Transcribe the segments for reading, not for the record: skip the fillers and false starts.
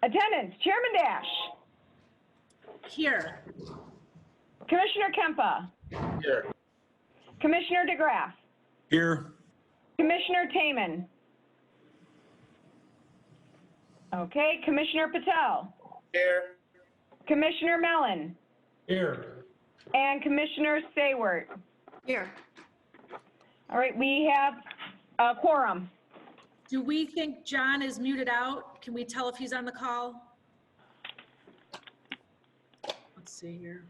Attendance, Chairman Dash. Here. Commissioner Kempa. Here. Commissioner DeGraff. Here. Commissioner Taman. Okay, Commissioner Patel. Here. Commissioner Mellon. Here. And Commissioner Saywert. Here. All right, we have a quorum. Do we think John is muted out? Can we tell if he's on the call? Let's see here.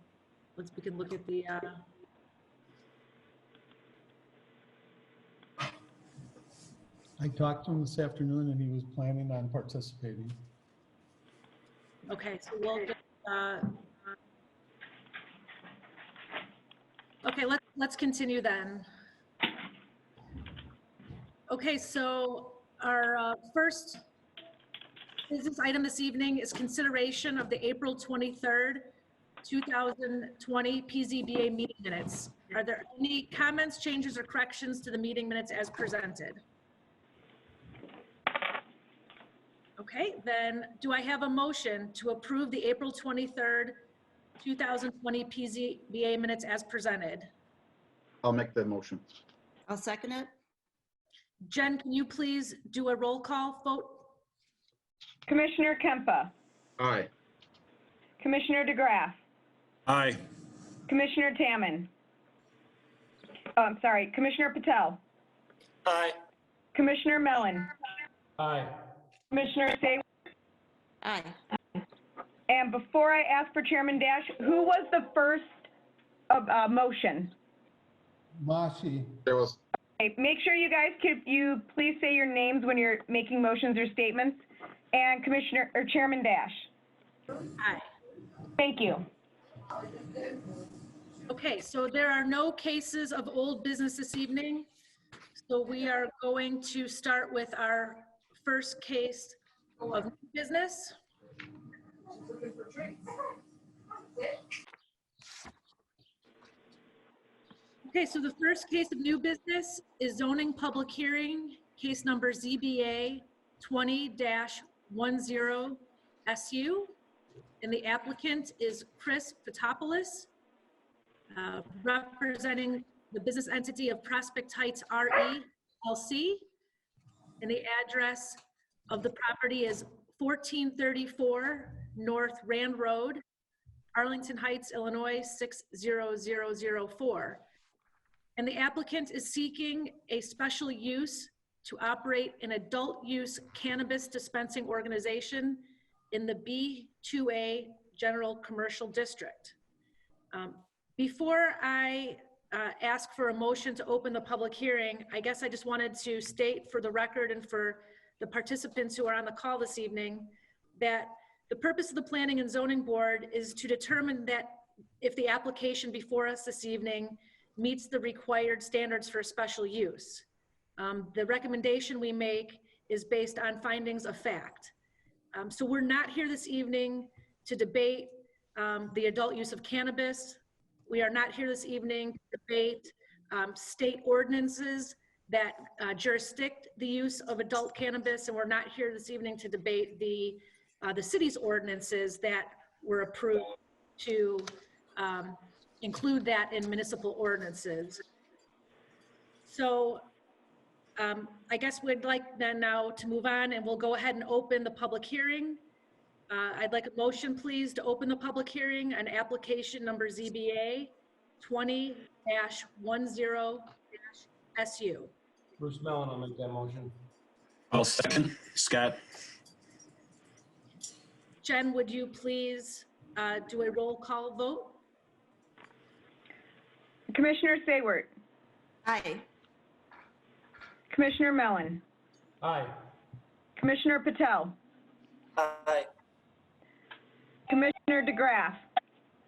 We can look at the, I talked to him this afternoon and he was planning on participating. okay, so we'll just, okay, let's continue then. Okay, so our first business item this evening is consideration of the April 23rd, 2020 PZBA meeting minutes. Are there any comments, changes, or corrections to the meeting minutes as presented? Okay, then do I have a motion to approve the April 23rd, 2020 PZBA minutes as presented? I'll make the motion. I'll second it. Jen, can you please do a roll call vote? Commissioner Kempa. Aye. Commissioner DeGraff. Aye. Commissioner Taman. Oh, I'm sorry, Commissioner Patel. Aye. Commissioner Mellon. Aye. Commissioner Saywert. Aye. And before I ask for Chairman Dash, who was the first motion? Mashi, There was. Okay, make sure you guys, could you please say your names when you're making motions or statements? And Commissioner or Chairman Dash. Aye. Thank you. Okay, so there are no cases of old business this evening. So we are going to start with our first case of new business. Okay, so the first case of new business is zoning public hearing, case number ZBA 20-10SU. And the applicant is Chris Fotopoulos, representing the business entity of Prospect Heights RE LC. And the address of the property is 1434 North Rand Road, Arlington Heights, Illinois 60004. And the applicant is seeking a special use to operate an adult use cannabis dispensing organization in the B2A General Commercial District. Before I ask for a motion to open the public hearing, I guess I just wanted to state for the record and for the participants who are on the call this evening that the purpose of the Planning and Zoning Board is to determine that if the application before us this evening meets the required standards for special use. The recommendation we make is based on findings of fact. So we're not here this evening to debate the adult use of cannabis. We are not here this evening to debate state ordinances that jurisdict the use of adult cannabis, and we're not here this evening to debate the city's ordinances that were approved to include that in municipal ordinances. So I guess we'd like then now to move on, and we'll go ahead and open the public hearing. I'd like a motion, please, to open the public hearing on application number ZBA 20-10-SU. Bruce Mellon, I'll make that motion. I'll second. Scott. Jen, would you please do a roll call vote? Commissioner Saywert. Aye. Commissioner Mellon. Aye. Commissioner Patel. Aye. Commissioner DeGraff.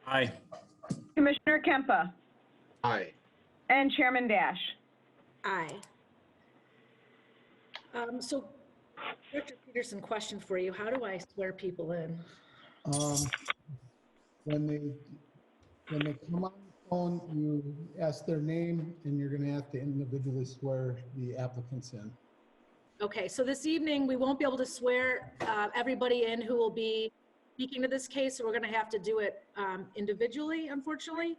Aye. Commissioner Kempa. Aye. And Chairman Dash. Aye. So, Director Peterson, question for you. How do I swear people in? when they come on the phone, you ask their name and you're gonna have to individually swear the applicants in. Okay, so this evening, we won't be able to swear everybody in who will be speaking to this case, so we're gonna have to do it individually, unfortunately.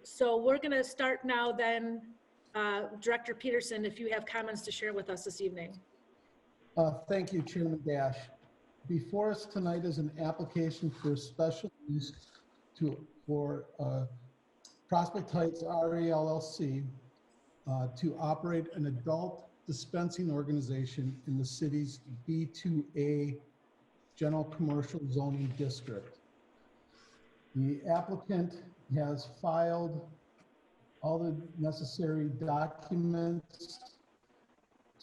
So we're gonna start now then. Director Peterson, if you have comments to share with us this evening. Thank you, Chairman Dash. Before us tonight is an application for special use for Prospect Heights RE LLC to operate an adult dispensing organization in the city's B2A General Commercial Zoning District. The applicant has filed all the necessary documents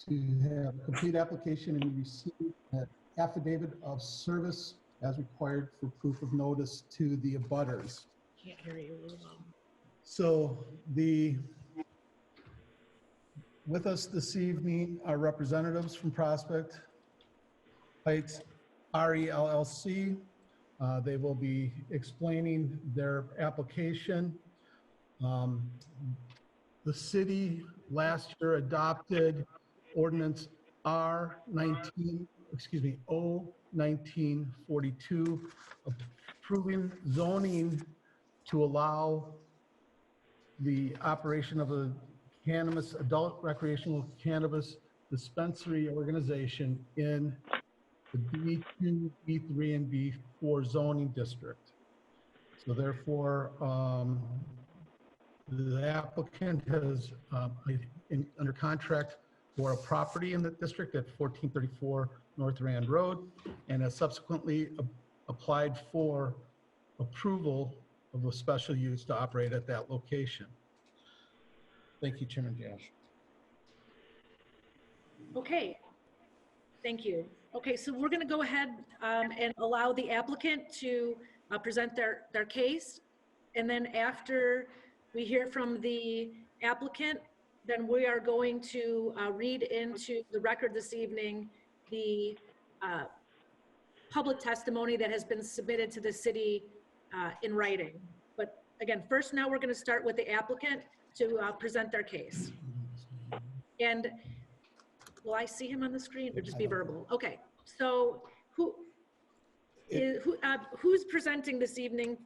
to have a complete application and receive an affidavit of service as required for proof of notice to the abutters. Can't hear you really well. So with us this evening are representatives from Prospect Heights RE LLC. They will be explaining their application. The city last year adopted ordinance O1942, approving zoning to allow the operation of a adult recreational cannabis dispensary organization in the B2, B3, and B4 zoning district. So therefore, the applicant has under contract for a property in the district at 1434 North Rand Road, and has subsequently applied for approval of a special use to operate at that location. Thank you, Chairman Dash. Okay, thank you. Okay, so we're gonna go ahead and allow the applicant to present their case. And then after we hear from the applicant, then we are going to read into the record this evening the public testimony that has been submitted to the city in writing. But again, first now we're gonna start with the applicant to present their case. And will I see him on the screen or just be verbal? Okay, so who's presenting this evening?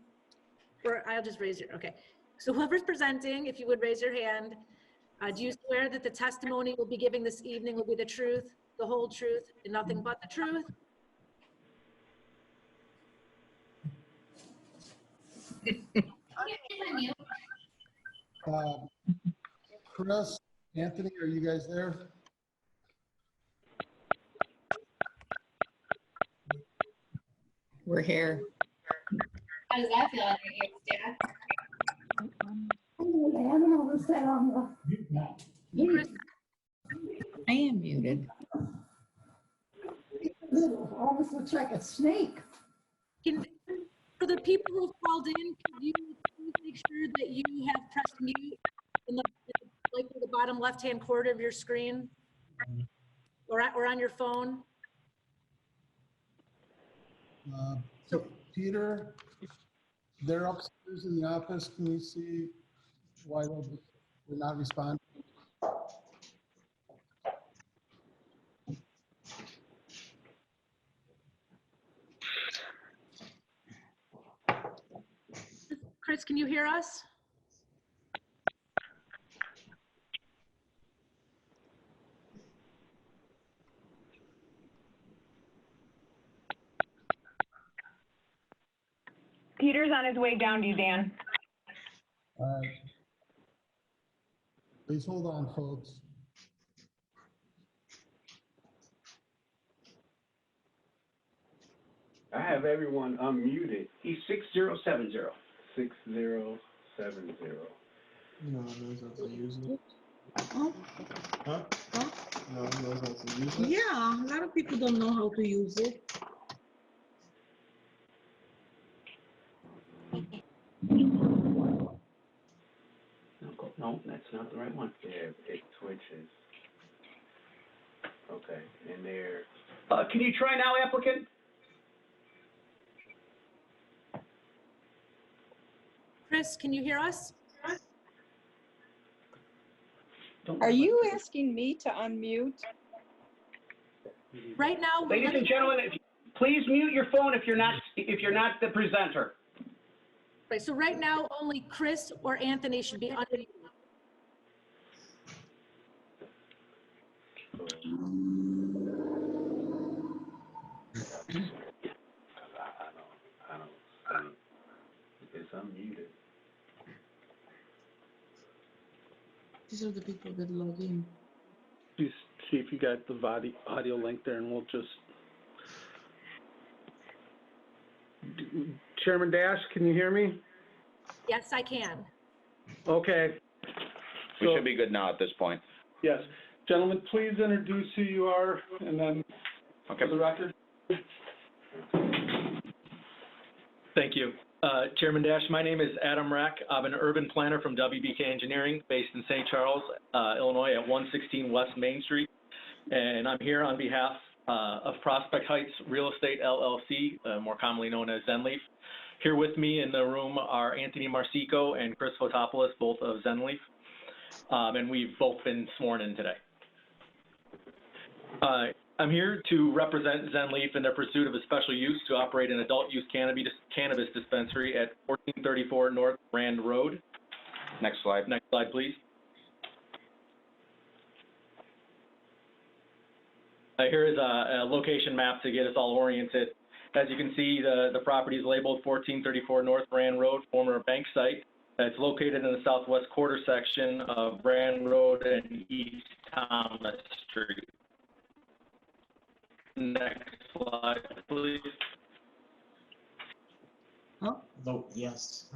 Or I'll just raise your, okay. So whoever's presenting, if you would raise your hand, do you swear that the testimony we'll be giving this evening will be the truth, the whole truth, and nothing but the truth? Chris, Anthony, are you guys there? We're here. How does that feel on your ears, Dad? Chris, I am muted. Almost looks like a snake. for the people who've called in, could you please make sure that you have pressed mute in the, like the bottom left-hand corner of your screen or on your phone? So Peter, they're upstairs in the office. Can you see why they're not responding? Chris, can you hear us? Peter's on his way down to you, Dan. All right. Please hold on, folks. I have everyone unmuted. He's 6070. 6070. No, knows how to use it. Oh, Huh? oh. No, knows how to use it. Yeah, a lot of people don't know how to use it. No, that's not the right one. Yeah, it switches. Okay, and there. Can you try now, applicant? Chris, can you hear us? Are you asking me to unmute? Right now, Ladies and gentlemen, please mute your phone if you're not the presenter. right, so right now, only Chris or Anthony should be unmuted. I don't, it's unmuted. These are the people that log in. Please see if you got the audio link there, and we'll just. Chairman Dash, can you hear me? Yes, I can. Okay. We So- should be good now at this point. Yes. Gentlemen, please introduce who you are, and then Okay. for the record. Thank you. Chairman Dash, my name is Adam Rack. I'm an urban planner from WBK Engineering based in St. Charles, Illinois at 116 West Main Street. And I'm here on behalf of Prospect Heights Real Estate LLC, more commonly known as Zenleaf. Here with me in the room are Anthony Marsico and Chris Fotopoulos, both of Zenleaf. And we've both been sworn in today. I'm here to represent Zenleaf in their pursuit of a special use to operate an adult use cannabis dispensary at 1434 North Rand Road. Next slide. Next slide, please. Here is a location map to get us all oriented. As you can see, the property is labeled 1434 North Rand Road, former bank site. It's located in the southwest quarter section of Rand Road and East Thomas Street. Next slide, please. Vote yes.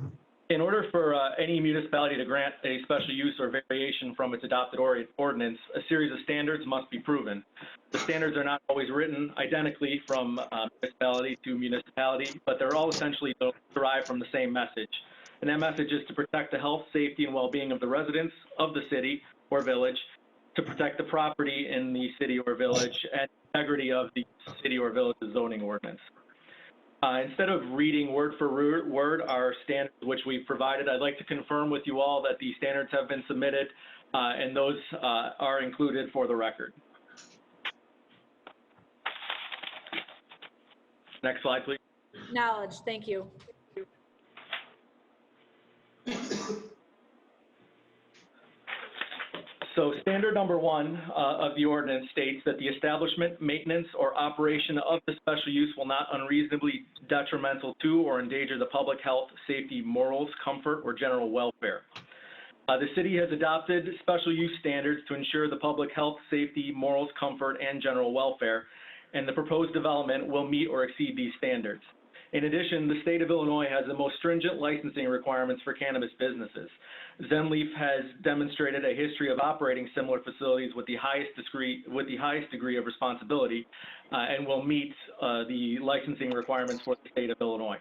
In order for any municipality to grant a special use or variation from its adopted ordinance, a series of standards must be proven. The standards are not always written identically from municipality to municipality, but they're all essentially derived from the same message. And that message is to protect the health, safety, and well-being of the residents of the city or village, to protect the property in the city or village, and integrity of the city or village's zoning ordinance. Instead of reading word for word our standards which we've provided, I'd like to confirm with you all that the standards have been submitted and those are included for the record. Next slide, please. Knowledge, thank you. So standard number 1 of the ordinance states that the establishment, maintenance, or operation of the special use will not unreasonably detrimental to or endanger the public health, safety, morals, comfort, or general welfare. The city has adopted special use standards to ensure the public health, safety, morals, comfort, and general welfare, and the proposed development will meet or exceed these standards. In addition, the state of Illinois has the most stringent licensing requirements for cannabis businesses. Zenleaf has demonstrated a history of operating similar facilities with the highest degree of responsibility and will meet the licensing requirements for the state of Illinois.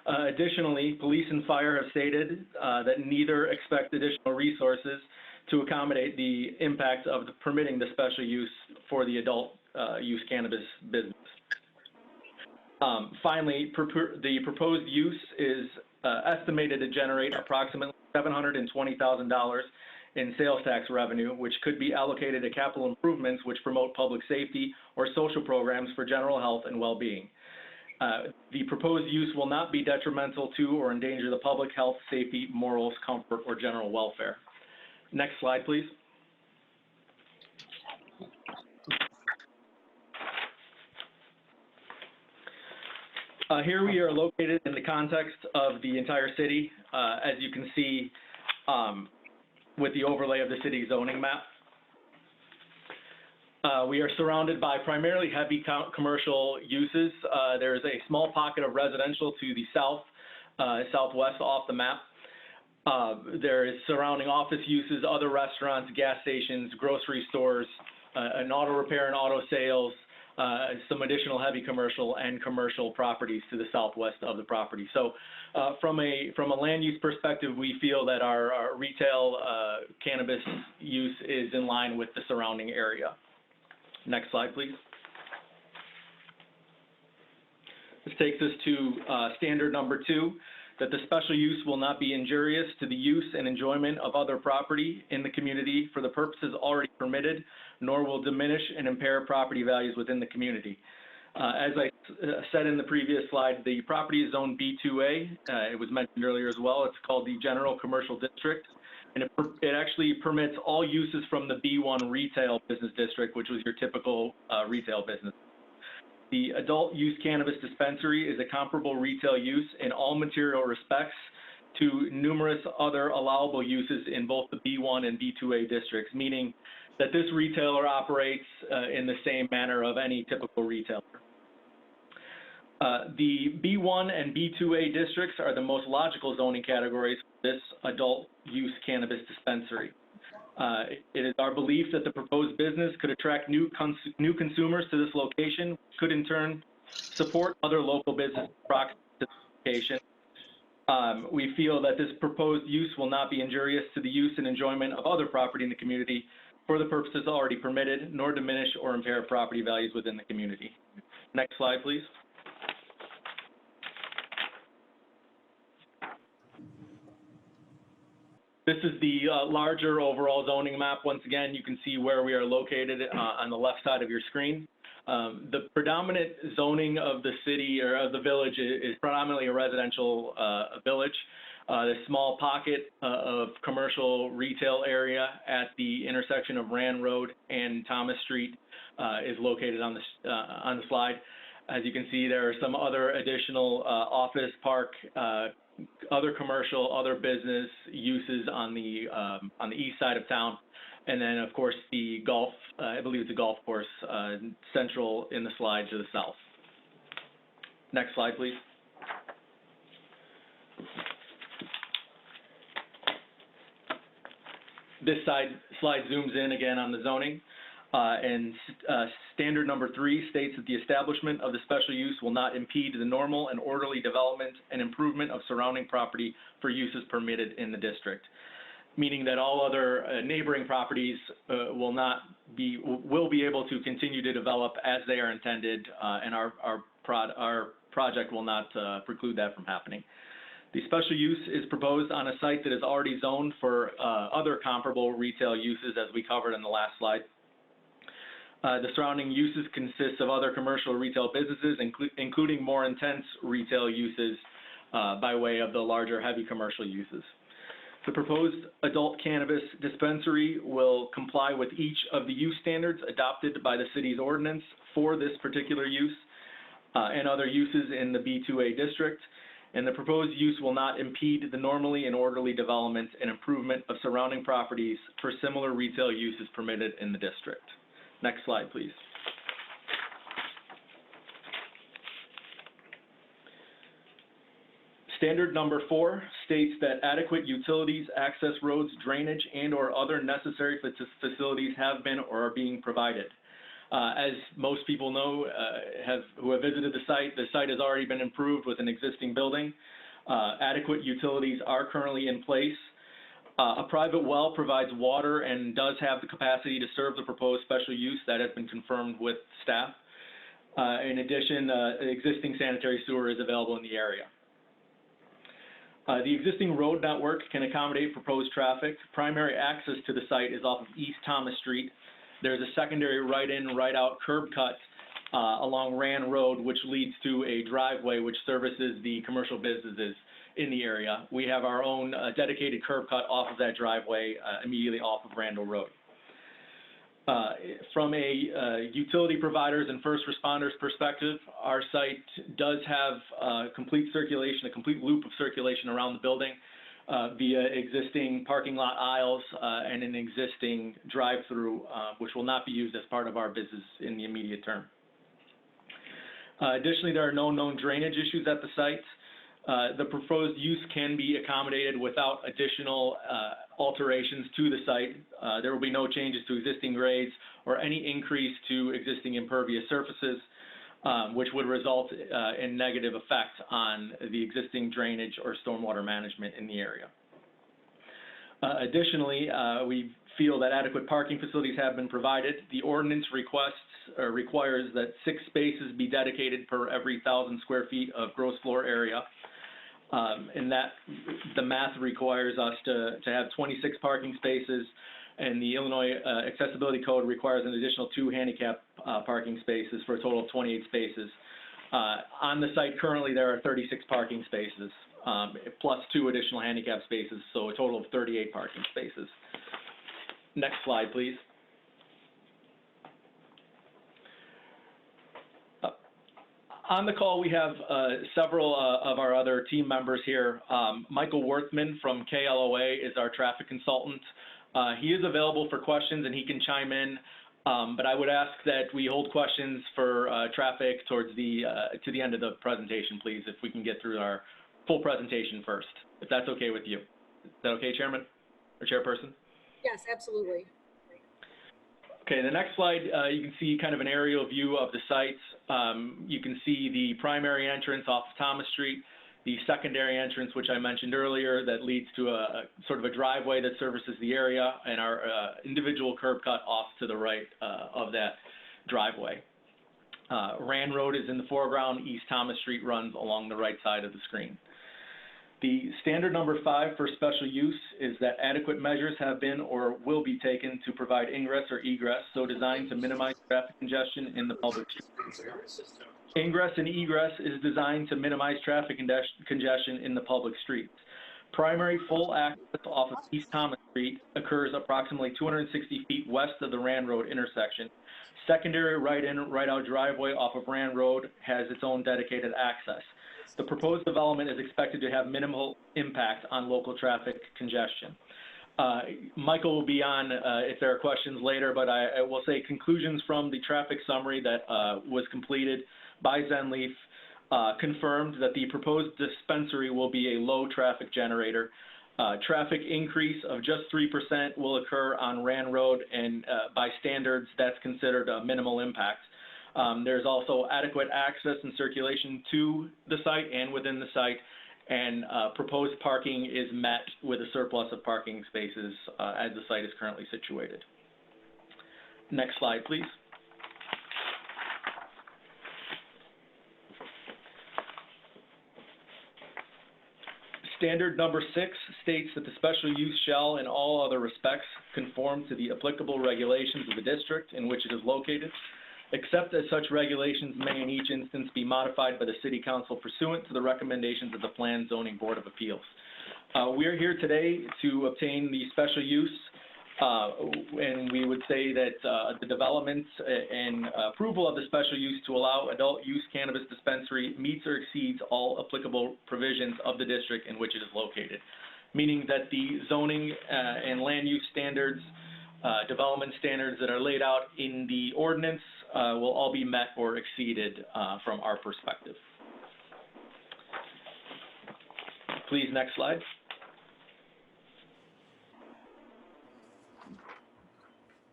Additionally, police and fire have stated that neither expect additional resources to accommodate the impact of permitting the special use for the adult use cannabis business. Finally, the proposed use is estimated to generate approximately $720,000 in sales tax revenue, which could be allocated to capital improvements which promote public safety or social programs for general health and well-being. The proposed use will not be detrimental to or endanger the public health, safety, morals, comfort, or general welfare. Next slide, please. Here we are located in the context of the entire city, as you can see with the overlay of the city zoning map. We are surrounded by primarily heavy commercial uses. There is a small pocket of residential to the south, southwest off the map. There is surrounding office uses, other restaurants, gas stations, grocery stores, an auto repair and auto sales, some additional heavy commercial and commercial properties to the southwest of the property. So from a land use perspective, we feel that our retail cannabis use is in line with the surrounding area. Next slide, please. This takes us to standard number 2. that the special use will not be injurious to the use and enjoyment of other property in the community for the purposes already permitted, nor will diminish and impair property values within the community. As I said in the previous slide, the property is zoned B2A. It was mentioned earlier as well. It's called the General Commercial District, and it actually permits all uses from the B1 Retail Business District, which was your typical retail business. The adult use cannabis dispensary is a comparable retail use in all material respects to numerous other allowable uses in both the B1 and B2A districts, meaning that this retailer operates in the same manner of any typical retailer. The B1 and B2A districts are the most logical zoning categories for this adult use cannabis dispensary. It is our belief that the proposed business could attract new consumers to this location, which could in turn support other local businesses proximate to the location. We feel that this proposed use will not be injurious to the use and enjoyment of other property in the community for the purposes already permitted, nor diminish or impair property values within the community. Next slide, please. This is the larger overall zoning map. Once again, you can see where we are located on the left side of your screen. The predominant zoning of the city or of the village is predominantly a residential village. The small pocket of commercial retail area at the intersection of Rand Road and Thomas Street is located on the slide. As you can see, there are some other additional office park, other commercial, other business uses on the east side of town, and then of course the golf. I believe it's a golf course central in the slide to the south. Next slide, please. This slide zooms in again on the zoning. Standard number 3 states that the establishment of the special use will not impede the normal and orderly development and improvement of surrounding property for uses permitted in the district, meaning that all other neighboring properties will be able to continue to develop as they are intended, and our project will not preclude that from happening. The special use is proposed on a site that is already zoned for other comparable retail uses, as we covered in the last slide. The surrounding uses consist of other commercial retail businesses, including more intense retail uses by way of the larger heavy commercial uses. The proposed adult cannabis dispensary will comply with each of the use standards adopted by the city's ordinance for this particular use and other uses in the B2A district. And the proposed use will not impede the normally and orderly development and improvement of surrounding properties for similar retail uses permitted in the district. Next slide, please. Standard number 4 states that adequate utilities, access roads, drainage, and/or other necessary facilities have been or are being provided. As most people know who have visited the site has already been improved with an existing building. Adequate utilities are currently in place. A private well provides water and does have the capacity to serve the proposed special use. That has been confirmed with staff. In addition, existing sanitary sewer is available in the area. The existing road network can accommodate proposed traffic. Primary access to the site is off of East Thomas Street. There's a secondary right-in, right-out curb cut along Rand Road, which leads to a driveway which services the commercial businesses in the area. We have our own dedicated curb cut off of that driveway immediately off of Randall Road. From a utility providers and first responders perspective, our site does have complete circulation, a complete loop of circulation around the building via existing parking lot aisles and an existing drive-through, which will not be used as part of our business in the immediate term. Additionally, there are no known drainage issues at the site. The proposed use can be accommodated without additional alterations to the site. There will be no changes to existing grades or any increase to existing impervious surfaces, which would result in negative effect on the existing drainage or stormwater management in the area. Additionally, we feel that adequate parking facilities have been provided. The ordinance requires that 6 spaces be dedicated per every 1,000 square feet of gross floor area. And that, the math requires us to have 26 parking spaces, and the Illinois Accessibility Code requires an additional 2 handicap parking spaces for a total of 28 spaces. On the site currently, there are 36 parking spaces, plus 2 additional handicap spaces, so a total of 38 parking spaces. Next slide, please. On the call, we have several of our other team members here. Michael Worthman from KLOA is our traffic consultant. He is available for questions and he can chime in, but I would ask that we hold questions for traffic towards to the end of the presentation, please, if we can get through our full presentation first, if that's okay with you. Is that okay, Chairman or Chairperson? Yes, absolutely. Okay, the next slide, you can see kind of an aerial view of the site. You can see the primary entrance off of Thomas Street, the secondary entrance, which I mentioned earlier, that leads to a sort of a driveway that services the area, and our individual curb cut off to the right of that driveway. Rand Road is in the foreground. East Thomas Street runs along the right side of the screen. The standard number 5 for special use is that adequate measures have been or will be taken to provide ingress or egress, so designed to minimize traffic congestion in the public streets. Ingress and egress is designed to minimize traffic congestion in the public streets. Primary full access off of East Thomas Street occurs approximately 260 feet west of the Rand Road intersection. Secondary right-in, right-out driveway off of Rand Road has its own dedicated access. The proposed development is expected to have minimal impact on local traffic congestion. Michael will be on if there are questions later, but I will say conclusions from the traffic summary that was completed by Zenleaf confirmed that the proposed dispensary will be a low traffic generator. Traffic increase of just 3% will occur on Rand Road, and by standards, that's considered a minimal impact. There's also adequate access and circulation to the site and within the site, and proposed parking is met with a surplus of parking spaces as the site is currently situated. Next slide, please. Standard number 6 states that the special use shall, in all other respects, conform to the applicable regulations of the district in which it is located, except as such regulations may in each instance be modified by the City Council pursuant to the recommendations of the Plan Zoning Board of Appeals. We are here today to obtain the special use, and we would say that the development and approval of the special use to allow adult use cannabis dispensary meets or exceeds all applicable provisions of the district in which it is located, meaning that the zoning and land use standards, development standards that are laid out in the ordinance will all be met or exceeded from our perspective. Please, next slide.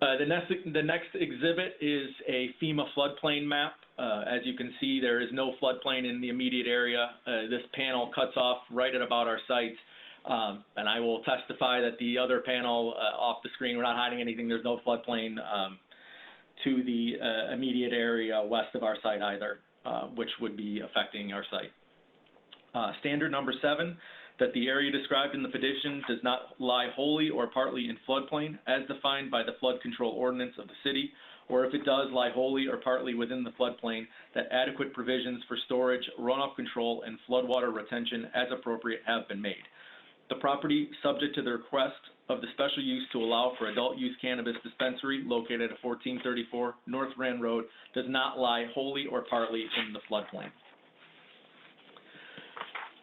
The next exhibit is a FEMA floodplain map. As you can see, there is no floodplain in the immediate area. This panel cuts off right at about our site. And I will testify that the other panel off the screen, we're not hiding anything, there's no floodplain to the immediate area west of our site either, which would be affecting our site. Standard number 7, that the area described in the petition does not lie wholly or partly in floodplain as defined by the flood control ordinance of the city, or if it does lie wholly or partly within the floodplain, that adequate provisions for storage, runoff control, and floodwater retention as appropriate have been made. The property, subject to the request of the special use to allow for adult use cannabis dispensary located at 1434 North Rand Road, does not lie wholly or partly in the floodplain.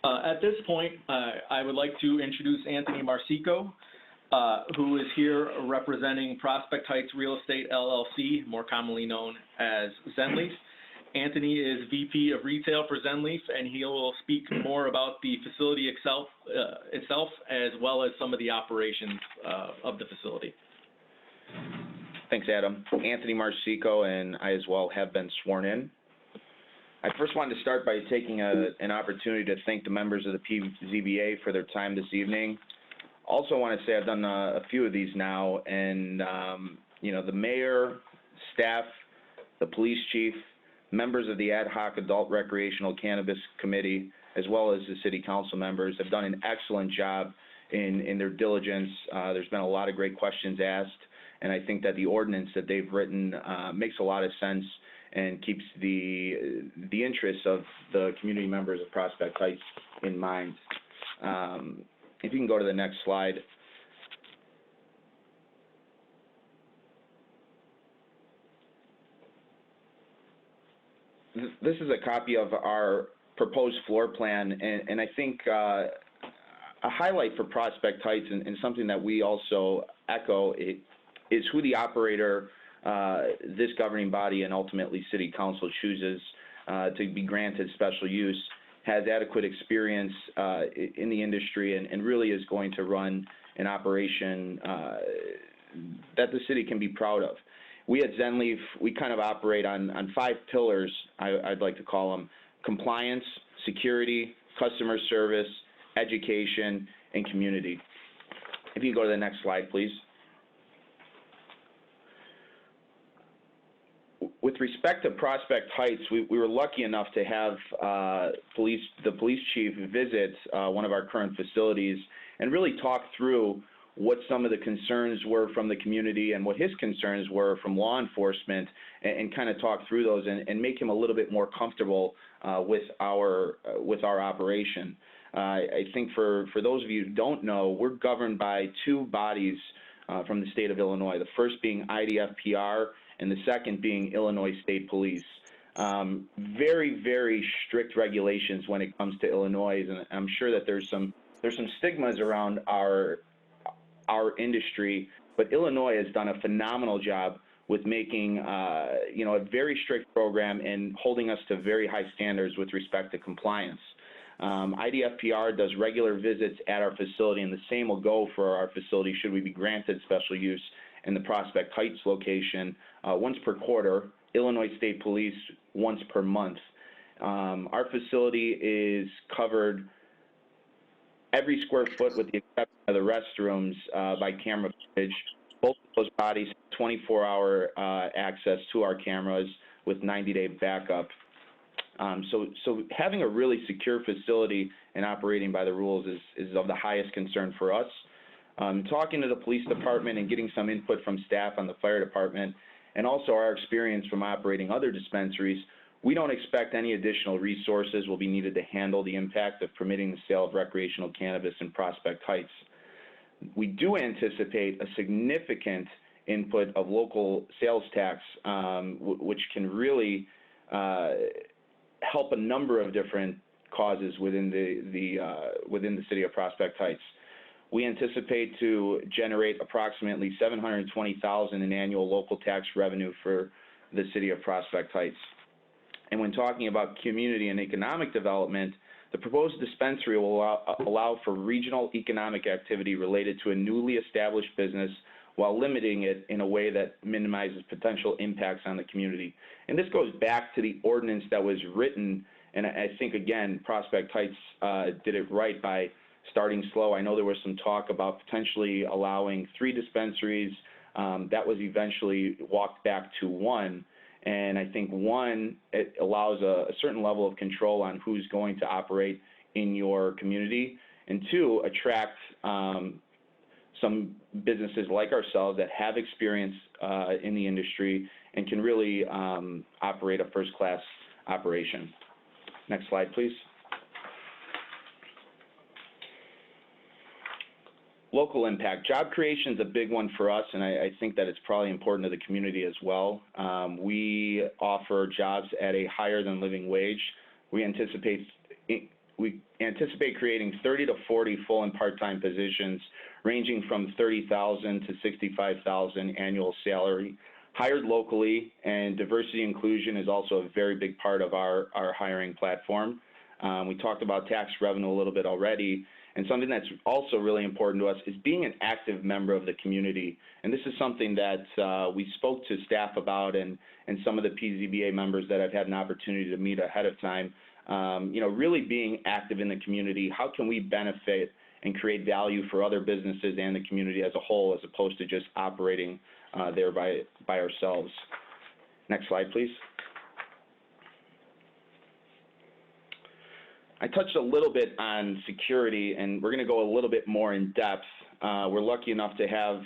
At this point, I would like to introduce Anthony Marsico, who is here representing Prospect Heights Real Estate LLC, more commonly known as Zenleaf. Anthony is VP of Retail for Zenleaf, and he will speak more about the facility itself as well as some of the operations of the facility. Thanks, Adam. Anthony Marsico and I as well have been sworn in. I first wanted to start by taking an opportunity to thank the members of the PZBA for their time this evening. Also want to say I've done a few of these now, and you know, the mayor, staff, the police chief, members of the ad hoc adult recreational cannabis committee, as well as the city council members, have done an excellent job in their diligence. There's been a lot of great questions asked, and I think that the ordinance that they've written makes a lot of sense and keeps the interests of the community members of Prospect Heights in mind. If you can go to the next slide. This is a copy of our proposed floor plan, and I think a highlight for Prospect Heights, and something that we also echo, is who the operator, this governing body, and ultimately City Council chooses to be granted special use, has adequate experience in the industry, and really is going to run an operation that the city can be proud of. We at ZenLeaf, we kind of operate on 5 pillars, I'd like to call them: compliance, security, customer service, education, and community. If you go to the next slide, please. With respect to Prospect Heights, we were lucky enough to have the police chief visit one of our current facilities and really talk through what some of the concerns were from the community and what his concerns were from law enforcement, and kind of talk through those and make him a little bit more comfortable with our operation. I think for those of you who don't know, we're governed by 2 bodies from the state of Illinois, the first being IDFPR and the second being Illinois State Police. Very, very strict regulations when it comes to Illinois, and I'm sure that there's some stigmas around our industry, but Illinois has done a phenomenal job with making a very strict program and holding us to very high standards with respect to compliance. IDFPR does regular visits at our facility, and the same will go for our facility should we be granted special use in the Prospect Heights location once per quarter. Illinois State Police once per month. Our facility is covered every square foot with the exception of the restrooms by camera footage. Both of those bodies have 24-hour access to our cameras with 90-day backup. So having a really secure facility and operating by the rules is of the highest concern for us. Talking to the police department and getting some input from staff on the fire department, and also our experience from operating other dispensaries, we don't expect any additional resources will be needed to handle the impact of permitting the sale of recreational cannabis in Prospect Heights. We do anticipate a significant input of local sales tax, which can really help a number of different causes within the city of Prospect Heights. We anticipate to generate approximately $720,000 in annual local tax revenue for the city of Prospect Heights. And when talking about community and economic development, the proposed dispensary will allow for regional economic activity related to a newly established business while limiting it in a way that minimizes potential impacts on the community. And this goes back to the ordinance that was written, and I think, again, Prospect Heights did it right by starting slow. I know there was some talk about potentially allowing 3 dispensaries. That was eventually walked back to 1. And I think 1, it allows a certain level of control on who's going to operate in your community, and 2, attract some businesses like ourselves that have experience in the industry and can really operate a first-class operation. Next slide, please. Local impact. Job creation is a big one for us, and I think that it's probably important to the community as well. We offer jobs at a higher than living wage. We anticipate creating 30 to 40 full and part-time positions, ranging from $30,000 to $65,000 annual salary, hired locally, and diversity inclusion is also a very big part of our hiring platform. We talked about tax revenue a little bit already. And something that's also really important to us is being an active member of the community. And this is something that we spoke to staff about, and some of the PZBA members that I've had an opportunity to meet ahead of time. Really being active in the community. How can we benefit and create value for other businesses and the community as a whole, as opposed to just operating there by ourselves? Next slide, please. I touched a little bit on security, and we're going to go a little bit more in depth. We're lucky enough to have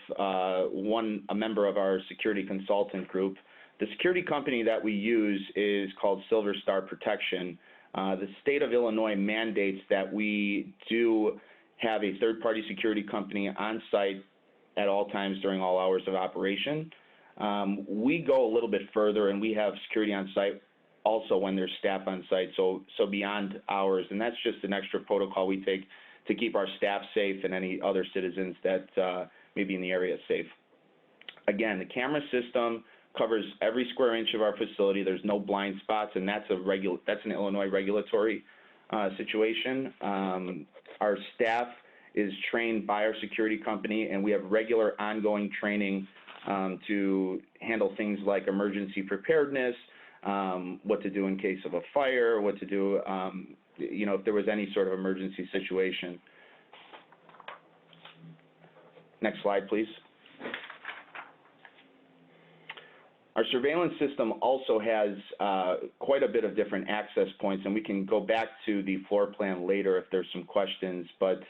a member of our security consultant group. The security company that we use is called Silver Star Protection. The state of Illinois mandates that we do have a third-party security company on site at all times during all hours of operation. We go a little bit further, and we have security on site also when there's staff on site, so beyond hours, and that's just an extra protocol we take to keep our staff safe and any other citizens that may be in the area safe. Again, the camera system covers every square inch of our facility. There's no blind spots, and that's an Illinois regulatory situation. Our staff is trained by our security company, and we have regular ongoing training to handle things like emergency preparedness, what to do in case of a fire, what to do, you know, if there was any sort of emergency situation. Next slide, please. Our surveillance system also has quite a bit of different access points, and we can go back to the floor plan later if there's some questions, but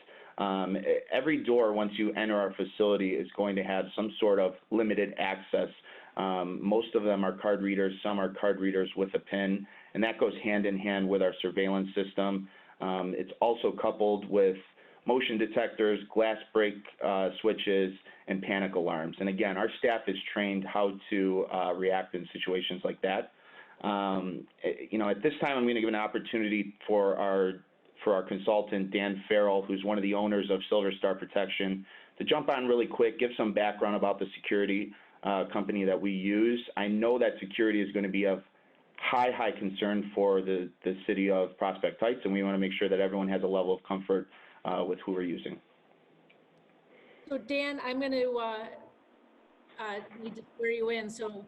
every door once you enter our facility is going to have some sort of limited access. Most of them are card readers, some are card readers with a PIN, and that goes hand in hand with our surveillance system. It's also coupled with motion detectors, glass break switches, and panic alarms. And again, our staff is trained how to react in situations like that. You know, at this time, I'm going to give an opportunity for our consultant, Dan Farrell, who's one of the owners of Silver Star Protection, to jump on really quick, give some background about the security company that we use. I know that security is going to be of high concern for the city of Prospect Heights, and we want to make sure that everyone has a level of comfort with who we're using. So Dan, I'm going to need to swear you in. So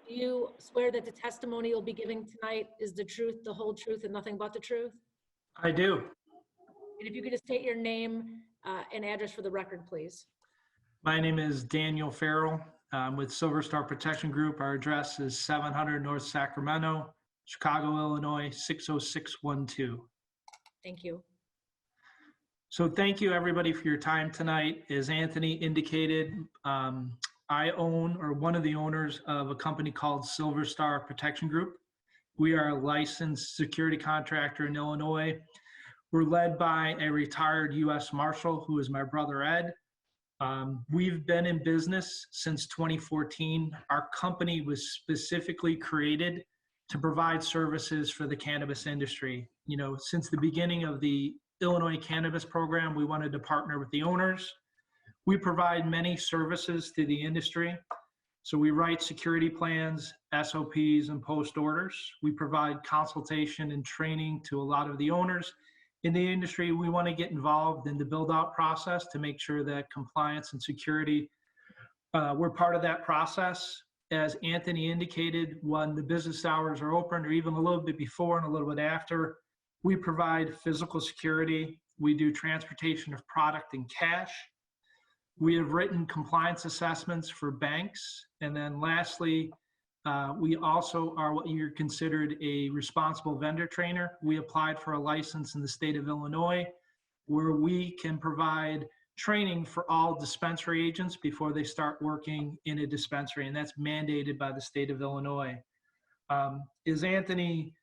do you swear that the testimony you'll be giving tonight is the truth, the whole truth, and nothing but the truth? I do. And if you could just state your name and address for the record, please. My name is Daniel Farrell. I'm with Silver Star Protection Group. Our address is 700 North Sacramento, Chicago, Illinois, 60612. Thank you. So thank you everybody for your time tonight. As Anthony indicated, I own, or one of the owners of, a company called Silver Star Protection Group. We are a licensed security contractor in Illinois. We're led by a retired U.S. Marshal who is my brother Ed. We've been in business since 2014. Our company was specifically created to provide services for the cannabis industry. You know, since the beginning of the Illinois cannabis program, we wanted to partner with the owners. We provide many services to the industry. So we write security plans, SOPs, and post orders. We provide consultation and training to a lot of the owners in the industry. We want to get involved in the build out process to make sure that compliance and security, we're part of that process. As Anthony indicated, when the business hours are open, or even a little bit before and a little bit after, we provide physical security. We do transportation of product and cash. We have written compliance assessments for banks. And then lastly, we also are what you're considered a responsible vendor trainer. We applied for a license in the state of Illinois where we can provide training for all dispensary agents before they start working in a dispensary, and that's mandated by the state of Illinois. As Anthony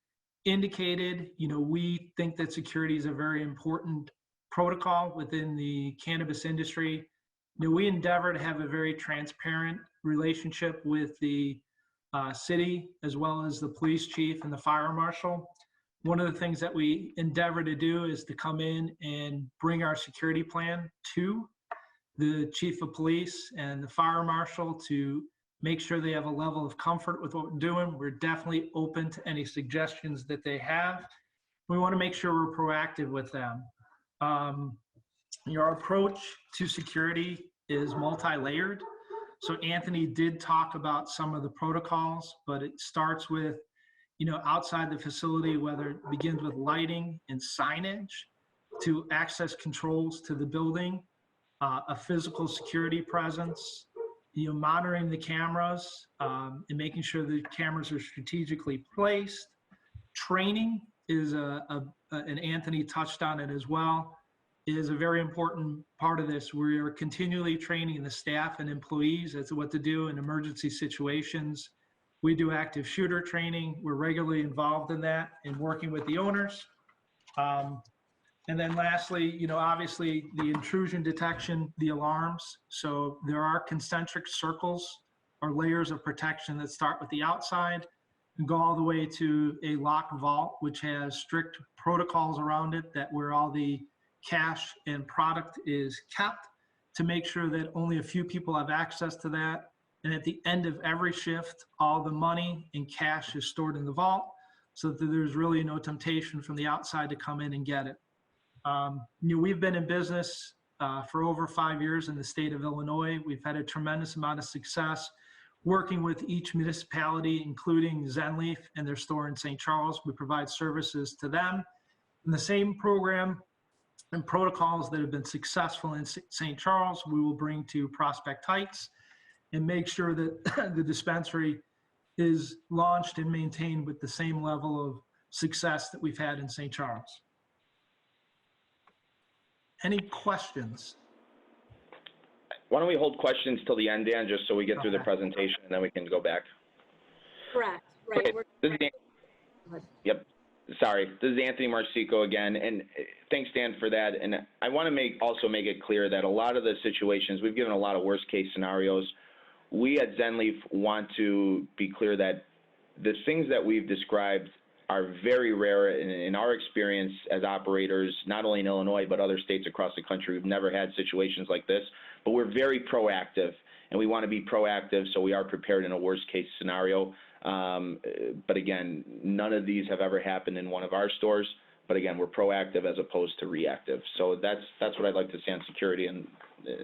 indicated, you know, we think that security is a very important protocol within the cannabis industry. You know, we endeavor to have a very transparent relationship with the city, as well as the police chief and the fire marshal. One of the things that we endeavor to do is to come in and bring our security plan to the chief of police and the fire marshal to make sure they have a level of comfort with what we're doing. We're definitely open to any suggestions that they have. We want to make sure we're proactive with them. Our approach to security is multi-layered. So Anthony did talk about some of the protocols, but it starts with, you know, outside the facility, whether it begins with lighting and signage to access controls to the building, a physical security presence, you know, monitoring the cameras and making sure the cameras are strategically placed. Training is a and Anthony touched on it as well, is a very important part of this. We are continually training the staff and employees as to what to do in emergency situations. We do active shooter training. We're regularly involved in that and working with the owners. And then lastly, obviously the intrusion detection, the alarms. So there are concentric circles or layers of protection that start with the outside and go all the way to a locked vault, which has strict protocols around it that where all the cash and product is kept to make sure that only a few people have access to that. And at the end of every shift, all the money and cash is stored in the vault so that there's really no temptation from the outside to come in and get it. We've been in business for over 5 years in the state of Illinois. We've had a tremendous amount of success working with each municipality, including Zenleaf and their store in St. Charles. We provide services to them. And the same program and protocols that have been successful in St. Charles, we will bring to Prospect Heights and make sure that the dispensary is launched and maintained with the same level of success that we've had in St. Charles. Any questions? Why don't we hold questions till the end, Dan, just so we get through the Okay. presentation, and then we can go back. Correct, right. Okay, Yep, sorry. This is Anthony Marsico again, and thanks, Dan, for that. And I want to also make it clear that a lot of the situations, we've given a lot of worst-case scenarios. We at Zenleaf want to be clear that the things that we've described are very rare in our experience as operators, not only in Illinois, but other states across the country. We've never had situations like this, but we're very proactive, and we want to be proactive so we are prepared in a worst-case scenario. But again, none of these have ever happened in one of our stores, but again, we're proactive as opposed to reactive. So that's what I'd like to say on security, and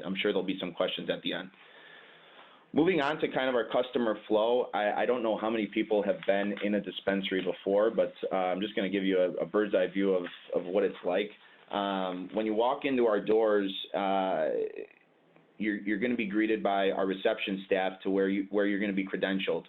I'm sure there'll be some questions at the end. Moving on to kind of our customer flow, I don't know how many people have been in a dispensary before, but I'm just going to give you a bird's eye view of what it's like. When you walk into our doors, you're going to be greeted by our reception staff to where you're going to be credentialed.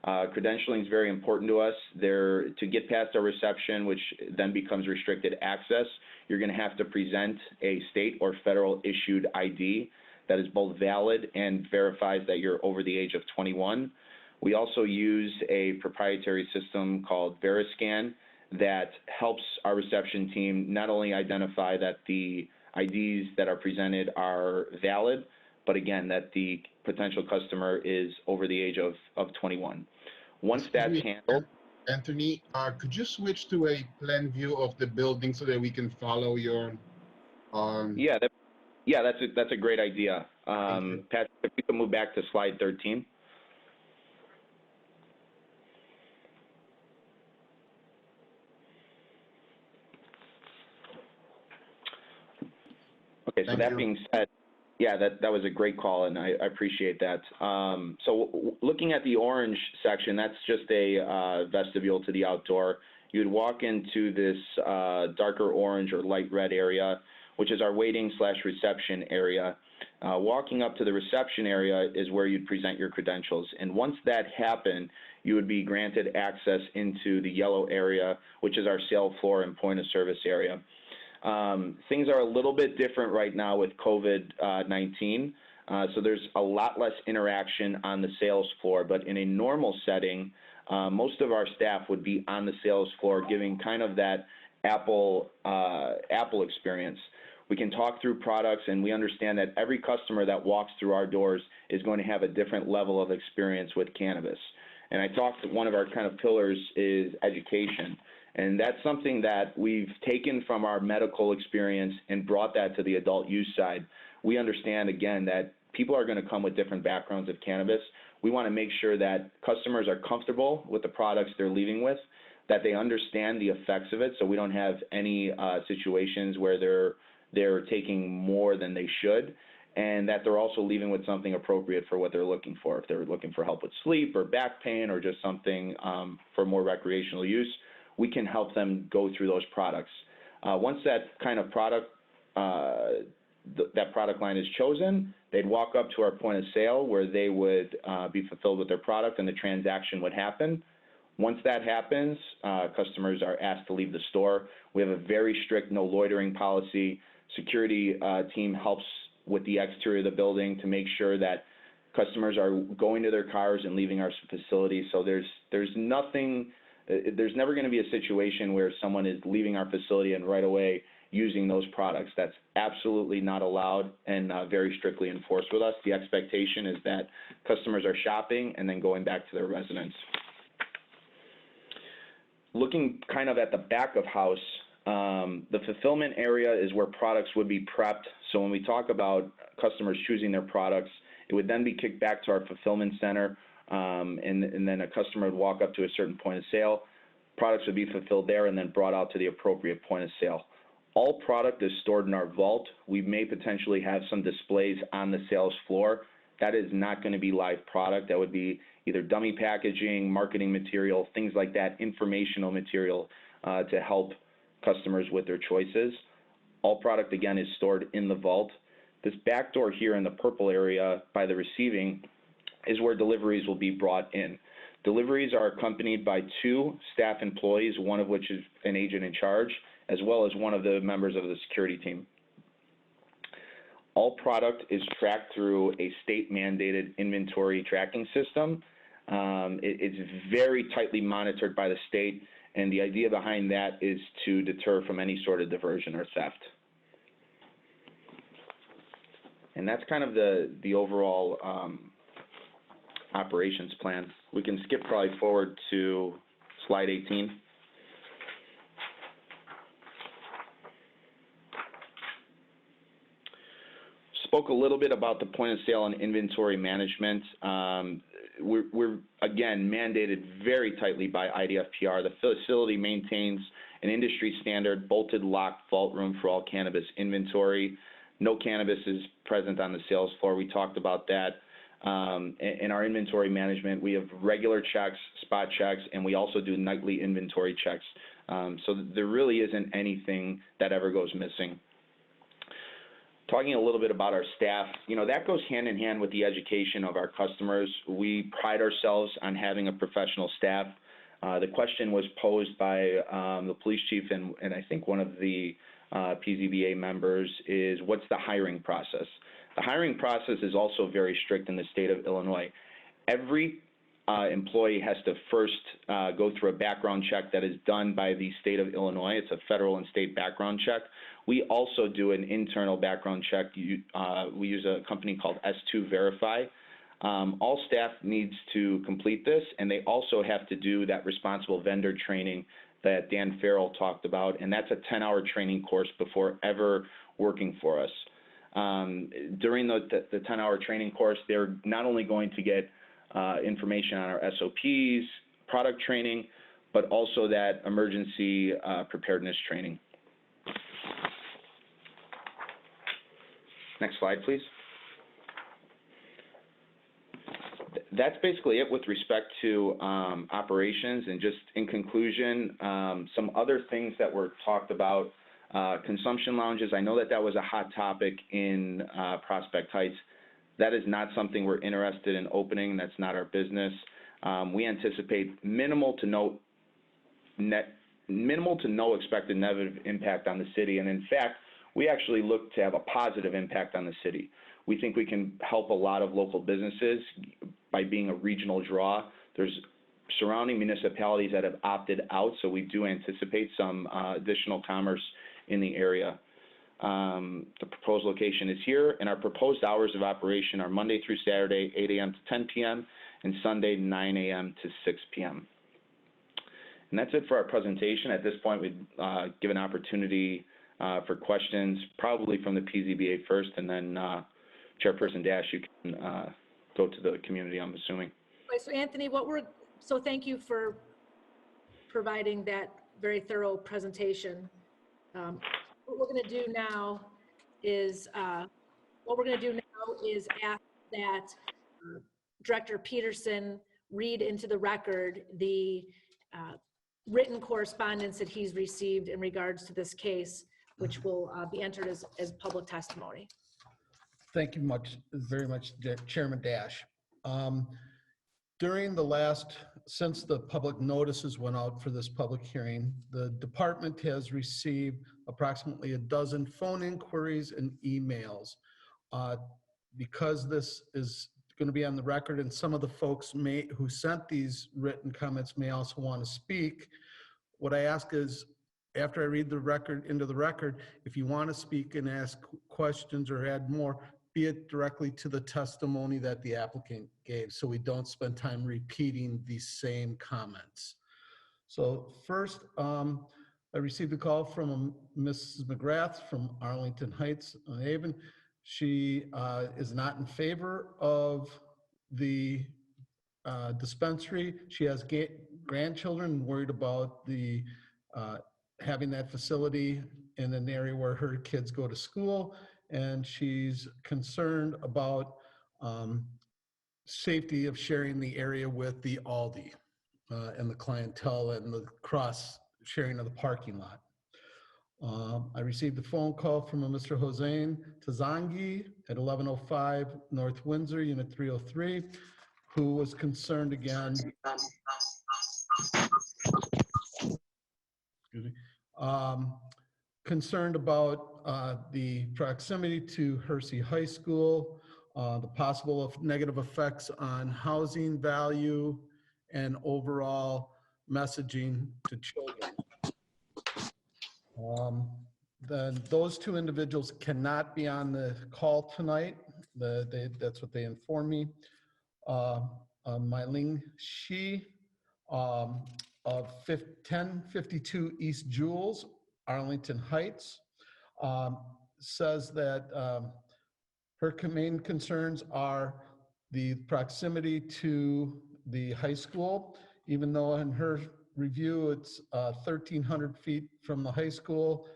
Credentialing is very important to us. To get past our reception, which then becomes restricted access, you're going to have to present a state or federal issued ID that is both valid and verifies that you're over the age of 21. We also use a proprietary system called VeriScan that helps our reception team not only identify that the IDs that are presented are valid, but again, that the potential customer is over the age of 21. Once that's handled. Anthony, could you switch to a plan view of the building so that we can follow your? Yeah, that's a great idea. Pat, if we can move back to slide 13. Okay, so that being said, yeah, that was a great call, and I appreciate that. So looking at the orange section, that's just a vestibule to the outdoor. You'd walk into this darker orange or light red area, which is our waiting/reception area. Walking up to the reception area is where you'd present your credentials. And once that happened, you would be granted access into the yellow area, which is our sale floor and point of service area. Things are a little bit different right now with COVID-19. So there's a lot less interaction on the sales floor, but in a normal setting, most of our staff would be on the sales floor giving kind of that Apple experience. We can talk through products, and we understand that every customer that walks through our doors is going to have a different level of experience with cannabis. And I talked, one of our kind of pillars is education. And that's something that we've taken from our medical experience and brought that to the adult use side. We understand, again, that people are going to come with different backgrounds of cannabis. We want to make sure that customers are comfortable with the products they're leaving with, that they understand the effects of it, so we don't have any situations where they're taking more than they should, and that they're also leaving with something appropriate for what they're looking for. If they're looking for help with sleep or back pain or just something for more recreational use, we can help them go through those products. Once that kind of product, that product line is chosen, they'd walk up to our point of sale where they would be fulfilled with their product and the transaction would happen. Once that happens, customers are asked to leave the store. We have a very strict no loitering policy. Security team helps with the exterior of the building to make sure that customers are going to their cars and leaving our facility. So there's never going to be a situation where someone is leaving our facility and right away using those products. That's absolutely not allowed and very strictly enforced with us. The expectation is that customers are shopping and then going back to their residence. Looking kind of at the back of house, the fulfillment area is where products would be prepped. So when we talk about customers choosing their products, it would then be kicked back to our fulfillment center, and then a customer would walk up to a certain point of sale. Products would be fulfilled there and then brought out to the appropriate point of sale. All product is stored in our vault. We may potentially have some displays on the sales floor. That is not going to be live product. That would be either dummy packaging, marketing material, things like that, informational material to help customers with their choices. All product, again, is stored in the vault. This back door here in the purple area by the receiving is where deliveries will be brought in. Deliveries are accompanied by 2 staff employees, one of which is an agent in charge, as well as one of the members of the security team. All product is tracked through a state-mandated inventory tracking system. It's very tightly monitored by the state, and the idea behind that is to deter from any sort of diversion or theft. And that's kind of the overall operations plan. We can skip probably forward to slide 18. Spoke a little bit about the point of sale and inventory management. We're again mandated very tightly by IDFPR. The facility maintains an industry standard bolted locked vault room for all cannabis inventory. No cannabis is present on the sales floor. We talked about that. In our inventory management, we have regular checks, spot checks, and we also do nightly inventory checks. So there really isn't anything that ever goes missing. Talking a little bit about our staff, that goes hand in hand with the education of our customers. We pride ourselves on having a professional staff. The question was posed by the police chief and I think one of the PZBA members is, what's the hiring process? The hiring process is also very strict in the state of Illinois. Every employee has to first go through a background check that is done by the state of Illinois. It's a federal and state background check. We also do an internal background check. We use a company called S2 Verify. All staff needs to complete this, and they also have to do that responsible vendor training that Dan Farrell talked about, and that's a 10-hour training course before ever working for us. During the 10-hour training course, they're not only going to get information on our SOPs, product training, but also that emergency preparedness training. Next slide, please. That's basically it with respect to operations. And just in conclusion, some other things that were talked about, consumption lounges. I know that was a hot topic in Prospect Heights. That is not something we're interested in opening. That's not our business. We anticipate minimal to no expected negative impact on the city. And in fact, we actually look to have a positive impact on the city. We think we can help a lot of local businesses by being a regional draw. There's surrounding municipalities that have opted out, so we do anticipate some additional commerce in the area. The proposed location is here, and our proposed hours of operation are Monday through Saturday, 8 a.m. to 10 p.m., and Sunday, 9 a.m. to 6 p.m. And that's it for our presentation. At this point, we'd give an opportunity for questions, probably from the PZBA first, and then Chairperson Dash, you can go to the community, I'm assuming. Okay, so Anthony, thank you for providing that very thorough presentation. What we're going to do now is ask that Director Peterson read into the record the written correspondence that he's received in regards to this case, which will be entered as public testimony. Thank you very much, Chairman Dash. During the last since the public notices went out for this public hearing, the department has received approximately a dozen phone inquiries and emails. Because this is going to be on the record, and some of the folks who sent these written comments may also want to speak, what I ask is, after I read the record into the record, if you want to speak and ask questions or add more, be it directly to the testimony that the applicant gave, so we don't spend time repeating the same comments. So first, I received a call from Mrs. McGrath from Arlington Heights, Haven. She is not in favor of the dispensary. She has grandchildren, worried about the having that facility in an area where her kids go to school, and she's concerned about safety of sharing the area with the Aldi and the clientele and the cross sharing of the parking lot. I received a phone call from a Mr. Hossein Tazangi at 1105 North Windsor, Unit 303, who was concerned again. Excuse me. Concerned about the proximity to Hersey High School, the possible negative effects on housing value and overall messaging to children. Then those two individuals cannot be on the call tonight. That's what they informed me. Mylene Shi of 1052 East Jules, Arlington Heights, says that her main concerns are the proximity to the high school, even though in her review it's 1,300 feet from the high school.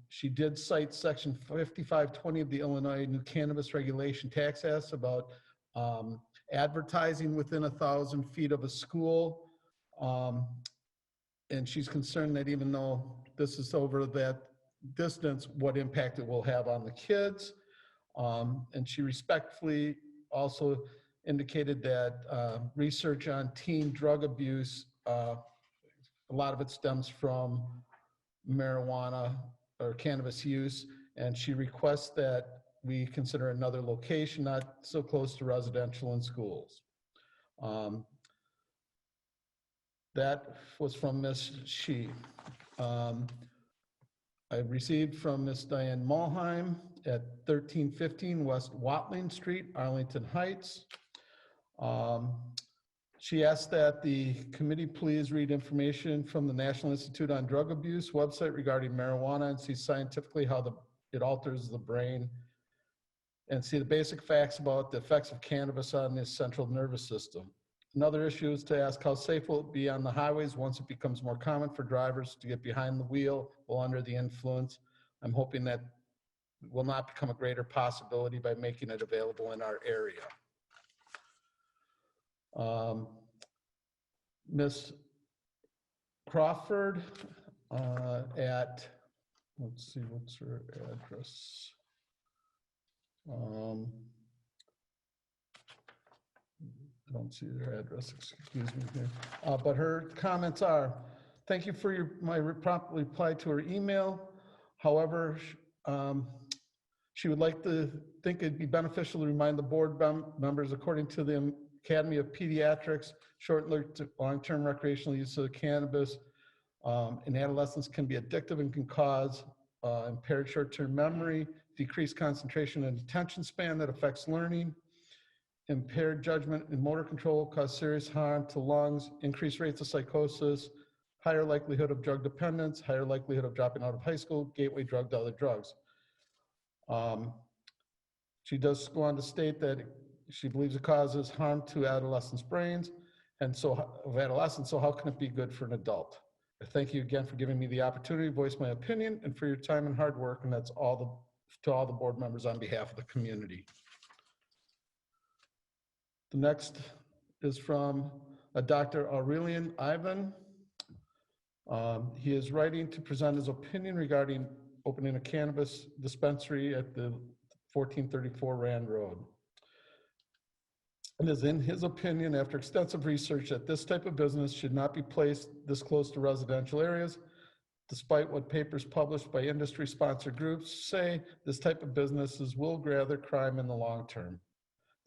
She did cite section 5520 of the Illinois New Cannabis Regulation Tax Act about advertising within 1,000 feet of a school. And she's concerned that even though this is over that distance, what impact it will have on the kids. And she respectfully also indicated that research on teen drug abuse, a lot of it stems from marijuana or cannabis use, and she requests that we consider another location not so close to residential and schools. That was from Ms. Shi. I received from Ms. Diane Mulheim at 1315 West Watling Street, Arlington Heights. She asked that the committee please read information from the National Institute on Drug Abuse website regarding marijuana and see scientifically how it alters the brain, and see the basic facts about the effects of cannabis on the central nervous system. Another issue is to ask how safe will it be on the highways once it becomes more common for drivers to get behind the wheel while under the influence. I'm hoping that it will not become a greater possibility by making it available in our area. Ms. Crawford at, let's see, what's her address? I don't see their address, excuse me here. But her comments are, thank you for my prompt reply to her email. However, she would like to think it'd be beneficial to remind the board members, according to the Academy of Pediatrics, short to long-term recreational use of cannabis in adolescents can be addictive and can cause impaired short-term memory, decreased concentration and attention span that affects learning, impaired judgment and motor control, cause serious harm to lungs, increased rates of psychosis, higher likelihood of drug dependence, higher likelihood of dropping out of high school, gateway drug to other drugs. She does go on to state that she believes it causes harm to adolescents' brains and so of adolescents, so how can it be good for an adult? I thank you again for giving me the opportunity to voice my opinion and for your time and hard work, and that's all to all the board members on behalf of the community. The next is from a Dr. Aurelian Ivan. He is writing to present his opinion regarding opening a cannabis dispensary at the 1434 Rand Road. and is in his opinion, after extensive research, that this type of business should not be placed this close to residential areas. Despite what papers published by industry-sponsored groups say, this type of businesses will gather crime in the long term.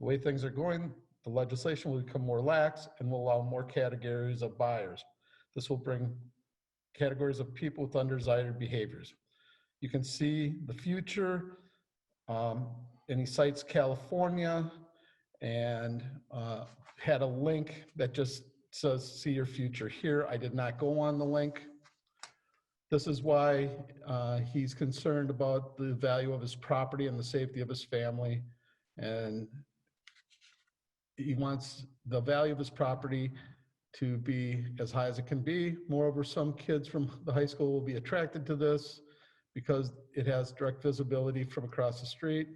The way things are going, the legislation will become more lax and will allow more categories of buyers. This will bring categories of people with undesired behaviors. You can see the future, and he cites California, and had a link that just says, see your future here. I did not go on the link. This is why he's concerned about the value of his property and the safety of his family. And he wants the value of his property to be as high as it can be. Moreover, some kids from the high school will be attracted to this because it has direct visibility from across the street.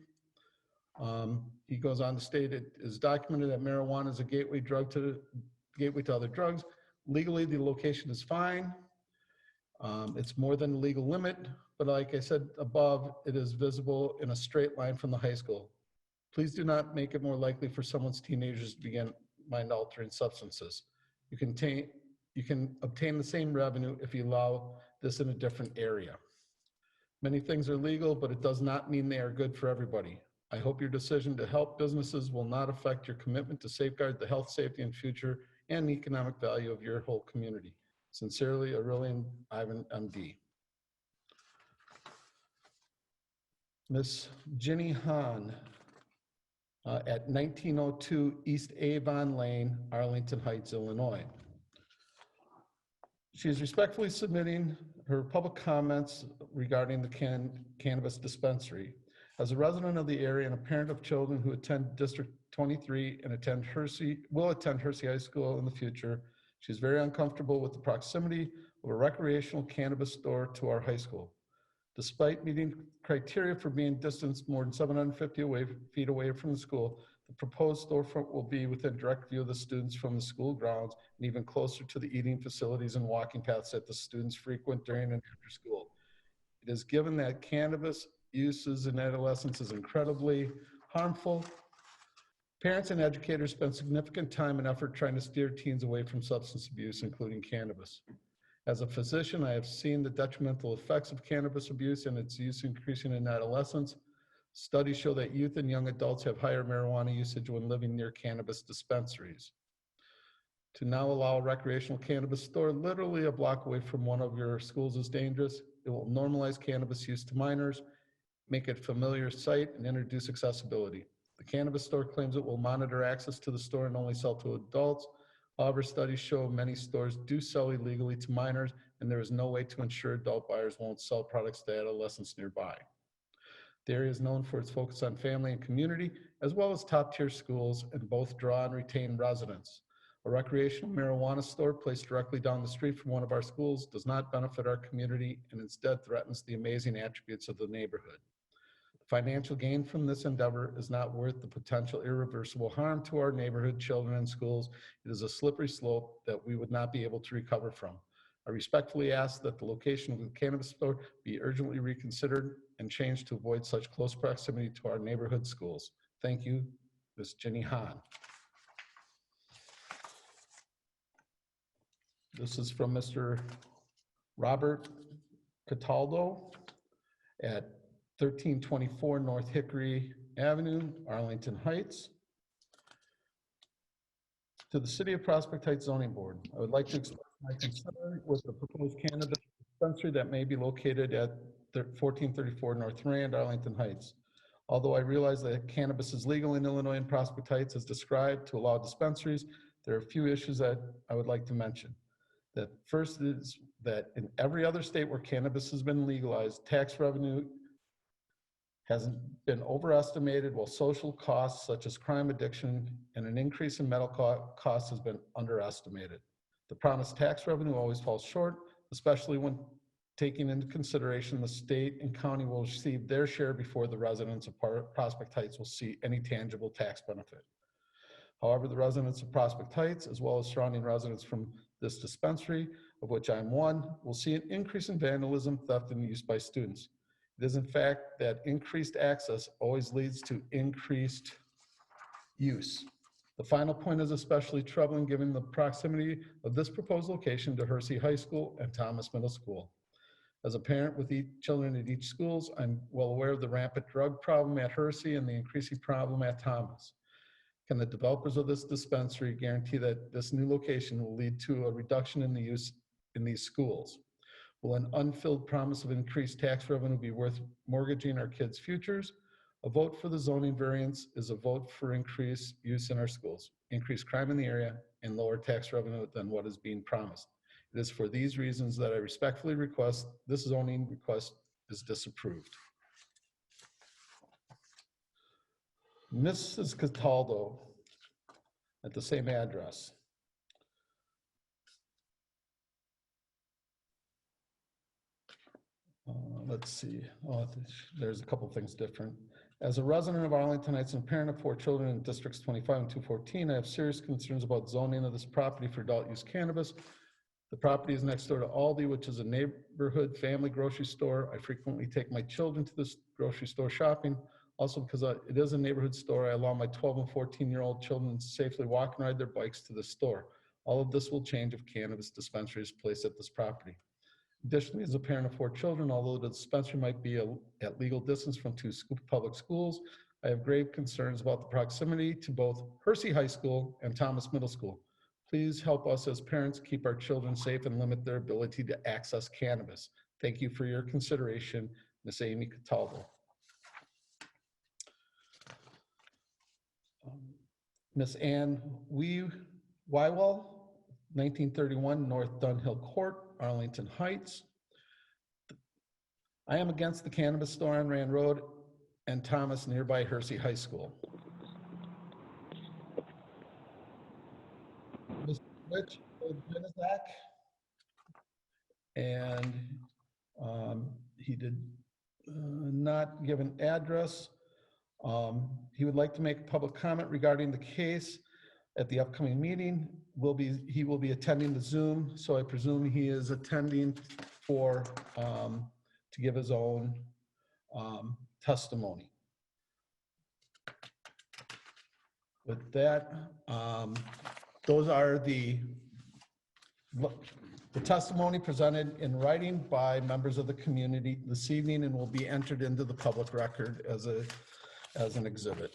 He goes on to state it is documented that marijuana is a gateway to other drugs. Legally, the location is fine. It's more than the legal limit, but like I said above, it is visible in a straight line from the high school. Please do not make it more likely for someone's teenagers to begin mind-altering substances. You can obtain the same revenue if you allow this in a different area. Many things are legal, but it does not mean they are good for everybody. I hope your decision to help businesses will not affect your commitment to safeguard the health, safety, and future and economic value of your whole community. Sincerely, Aurelian Ivan, MD. Miss Ginny Hahn at 1902 East Avon Lane, Arlington Heights, Illinois. She is respectfully submitting her public comments regarding the cannabis dispensary. As a resident of the area and a parent of children who attend District 23 and will attend Hersey High School in the future, she is very uncomfortable with the proximity of a recreational cannabis store to our high school. Despite meeting criteria for being distanced more than 750 feet away from the school, the proposed storefront will be within direct view of the students from the school grounds and even closer to the eating facilities and walking paths that the students frequent during and after school. It is given that cannabis uses in adolescence is incredibly harmful. Parents and educators spend significant time and effort trying to steer teens away from substance abuse, including cannabis. As a physician, I have seen the detrimental effects of cannabis abuse and its use increasing in adolescence. Studies show that youth and young adults have higher marijuana usage when living near cannabis dispensaries. To now allow a recreational cannabis store literally a block away from one of your schools is dangerous. It will normalize cannabis use to minors, make it a familiar sight, and introduce accessibility. The cannabis store claims it will monitor access to the store and only sell to adults. However, studies show many stores do sell illegally to minors, and there is no way to ensure adult buyers won't sell products to adolescents nearby. The area is known for its focus on family and community, as well as top-tier schools, and both draw and retain residents. A recreational marijuana store placed directly down the street from one of our schools does not benefit our community and instead threatens the amazing attributes of the neighborhood. Financial gain from this endeavor is not worth the potential irreversible harm to our neighborhood, children, and schools. It is a slippery slope that we would not be able to recover from. I respectfully ask that the location of the cannabis store be urgently reconsidered and changed to avoid such close proximity to our neighborhood schools. Thank you, Ms. Ginny Hahn. This is from Mr. Robert Cataldo at 1324 North Hickory Avenue, Arlington Heights. To the City of Prospect Heights Zoning Board, I would like to express my concern with the proposed cannabis dispensary that may be located at 1434 North Rand, Arlington Heights. Although I realize that cannabis is legal in Illinois and Prospect Heights as described to allow dispensaries, there are a few issues that I would like to mention. The first is that in every other state where cannabis has been legalized, tax revenue has been overestimated, while social costs such as crime, addiction, and an increase in medical costs has been underestimated. The promised tax revenue always falls short, especially when taking into consideration the state and county will receive their share before the residents of Prospect Heights will see any tangible tax benefit. However, the residents of Prospect Heights, as well as surrounding residents from this dispensary, of which I'm one, will see an increase in vandalism, theft, and use by students. It is in fact that increased access always leads to increased use. The final point is especially troubling given the proximity of this proposed location to Hersey High School and Thomas Middle School. As a parent with children at each schools, I'm well aware of the rampant drug problem at Hersey and the increasing problem at Thomas. Can the developers of this dispensary guarantee that this new location will lead to a reduction in the use in these schools? Will an unfilled promise of increased tax revenue be worth mortgaging our kids' futures? A vote for the zoning variance is a vote for increased use in our schools, increased crime in the area, and lower tax revenue than what is being promised. It is for these reasons that I respectfully request this zoning request is disapproved. Mrs. Cataldo at the same address. Let's see. Oh, there's a couple things different. As a resident of Arlington Heights and parent of 4 children in districts 25 and 214, I have serious concerns about zoning of this property for adult use cannabis. The property is next door to Aldi, which is a neighborhood family grocery store. I frequently take my children to this grocery store shopping. Also, because it is a neighborhood store, I allow my 12 and 14-year-old children to safely walk and ride their bikes to the store. All of this will change if cannabis dispensary is placed at this property. Additionally, as a parent of 4 children, although the dispensary might be at legal distance from 2 public schools, I have grave concerns about the proximity to both Hersey High School and Thomas Middle School. Please help us as parents keep our children safe and limit their ability to access cannabis. Thank you for your consideration, Ms. Amy Cataldo. Ms. Ann Wywell, 1931 North Dunhill Court, Arlington Heights. I am against the cannabis store on Rand Road and Thomas nearby Hersey High School. Mr. Rich Benizak, and he did not give an address. He would like to make a public comment regarding the case at the upcoming meeting. He will be attending the Zoom, so I presume he is attending for to give his own testimony. With that, those are the testimony presented in writing by members of the community this evening and will be entered into the public record as an exhibit.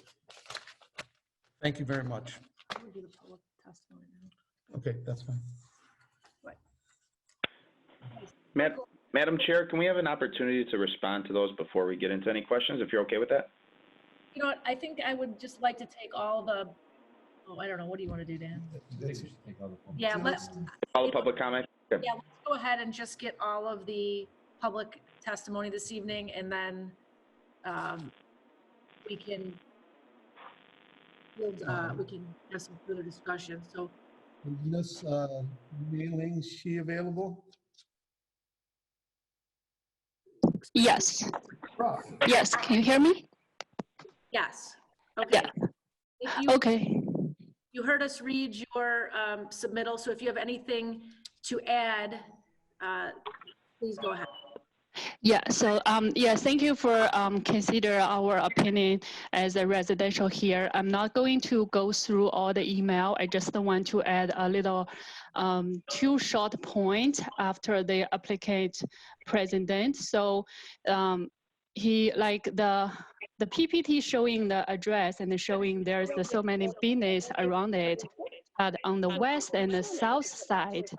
Thank you very much. We'll do the public testimony now. Okay, that's fine. Madam Chair, can we have an opportunity to respond to those before we get into any questions, if you're okay with that? You know what, I think I would just like to take all the, I don't know, what do you want to do, Dan? Yeah, All the public comment? Okay. Yeah, let's go ahead and just get all of the public testimony this evening, and then we can have some further discussion. So, Ms. Mailing, is she available? Yes. Yes, can you hear me? yes. Okay. Yeah. Okay. You heard us read your submittal, so if you have anything to add, please go ahead. Yeah, so thank you for consider our opinion as a residential here. I'm not going to go through all the email. I just want to add a little 2 short points after the applicant president. So he like the PPT showing the address and showing there's so many business around it. But on the west and the south side,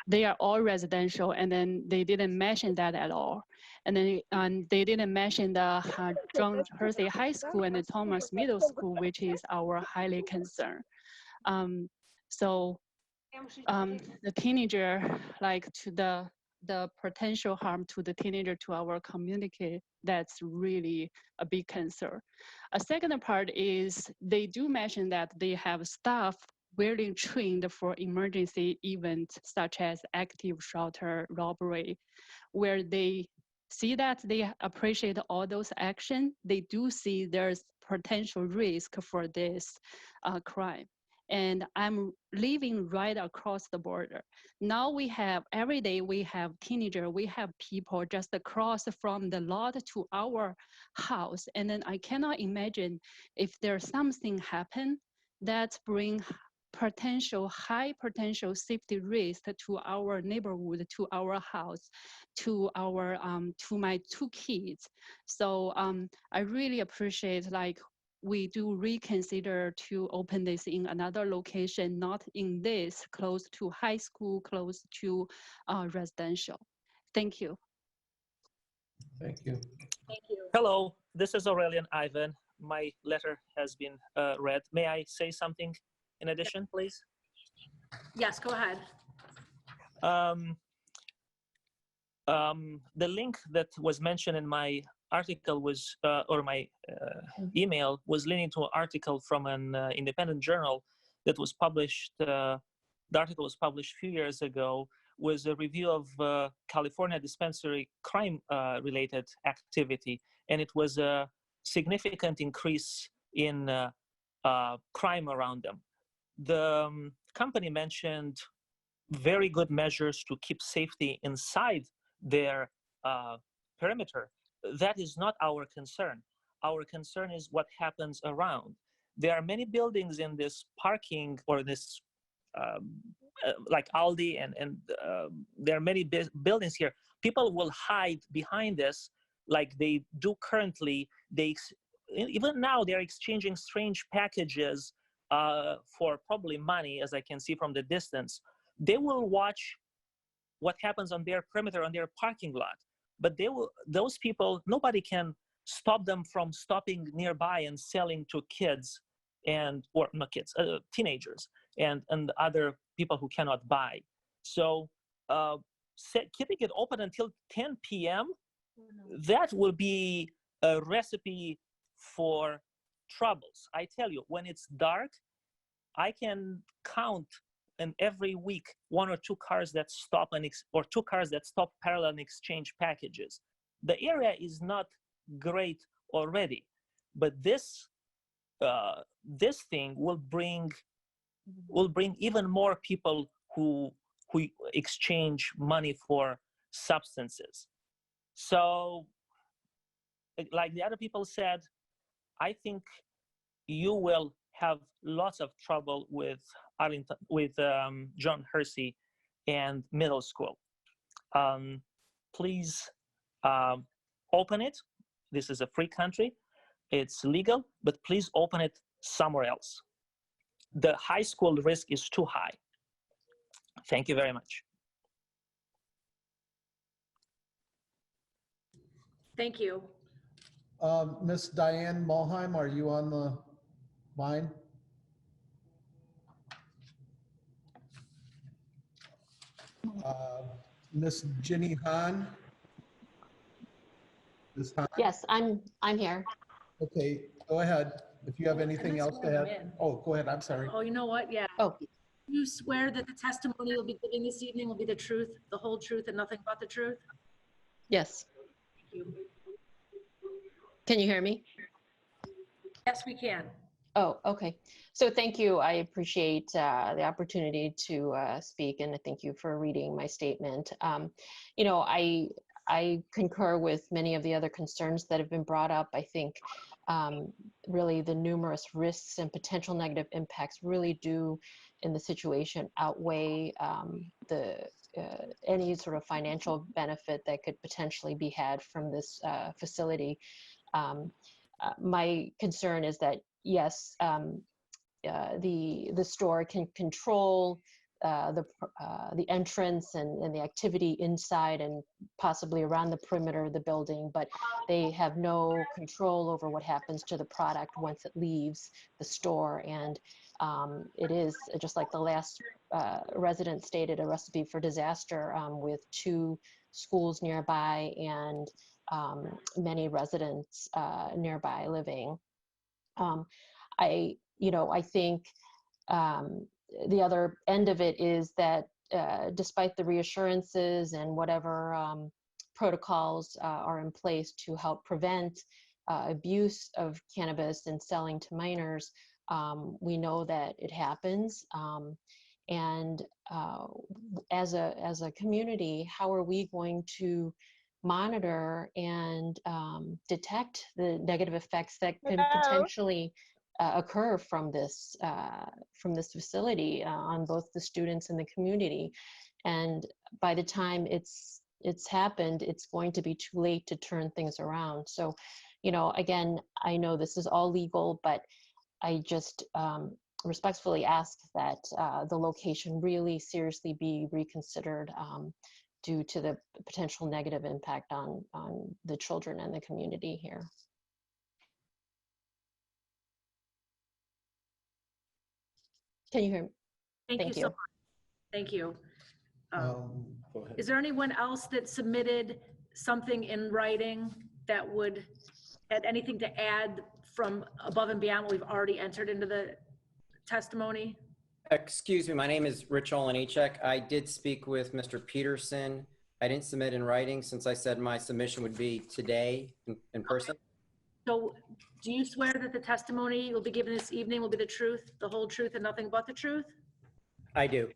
they are all residential, and then they didn't mention that at all. And then they didn't mention the John Hersey High School and the Thomas Middle School, which is our highly concern. So the teenager, like to the potential harm to the teenager to our community, that's really a big concern. A second part is they do mention that they have staff well trained for emergency events such as active shooter robbery, where they see that they appreciate all those actions. They do see there's potential risk for this crime. And I'm living right across the border. Now we have, every day we have teenagers, we have people just across from the lot to our house. And then I cannot imagine if there's something happen, that bring high potential safety risk to our neighborhood, to our house, to our to my 2 kids. So I really appreciate like we do reconsider to open this in another location, not in this, close to high school, close to residential. Thank you. Thank you. Thank you. Hello, this is Aurelian Ivan. My letter has been read. May I say something in addition, please? Yes, go ahead. The link that was mentioned in my article was, or my email was leading to an article from an independent journal that was published, the article was published a few years ago, was a review of California dispensary crime related activity. And it was a significant increase in crime around them. The company mentioned very good measures to keep safety inside their perimeter. That is not our concern. Our concern is what happens around. There are many buildings in this parking or this like Aldi and there are many buildings here. People will hide behind this like they do currently. Even now they're exchanging strange packages for probably money, as I can see from the distance. They will watch what happens on their perimeter, on their parking lot. But those people, nobody can stop them from stopping nearby and selling to kids or not kids, teenagers and other people who cannot buy. So keeping it open until 10 p.m., that will be a recipe for troubles. I tell you, when it's dark, I can count in every week 1 or 2 cars that stop or 2 cars that stop parallel and exchange packages. The area is not great already, but this thing will bring even more people who exchange money for substances. So, like the other people said, I think you will have lots of trouble with Arlington, with John Hersey and middle school. Please open it. This is a free country. It's legal, but please open it somewhere else. The high school risk is too high. Thank you very much. Thank you. Miss Diane Mulheim, are you on the line? Miss Ginny Hahn? Ms. Hahn? Yes, I'm here. Okay, go ahead. If you have anything else to add. Oh, go ahead. I'm sorry. Oh, you know what? Yeah. Oh. You swear that the testimony you'll be giving this evening will be the truth, the whole truth, and nothing but the truth? Yes. Thank you. Can you hear me? Yes, we can. Oh, okay. So thank you. I appreciate the opportunity to speak, and thank you for reading my statement. You know, I concur with many of the other concerns that have been brought up. I think really the numerous risks and potential negative impacts really do in the situation outweigh any sort of financial benefit that could potentially be had from this facility. My concern is that, yes, the store can control the entrance and the activity inside and possibly around the perimeter of the building, but they have no control over what happens to the product once it leaves the store. And it is, just like the last resident stated, a recipe for disaster with 2 schools nearby and many residents nearby living. I think the other end of it is that despite the reassurances and whatever protocols are in place to help prevent abuse of cannabis and selling to minors, we know that it happens. And as a community, how are we going to monitor and detect the negative effects that can potentially occur from this facility on both the students and the community. And by the time it's happened, it's going to be too late to turn things around. So, you know, again, I know this is all legal, but I just respectfully ask that the location really seriously be reconsidered due to the potential negative impact on the children and the community here. Can you hear me? Thank you so much. Thank you. Go ahead. Is there anyone else that submitted something in writing that would had anything to add from above and beyond what we've already entered into the testimony? Excuse me, my name is Rich Olenichek. I did speak with Mr. Peterson. I didn't submit in writing since I said my submission would be today in person. So do you swear that the testimony you'll be given this evening will be the truth, the whole truth, and nothing but the truth? I do.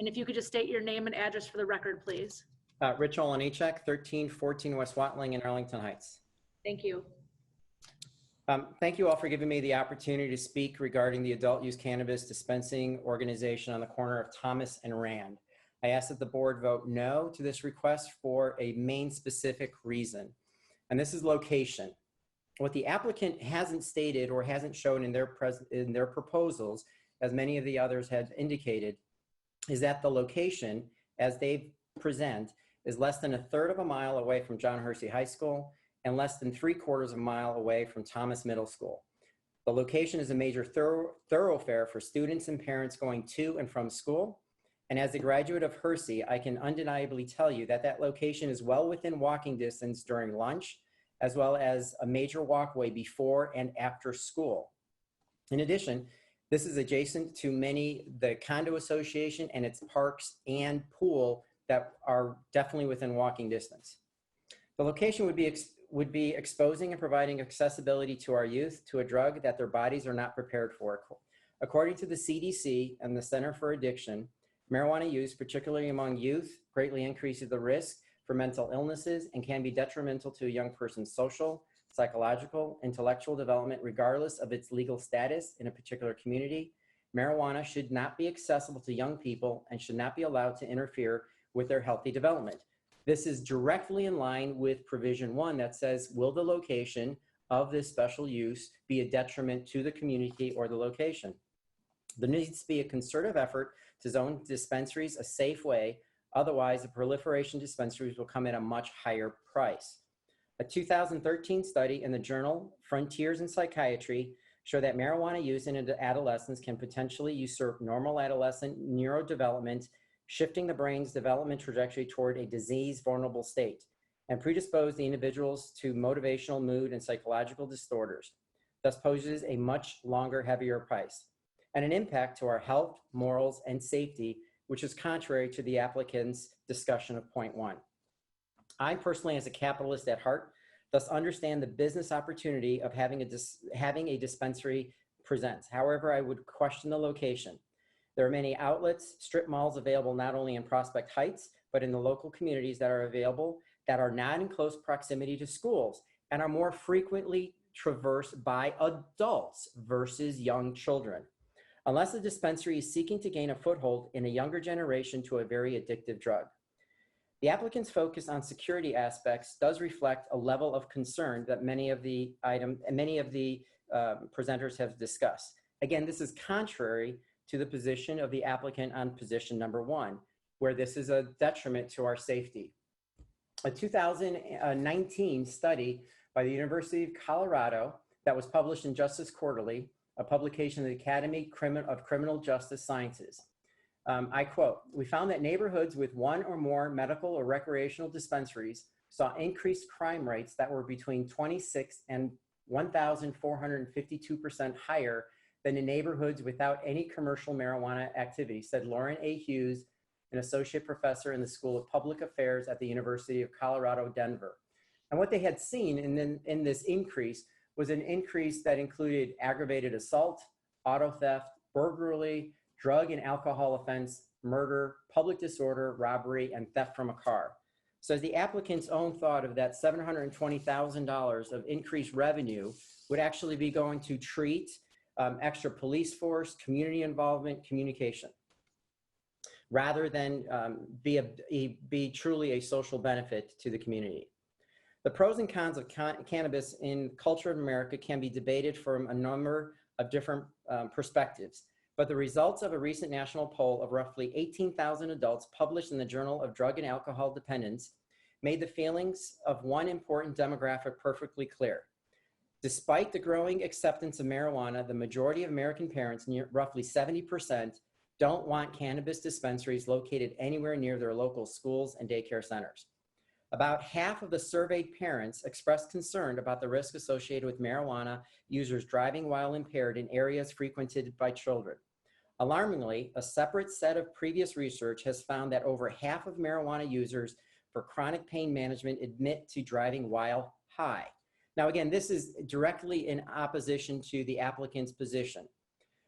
And if you could just state your name and address for the record, please. Rich Olenichek, 1314 West Watling in Arlington Heights. Thank you. Thank you all for giving me the opportunity to speak regarding the adult use cannabis dispensing organization on the corner of Thomas and Rand. I ask that the board vote no to this request for a main specific reason, and this is location. What the applicant hasn't stated or hasn't shown in their proposals, as many of the others have indicated, is that the location, as they present, is less than 1/3 of a mile away from John Hersey High School and less than 3/4 of a mile away from Thomas Middle School. The location is a major thoroughfare for students and parents going to and from school. And as a graduate of Hersey, I can undeniably tell you that that location is well within walking distance during lunch, as well as a major walkway before and after school. In addition, this is adjacent to the condo association and its parks and pool that are definitely within walking distance. The location would be exposing and providing accessibility to our youth to a drug that their bodies are not prepared for. According to the CDC and the Center for Addiction, marijuana use, particularly among youth, greatly increases the risk for mental illnesses and can be detrimental to a young person's social, psychological, intellectual development, regardless of its legal status in a particular community. Marijuana should not be accessible to young people and should not be allowed to interfere with their healthy development. This is directly in line with provision 1 that says, will the location of this special use be a detriment to the community or the location? There needs to be a concerted effort to zone dispensaries a safe way. Otherwise, the proliferation of dispensaries will come at a much higher price. A 2013 study in the journal Frontiers in Psychiatry showed that marijuana use in adolescents can potentially usurp normal adolescent neurodevelopment, shifting the brain's development trajectory toward a disease-vulnerable state, and predispose the individuals to motivational, mood, and psychological disorders, thus poses a much longer, heavier price, and an impact to our health, morals, and safety, which is contrary to the applicant's discussion of point 1. I personally, as a capitalist at heart, thus understand the business opportunity of having a dispensary presents. However, I would question the location. There are many outlets, strip malls available not only in Prospect Heights, but in the local communities that are available that are not in close proximity to schools and are more frequently traversed by adults versus young children. Unless the dispensary is seeking to gain a foothold in a younger generation to a very addictive drug. The applicant's focus on security aspects does reflect a level of concern that many of the presenters have discussed. Again, this is contrary to the position of the applicant on position number 1, where this is a detriment to our safety. A 2019 study by the University of Colorado that was published in Justice Quarterly, a publication of the Academy of Criminal Justice Sciences. I quote, "We found that neighborhoods with one or more medical or recreational dispensaries saw increased crime rates that were between 26 and 1,452% higher than in neighborhoods without any commercial marijuana activity," said Lauren A. Hughes, an associate professor in the School of Public Affairs at the University of Colorado, Denver. And what they had seen in this increase was an increase that included aggravated assault, auto theft, burglary, drug and alcohol offense, murder, public disorder, robbery, and theft from a car. So as the applicant's own thought of that $720,000 of increased revenue would actually be going to treat extra police force, community involvement, communication, rather than be truly a social benefit to the community. The pros and cons of cannabis in culture in America can be debated from a number of different perspectives, but the results of a recent national poll of roughly 18,000 adults published in the Journal of Drug and Alcohol Dependence made the feelings of one important demographic perfectly clear. Despite the growing acceptance of marijuana, the majority of American parents, roughly 70%, don't want cannabis dispensaries located anywhere near their local schools and daycare centers. About half of the surveyed parents expressed concern about the risk associated with marijuana users driving while impaired in areas frequented by children. Alarmingly, a separate set of previous research has found that over half of marijuana users for chronic pain management admit to driving while high. Now, again, this is directly in opposition to the applicant's position,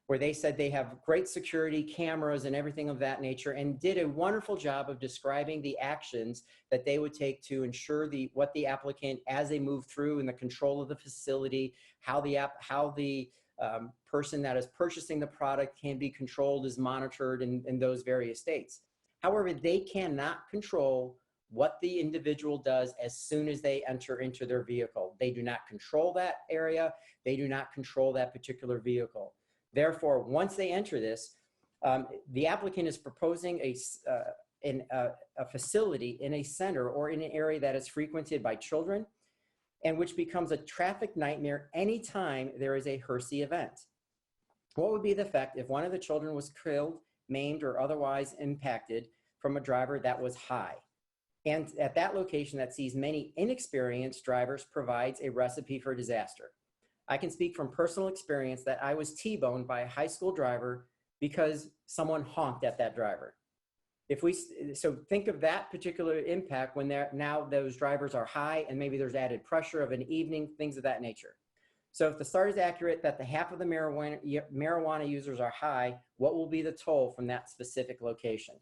where they said they have great security cameras and everything of that nature, and did a wonderful job of describing the actions that they would take to ensure what the applicant, as they move through in the control of the facility, how the person that is purchasing the product can be controlled, is monitored in those various states. However, they cannot control what the individual does as soon as they enter into their vehicle. They do not control that area. They do not control that particular vehicle. Therefore, once they enter this, the applicant is proposing a facility in a center or in an area that is frequented by children, and which becomes a traffic nightmare anytime there is a Hersey event. What would be the effect if one of the children was killed, maimed, or otherwise impacted from a driver that was high? And at that location that sees many inexperienced drivers provides a recipe for disaster. I can speak from personal experience that I was T-boned by a high school driver because someone honked at that driver. So think of that particular impact when now those drivers are high and maybe there's added pressure of an evening, things of that nature. So if the start is accurate that the half of the marijuana users are high, what will be the toll from that specific location?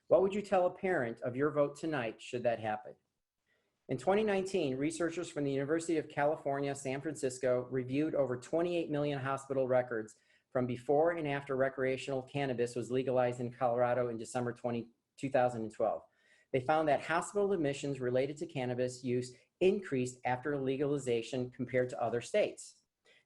What would you tell a parent of your vote tonight should that happen? In 2019, researchers from the University of California, San Francisco reviewed over 28 million hospital records from before and after recreational cannabis was legalized in Colorado in December 2012. They found that hospital admissions related to cannabis use increased after legalization compared to other states.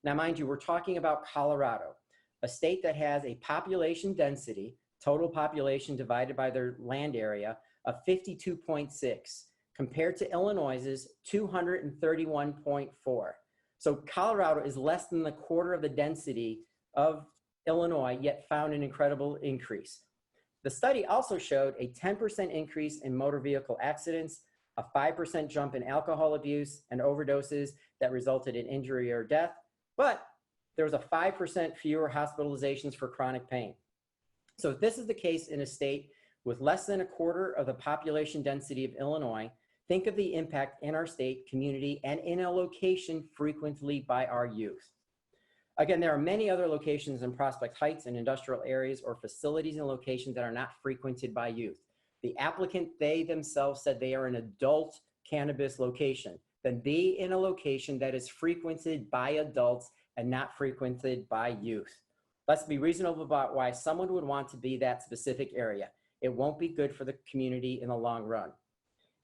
Now, mind you, we're talking about Colorado, a state that has a population density, total population divided by their land area, of 52.6, compared to Illinois's 231.4. So Colorado is less than the quarter of the density of Illinois, yet found an incredible increase. The study also showed a 10% increase in motor vehicle accidents, a 5% jump in alcohol abuse and overdoses that resulted in injury or death, but there was a 5% fewer hospitalizations for chronic pain. So if this is the case in a state with less than a quarter of the population density of Illinois, think of the impact in our state, community, and in a location frequently by our youth. Again, there are many other locations in Prospect Heights and industrial areas or facilities and locations that are not frequented by youth. The applicant, they themselves said they are an adult cannabis location. Then be in a location that is frequented by adults and not frequented by youth. Let's be reasonable about why someone would want to be that specific area. It won't be good for the community in the long run.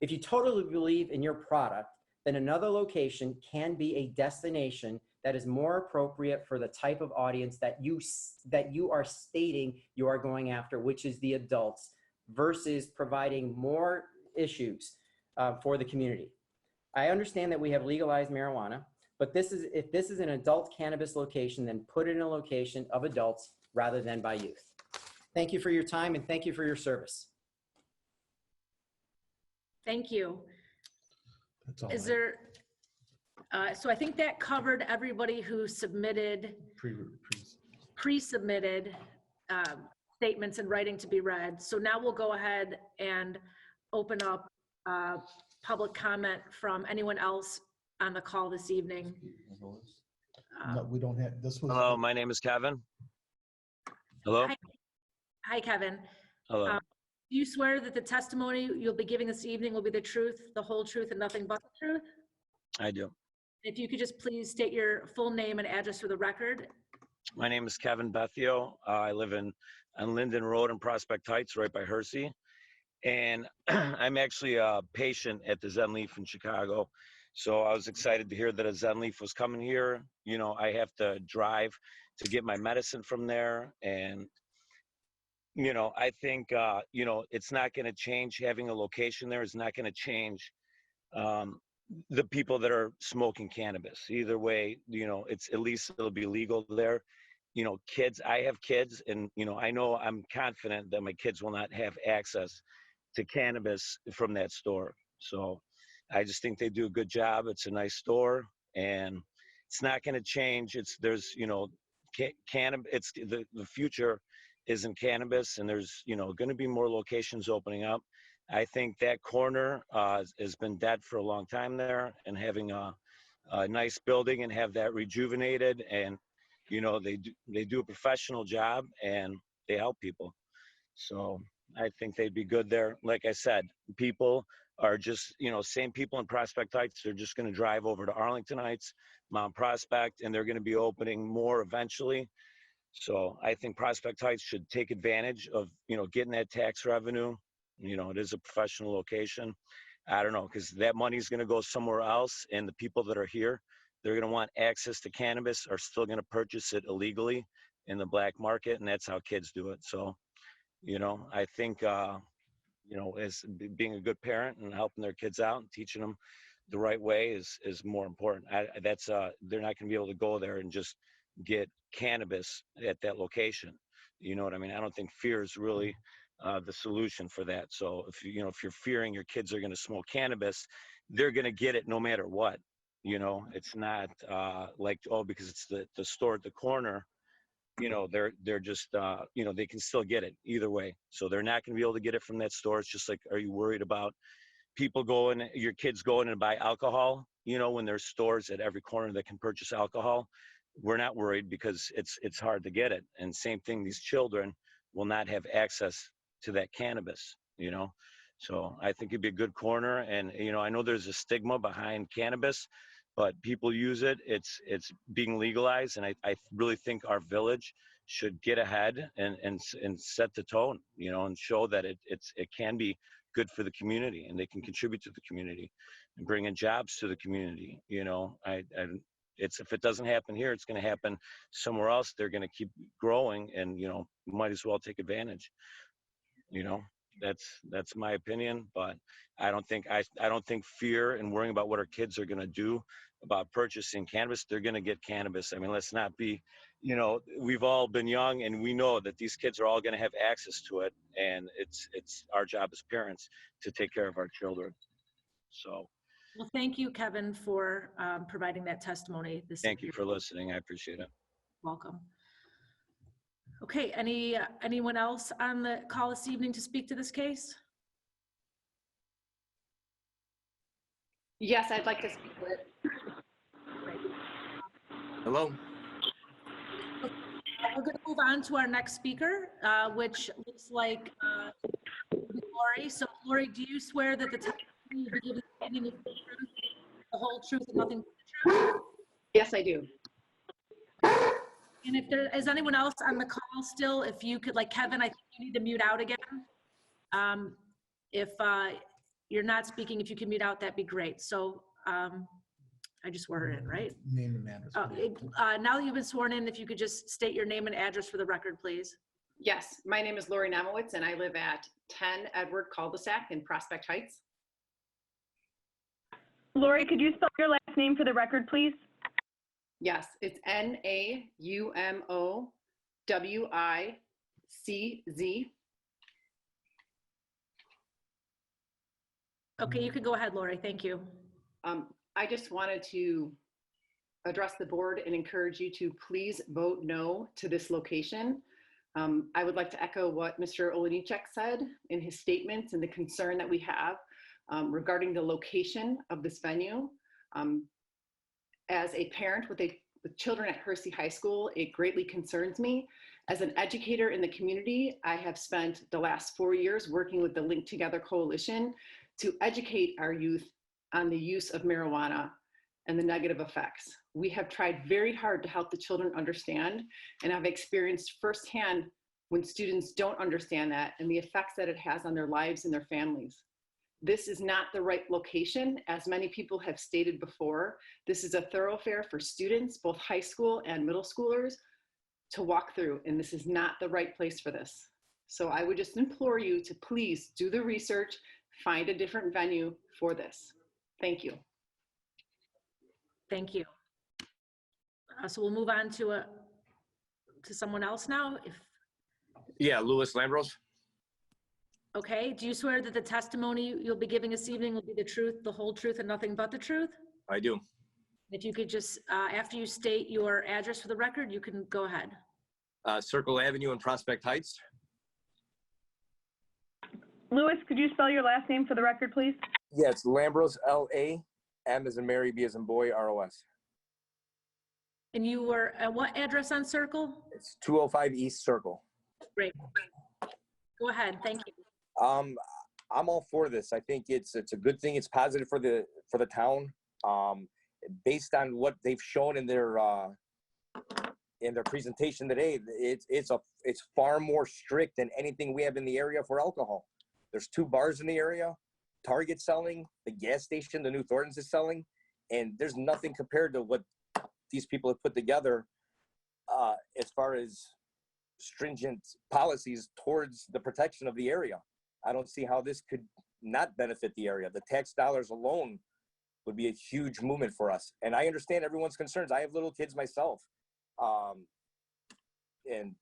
If you totally believe in your product, then another location can be a destination that is more appropriate for the type of audience that you are stating you are going after, which is the adults, versus providing more issues for the community. I understand that we have legalized marijuana, but if this is an adult cannabis location, then put it in a location of adults rather than by youth. Thank you for your time and thank you for your service. Thank you. That's all. Is there, so I think that covered everybody who submitted, pre-submitted statements in writing to be read. So now we'll go ahead and open up public comment from anyone else on the call this evening. No, we don't have, this was. Hello, my name is Kevin. Hello? Hi, Kevin. Hello. Do you swear that the testimony you'll be giving this evening will be the truth, the whole truth, and nothing but the truth? I do. If you could just please state your full name and address for the record. My name is Kevin Bethio. I live on Linden Road in Prospect Heights, right by Hersey. And I'm actually a patient at the Zen Leaf in Chicago. So I was excited to hear that a Zen Leaf was coming here. You know, I have to drive to get my medicine from there. And, you know, I think, you know, it's not going to change. Having a location there is not going to change the people that are smoking cannabis. Either way, you know, it's at least it'll be legal there. You know, kids, I have kids, and, you know I'm confident that my kids will not have access to cannabis from that store. So I just think they do a good job. It's a nice store, and it's not going to change. There's, you know, cannabis, it's the future is in cannabis, and there's, you know, going to be more locations opening up. I think that corner has been dead for a long time there, and having a nice building and have that rejuvenated, and, you know, they do a professional job and they help people. So I think they'd be good there. Like I said, people are just, you know, same people in Prospect Heights. They're just going to drive over to Arlington Heights, Mount Prospect, and they're going to be opening more eventually. So I think Prospect Heights should take advantage of, you know, getting that tax revenue. You know, it is a professional location. I don't know, because that money is going to go somewhere else, and the people that are here, they're going to want access to cannabis, are still going to purchase it illegally in the black market, and that's how kids do it. So, you know, I think, you know, as being a good parent and helping their kids out and teaching them the right way is more important. They're not going to be able to go there and just get cannabis at that location. You know what I mean? I don't think fear is really the solution for that. So if you're fearing your kids are going to smoke cannabis, they're going to get it no matter what. You know, it's not like, oh, because it's the store at the corner. You know, they're just, you know, they can still get it either way. So they're not going to be able to get it from that store. It's just like, are you worried about your kids going and buy alcohol? You know, when there's stores at every corner that can purchase alcohol, we're not worried because it's hard to get it. And same thing, these children will not have access to that cannabis, you know? So I think it'd be a good corner. And, you know, I know there's a stigma behind cannabis, but people use it. It's being legalized. And I really think our village should get ahead and set the tone, you know, and show that it can be good for the community, and they can contribute to the community and bring in jobs to the community. You know, if it doesn't happen here, it's going to happen somewhere else. They're going to keep growing, and, you know, might as well take advantage. You know, that's my opinion, but I don't think fear and worrying about what our kids are going to do about purchasing cannabis, they're going to get cannabis. I mean, let's not be, you know, we've all been young, and we know that these kids are all going to have access to it, and it's our job as parents to take care of our children. So Well, thank you, Kevin, for providing that testimony. Thank you for listening. I appreciate it. Welcome. Okay, anyone else on the call this evening to speak to this case? Yes, I'd like to speak to it. Hello. We're going to move on to our next speaker, which looks like Lori. So, Lori, do you swear that the testimony you be giving the truth, the whole truth, and nothing but the truth? Yes, I do. And if there is anyone else on the call still, if you could, like Kevin, I think you need to mute out again. If you're not speaking, if you can mute out, that'd be great. So I just swore her in, right? Name and address. Now that you've been sworn in, if you could just state your name and address for the record, please. Yes, my name is Lori Namowitz, and I live at 10 Edward Cul-de-sac in Prospect Heights. Lori, could you spell your last name for the record, please? Yes, it's Naumowicz. Okay, you could go ahead, Lori. Thank you. I just wanted to address the board and encourage you to please vote no to this location. I would like to echo what Mr. Olenichek said in his statements and the concern that we have regarding the location of this venue. As a parent with children at Hersey High School, it greatly concerns me. As an educator in the community, I have spent the last 4 years working with the Link Together Coalition to educate our youth on the use of marijuana. and the negative effects. We have tried very hard to help the children understand, and I've experienced firsthand when students don't understand that and the effects that it has on their lives and their families. This is not the right location, as many people have stated before. This is a thoroughfare for students, both high school and middle schoolers, to walk through, and this is not the right place for this. So I would just implore you to please do the research, find a different venue for this. Thank you. Thank you. So we'll move on to someone else now. Yeah, Louis Lambros. Okay, do you swear that the testimony you'll be giving this evening will be the truth, the whole truth, and nothing but the truth? I do. If you could just, after you state your address for the record, you can go ahead. Circle Avenue in Prospect Heights. Louis, could you spell your last name for the record, please? Yeah, it's Lambros, L-A, M as in Mary, B as in boy, R-O-S. And you were at what address on Circle? It's 205 East Circle. Great. Go ahead, thank you. I'm all for this. I think it's a good thing. It's positive for the town. Based on what they've shown in their presentation today, it's far more strict than anything we have in the area for alcohol. There's 2 bars in the area, Target selling, the gas station, the New Thorntons is selling, and there's nothing compared to what these people have put together as far as stringent policies towards the protection of the area. I don't see how this could not benefit the area. The tax dollars alone would be a huge movement for us. And I understand everyone's concerns. I have little kids myself. And,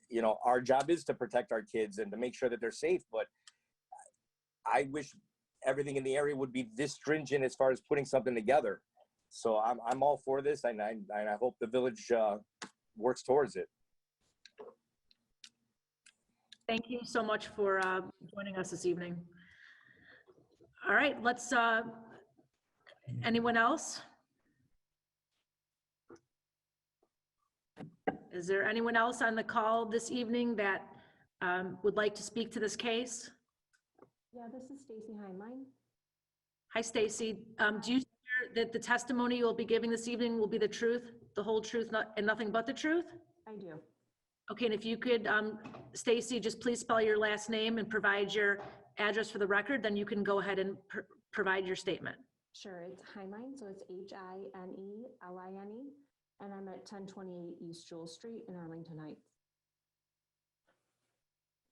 you know, our job is to protect our kids and to make sure that they're safe. But I wish everything in the area would be this stringent as far as putting something together. So I'm all for this, and I hope the village works towards it. Thank you so much for joining us this evening. All right, let's, anyone else? Is there anyone else on the call this evening that would like to speak to this case? Yeah, this is Stacy Heinlein. Hi, Stacy. Do you swear that the testimony you will be giving this evening will be the truth, the whole truth, and nothing but the truth? I do. Okay, and if you could, Stacy, just please spell your last name and provide your address for the record, then you can go ahead and provide your statement. Sure, it's Heinlein, so it's H-I-N-E-L-I-N-E, and I'm at 1028 East Jewel Street in Arlington Heights.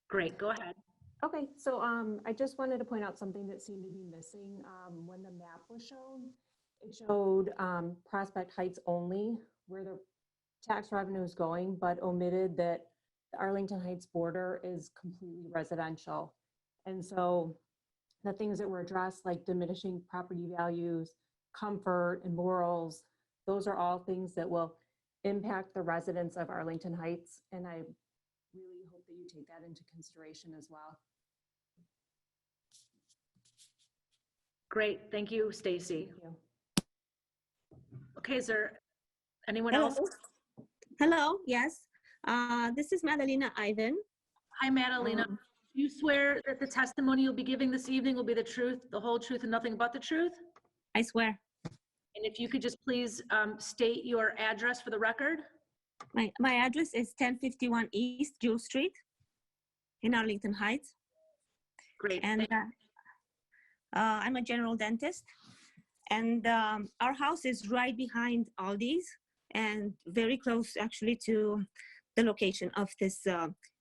Great, go ahead. Okay, so I just wanted to point out something that seemed to be missing. When the map was shown, it showed Prospect Heights only, where the tax revenue is going, but omitted that the Arlington Heights border is completely residential. And so the things that were addressed, like diminishing property values, comfort, and morals, those are all things that will impact the residents of Arlington Heights. And I really hope that you take that into consideration as well. Great, thank you, Stacy. Thank you. Okay, is there anyone Hello. else? Hello, yes. This is Madalena Ivan. Hi, Madalena. Do you swear that the testimony you'll be giving this evening will be the truth, the whole truth, and nothing but the truth? I swear. And if you could just please state your address for the record. My address is 1051 East Jewel Street in Arlington Heights. Great. And I'm a general dentist. And our house is right behind Aldi's and very close actually to the location of this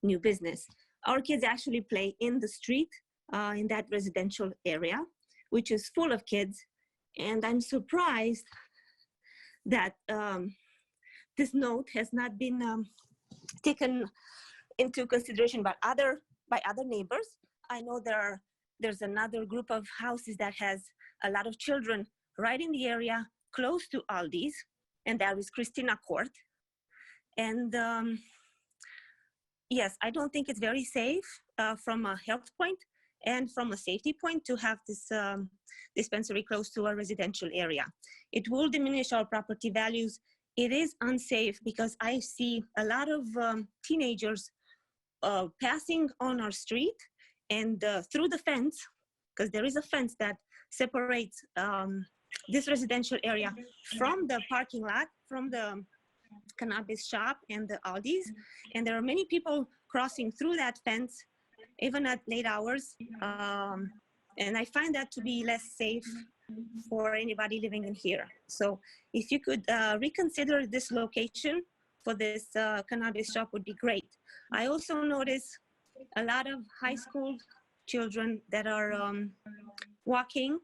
new business. Our kids actually play in the street in that residential area, which is full of kids. And I'm surprised that this note has not been taken into consideration by other neighbors. I know there's another group of houses that has a lot of children right in the area close to Aldi's, and that is Christina Court. And yes, I don't think it's very safe from a health point and from a safety point to have this dispensary close to a residential area. It will diminish our property values. It is unsafe because I see a lot of teenagers passing on our street and through the fence, because there is a fence that separates this residential area from the parking lot, from the cannabis shop and the Aldi's. And there are many people crossing through that fence, even at late hours. And I find that to be less safe for anybody living in here. So if you could reconsider this location for this cannabis shop would be great. I also notice a lot of high school children that are walking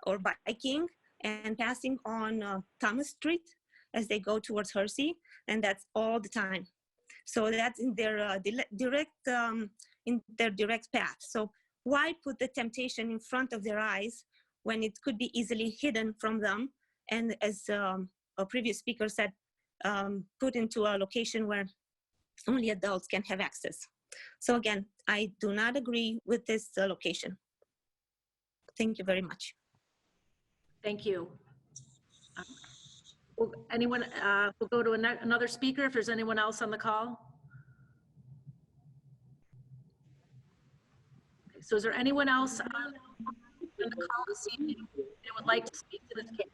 or biking and passing on Thomas Street as they go towards Hersey, and that's all the time. So that's in their direct path. So why put the temptation in front of their eyes when it could be easily hidden from them? And as a previous speaker said, put into a location where only adults can have access. So again, I do not agree with this location. Thank you very much. Thank you. Will anyone, we'll go to another speaker if there's anyone else on the call. Okay, so is there anyone else on the call this evening that would like to speak to this case?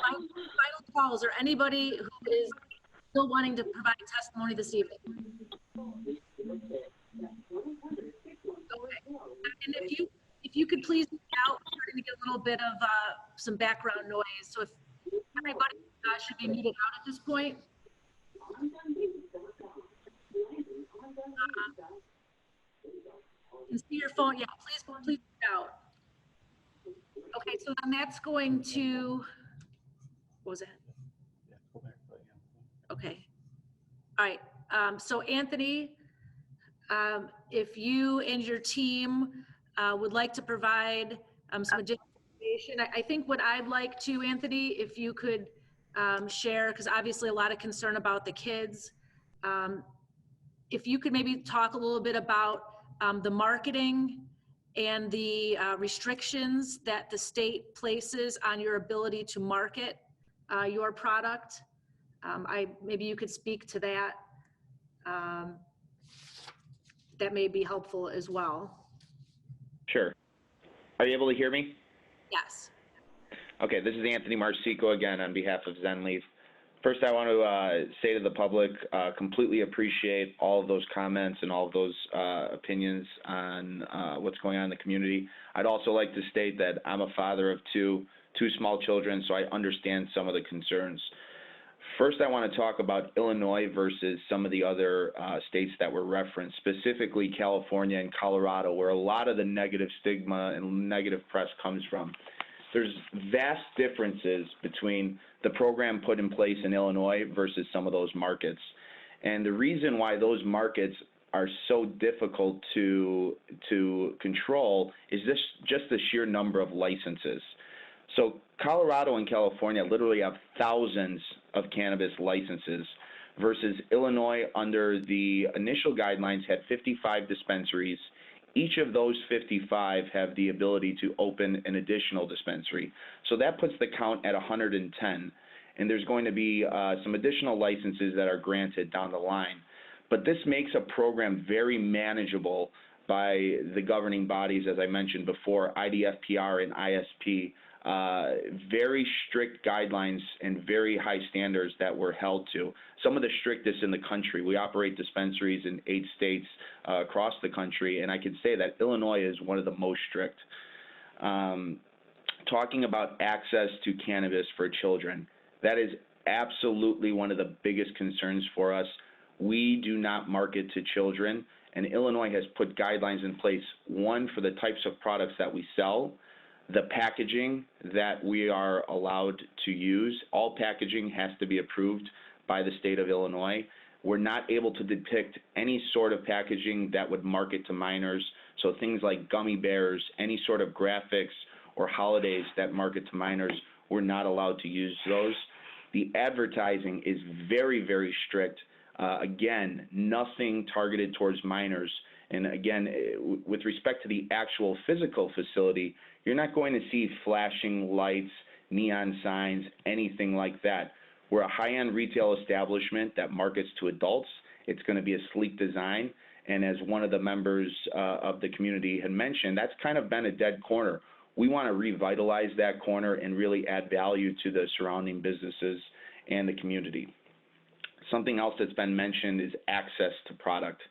Final call, is there anybody who is still wanting to provide testimony this evening? Okay. And if you could please mute out, we're starting to get a little bit of some background noise. So if everybody should be muted out at this point. You can see your phone, yeah, please mute out. Okay, so then that's going to, what was that? Okay. All right. So Anthony, if you and your team would like to provide some additional information, I think what I'd like to, Anthony, if you could share, because obviously a lot of concern about the kids. If you could maybe talk a little bit about the marketing and the restrictions that the state places on your ability to market your product. Maybe you could speak to that. That may be helpful as well. Sure. Are you able to hear me? Yes. Okay, this is Anthony Marsico again on behalf of ZenLeaf. First, I want to say to the public, completely appreciate all of those comments and all of those opinions on what's going on in the community. I'd also like to state that I'm a father of two small children, so I understand some of the concerns. First, I want to talk about Illinois versus some of the other states that were referenced, specifically California and Colorado, where a lot of the negative stigma and negative press comes from. There's vast differences between the program put in place in Illinois versus some of those markets. And the reason why those markets are so difficult to control is just the sheer number of licenses. So Colorado and California literally have thousands of cannabis licenses versus Illinois under the initial guidelines had 55 dispensaries. Each of those 55 have the ability to open an additional dispensary. So that puts the count at 110. And there's going to be some additional licenses that are granted down the line. But this makes a program very manageable by the governing bodies, as I mentioned before, IDFPR and ISP. Very strict guidelines and very high standards that we're held to. Some of the strictest in the country. We operate dispensaries in 8 states across the country, and I can say that Illinois is one of the most strict. Talking about access to cannabis for children, that is absolutely one of the biggest concerns for us. We do not market to children, and Illinois has put guidelines in place, one, for the types of products that we sell, the packaging that we are allowed to use. All packaging has to be approved by the state of Illinois. We're not able to depict any sort of packaging that would market to minors. So things like gummy bears, any sort of graphics or holidays that market to minors, we're not allowed to use those. The advertising is very, very strict. Again, nothing targeted towards minors. And again, with respect to the actual physical facility, you're not going to see flashing lights, neon signs, anything like that. We're a high-end retail establishment that markets to adults. It's going to be a sleek design. And as one of the members of the community had mentioned, that's kind of been a dead corner. We want to revitalize that corner and really add value to the surrounding businesses and the community. Something else that's been mentioned is access to product.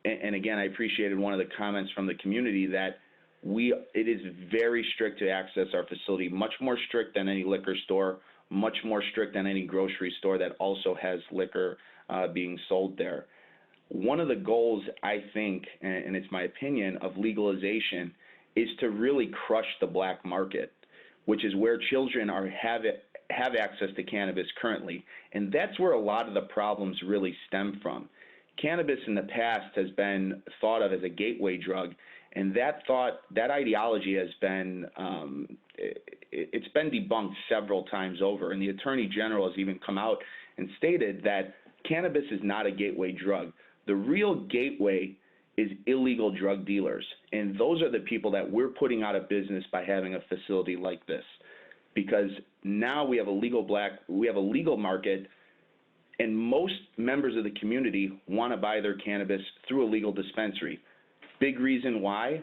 And again, I appreciated one of the comments from the community that it is very strict to access our facility, much more strict than any liquor store, much more strict than any grocery store that also has liquor being sold there. One of the goals, I think, and it's my opinion, of legalization is to really crush the black market, which is where children have access to cannabis currently. And that's where a lot of the problems really stem from. Cannabis in the past has been thought of as a gateway drug, and that ideology has been, it's been debunked several times over, and the Attorney General has even come out and stated that cannabis is not a gateway drug. The real gateway is illegal drug dealers, and those are the people that we're putting out of business by having a facility like this, because now we have a legal market, and most members of the community want to buy their cannabis through a legal dispensary. Big reason why?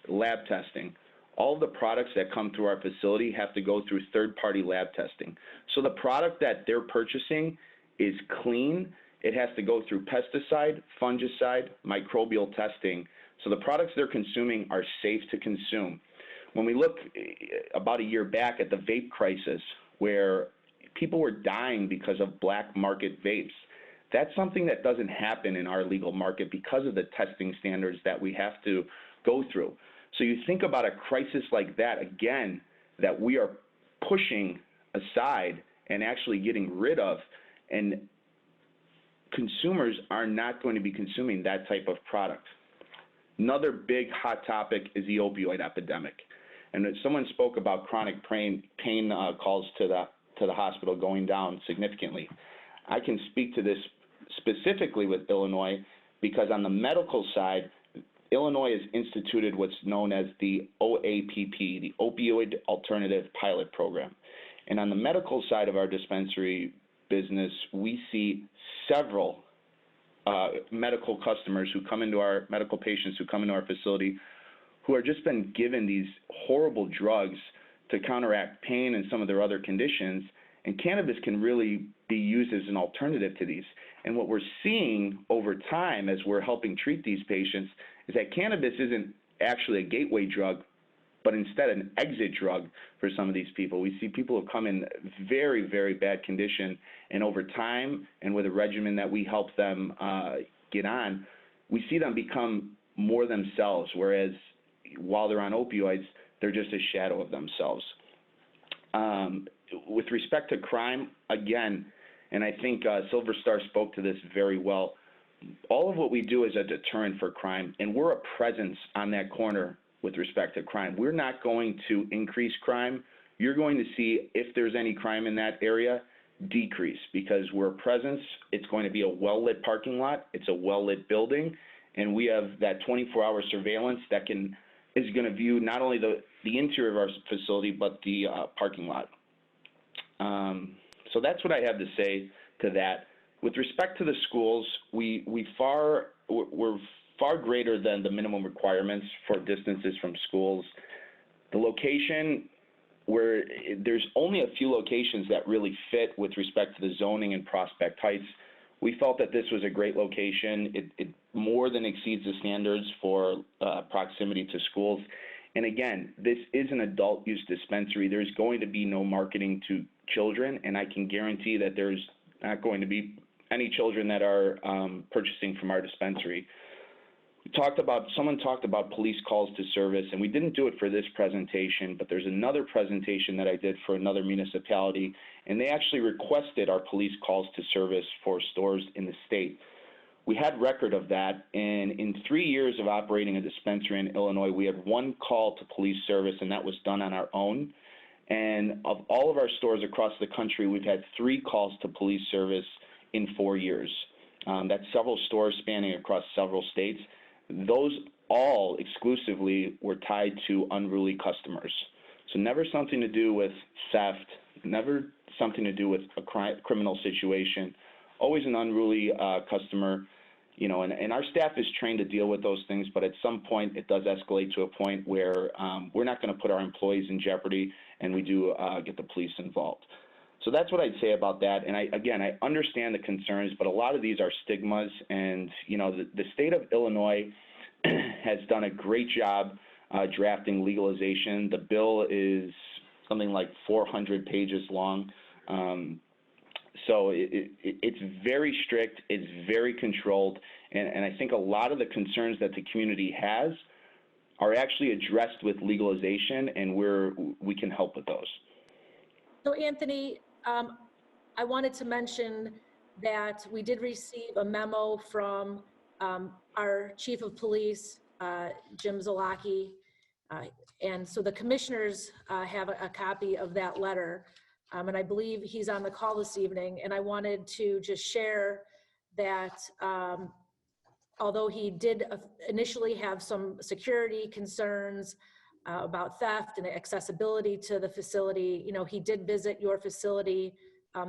Lab testing. All of the products that come through our facility have to go through third-party lab testing. So the product that they're purchasing is clean. It has to go through pesticide, fungicide, microbial testing. So the products they're consuming are safe to consume. When we look about a year back at the vape crisis, where people were dying because of black market vapes, that's something that doesn't happen in our legal market because of the testing standards that we have to go through. So you think about a crisis like that, again, that we are pushing aside and actually getting rid of, and consumers are not going to be consuming that type of product. Another big hot topic is the opioid epidemic. And someone spoke about chronic pain calls to the hospital going down significantly. I can speak to this specifically with Illinois because on the medical side, Illinois has instituted what's known as the OAPP, the Opioid Alternative Pilot Program. And on the medical side of our dispensary business, we see several medical customers who come into our, medical patients who come into our facility who are just been given these horrible drugs to counteract pain and some of their other conditions, and cannabis can really be used as an alternative to these. And what we're seeing over time as we're helping treat these patients is that cannabis isn't actually a gateway drug, but instead an exit drug for some of these people. We see people who come in very, very bad condition, and over time and with a regimen that we help them get on, we see them become more themselves, whereas while they're on opioids, they're just a shadow of themselves. With respect to crime, again, and I think Silver Star spoke to this very well, all of what we do is a deterrent for crime, and we're a presence on that corner with respect to crime. We're not going to increase crime. You're going to see, if there's any crime in that area, decrease, because we're a presence. It's going to be a well-lit parking lot. It's a well-lit building, and we have that 24-hour surveillance that is going to view not only the interior of our facility, but the parking lot. So that's what I have to say to that. With respect to the schools, we're far greater than the minimum requirements for distances from schools. The location, where there's only a few locations that really fit with respect to the zoning in Prospect Heights, we felt that this was a great location. It more than exceeds the standards for proximity to schools. And again, this is an adult use dispensary. There's going to be no marketing to children, and I can guarantee that there's not going to be any children that are purchasing from our dispensary. Someone talked about police calls to service, and we didn't do it for this presentation, but there's another presentation that I did for another municipality, and they actually requested our police calls to service for stores in the state. We had record of that, and in 3 years of operating a dispensary in Illinois, we had one call to police service, and that was done on our own. And of all of our stores across the country, we've had 3 calls to police service in 4 years. That's several stores spanning across several states. Those all exclusively were tied to unruly customers. So never something to do with theft, never something to do with a criminal situation, always an unruly customer. you know, and our staff is trained to deal with those things, but at some point it does escalate to a point where we're not going to put our employees in jeopardy, and we do get the police involved. So that's what I'd say about that. And I understand the concerns, but a lot of these are stigmas, and, you know, the state of Illinois has done a great job drafting legalization. The bill is something like 400 pages long. So it's very strict, it's very controlled, and I think a lot of the concerns that the community has are actually addressed with legalization, and we can help with those. So Anthony, I wanted to mention that we did receive a memo from our Chief of Police, Jim Zalaki, and so the commissioners have a copy of that letter. And I believe he's on the call this evening, and I wanted to just share that although he did initially have some security concerns about theft and accessibility to the facility, you know, he did visit your facility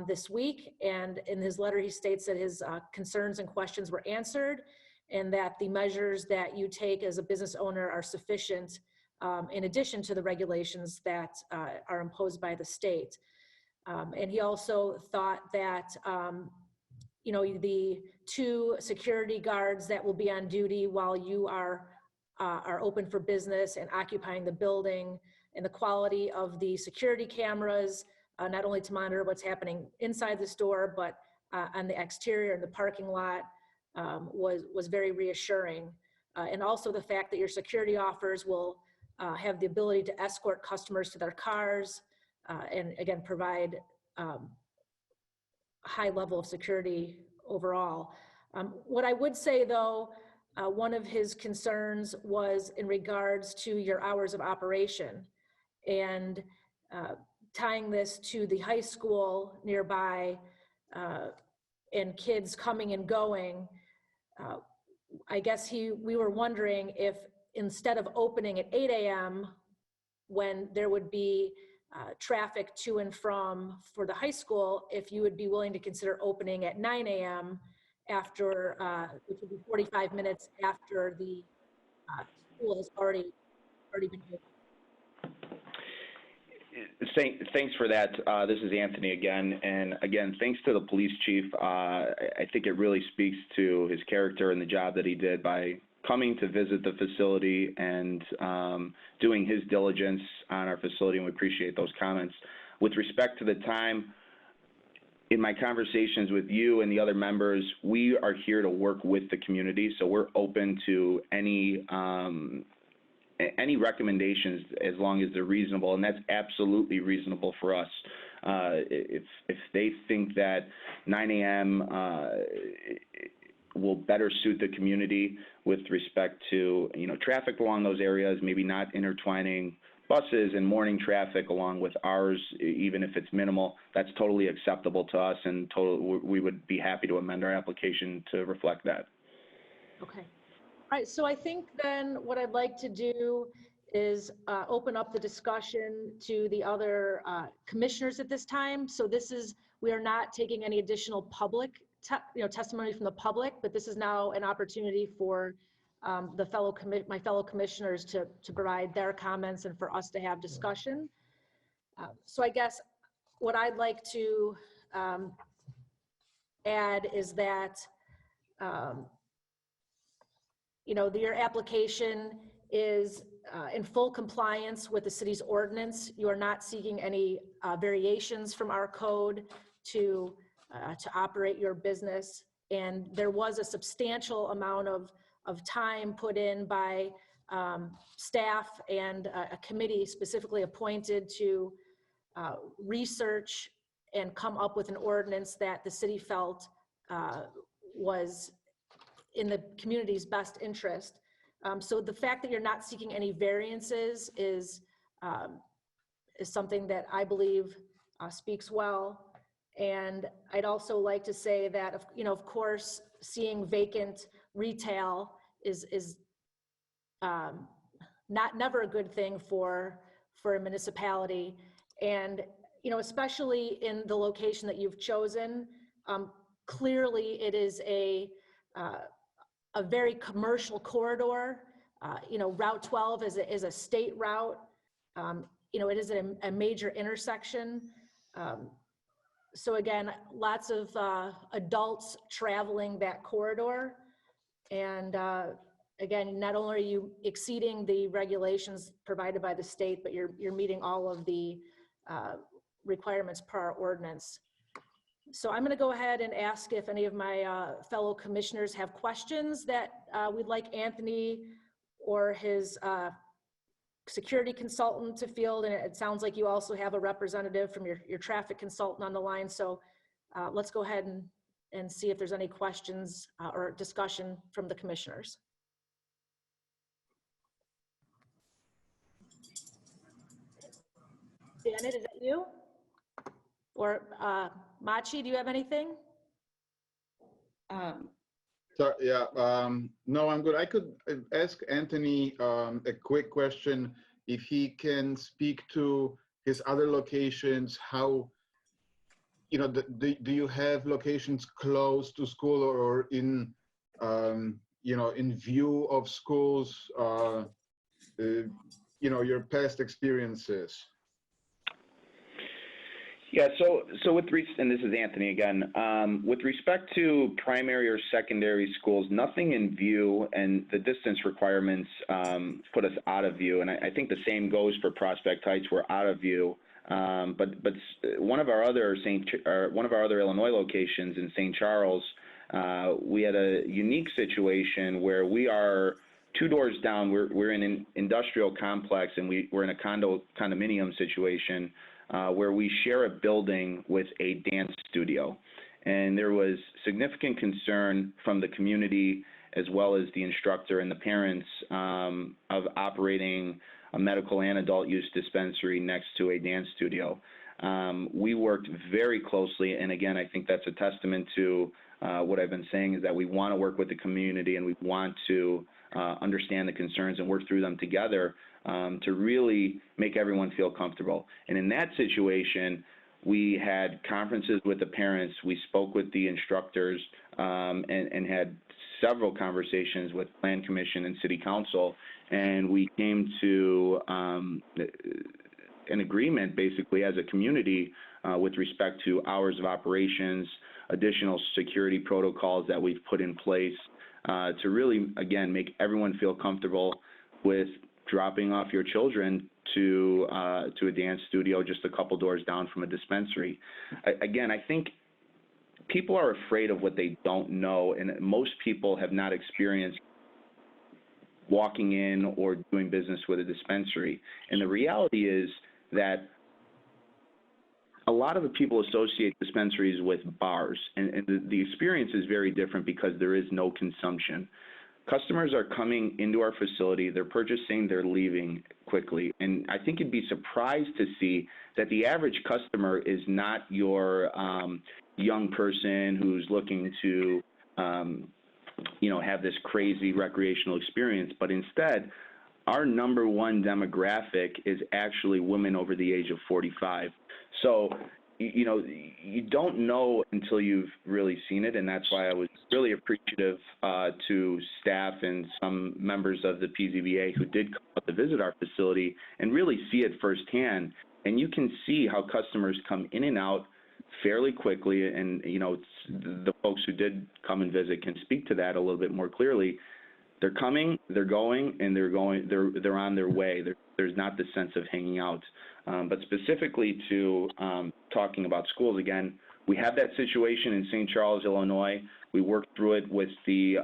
this week, and in his letter he states that his concerns and questions were answered, and that the measures that you take as a business owner are sufficient in addition to the regulations that are imposed by the state. And he also thought that, you know, the 2 security guards that will be on duty while you are open for business and occupying the building, and the quality of the security cameras, not only to monitor what's happening inside the store, but on the exterior in the parking lot, was very reassuring. And also the fact that your security offers will have the ability to escort customers to their cars, and again, provide a high level of security overall. What I would say though, one of his concerns was in regards to your hours of operation, and tying this to the high school nearby and kids coming and going. I guess we were wondering if instead of opening at 8 a.m. when there would be traffic to and from for the high school, if you would be willing to consider opening at 9 a.m. after, which would be 45 minutes after the school has already been open. Thanks for that. This is Anthony again. And again, thanks to the police chief. I think it really speaks to his character and the job that he did by coming to visit the facility and doing his diligence on our facility, and we appreciate those comments. With respect to the time, in my conversations with you and the other members, we are here to work with the community, so we're open to any recommendations as long as they're reasonable, and that's absolutely reasonable for us. If they think that 9 a.m. will better suit the community with respect to, you know, traffic along those areas, maybe not intertwining buses and morning traffic along with ours, even if it's minimal, that's totally acceptable to us, and we would be happy to amend our application to reflect that. Okay. All right, so I think then what I'd like to do is open up the discussion to the other commissioners at this time. So we are not taking any additional public testimony from the public, but this is now an opportunity for my fellow commissioners to provide their comments and for us to have discussion. So I guess what I'd like to add is that your application is in full compliance with the city's ordinance. You are not seeking any variations from our code to operate your business. And there was a substantial amount of time put in by staff and a committee specifically appointed to research and come up with an ordinance that the city felt was in the community's best interest. So the fact that you're not seeking any variances is something that I believe speaks well. And I'd also like to say that, of course, seeing vacant retail is never a good thing for a municipality. And, especially in the location that you've chosen, clearly it is a a very commercial corridor. You know, Route 12 is a state route. You know, it is a major intersection. So again, lots of adults traveling that corridor. And again, not only are you exceeding the regulations provided by the state, but you're meeting all of the requirements per our ordinance. So I'm going to go ahead and ask if any of my fellow commissioners have questions that we'd like Anthony or his security consultant to field. And it sounds like you also have a representative from your traffic consultant on the line. So let's go ahead and see if there's any questions or discussion from the commissioners. Janet, is that you? Or Machi, do you have anything? So, yeah, no, I'm good. I could ask Anthony a quick question. If he can speak to his other locations, how, you know, do you have locations close to school or in, you know, in view of schools, you know, your past experiences? Yeah, so with, and this is Anthony again, with respect to primary or secondary schools, nothing in view, and the distance requirements put us out of view, and I think the same goes for Prospect Heights. We're out of view, but one of our other Illinois locations in St. Charles, we had a unique situation where we are 2 doors down. We're in an industrial complex, and we're in a condominium situation. Where we share a building with a dance studio. And there was significant concern from the community as well as the instructor and the parents of operating a medical and adult use dispensary next to a dance studio. We worked very closely, and again, I think that's a testament to what I've been saying, is that we want to work with the community and we want to understand the concerns and work through them together to really make everyone feel comfortable. And in that situation, we had conferences with the parents, we spoke with the instructors, and had several conversations with Plan Commission and City Council, and we came to an agreement basically as a community with respect to hours of operations, additional security protocols that we've put in place to really, again, make everyone feel comfortable with dropping off your children to a dance studio just a couple doors down from a dispensary. Again, I think people are afraid of what they don't know, and most people have not experienced walking in or doing business with a dispensary. And the reality is that a lot of the people associate dispensaries with bars, and the experience is very different because there is no consumption. Customers are coming into our facility, they're purchasing, they're leaving quickly. And I think you'd be surprised to see that the average customer is not your young person who's looking to, you know, have this crazy recreational experience, but instead, our #1 demographic is actually women over the age of 45. So, you know, you don't know until you've really seen it, and that's why I was really appreciative to staff and some members of the PZBA who did come out to visit our facility and really see it firsthand. And you can see how customers come in and out fairly quickly, and, you know, the folks who did come and visit can speak to that a little bit more clearly. They're coming, they're going, and they're on their way. There's not this sense of hanging out. But specifically to talking about schools, again, we have that situation in St. Charles, Illinois. We worked through it with the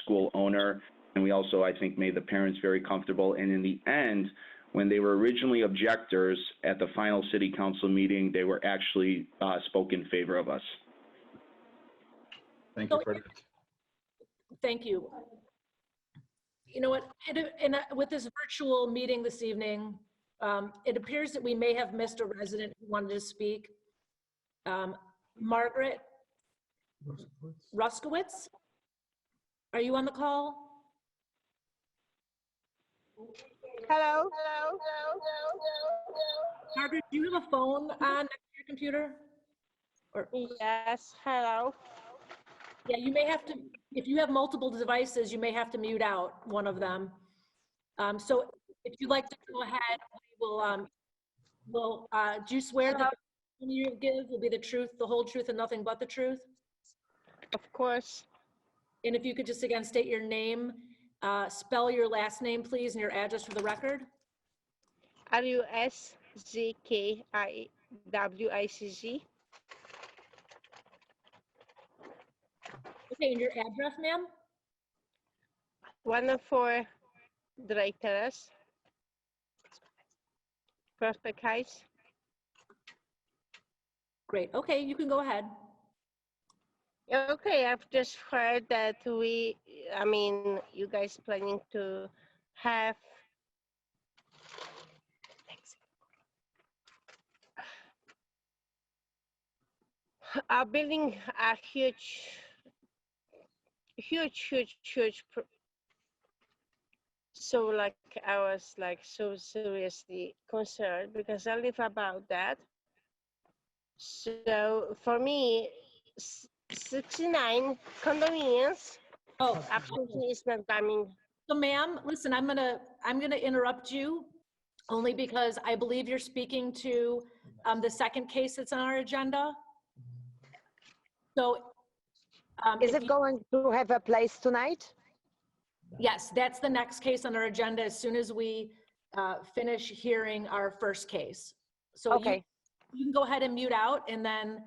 school owner, and we also, I think, made the parents very comfortable. And in the end, when they were originally objectors at the final city council meeting, they were actually spoke in favor of us. Thank you for that. Thank you. You know what, and with this virtual meeting this evening, it appears that we may have missed a resident who wanted to speak. Margaret Ruskowitz, are you on the call? Hello. Margaret, do you have a phone on next to your computer? Or... Yes, hello. Yeah, you may have to, if you have multiple devices, you may have to mute out one of them. So if you'd like to go ahead, do you swear that the testimony you give will be the truth, the whole truth, and nothing but the truth? Of course. And if you could just again state your name, spell your last name, please, and your address for the record. RUSZKIWICZ. Okay, and your address, ma'am? 104 Drake Terrace, Prospect Heights. Great. Okay, you can go ahead. Okay, I've just heard that you guys planning to have building a huge so like I was like so seriously concerned because I live about that. So for me, 69 condominiums. Oh, absolutely is not coming. So ma'am, listen, I'm gonna interrupt you only because I believe you're speaking to the second case that's on our agenda. So is it going to have a place tonight? Yes, that's the next case on our agenda as soon as we finish hearing our first case. So okay. You can go ahead and mute out, and then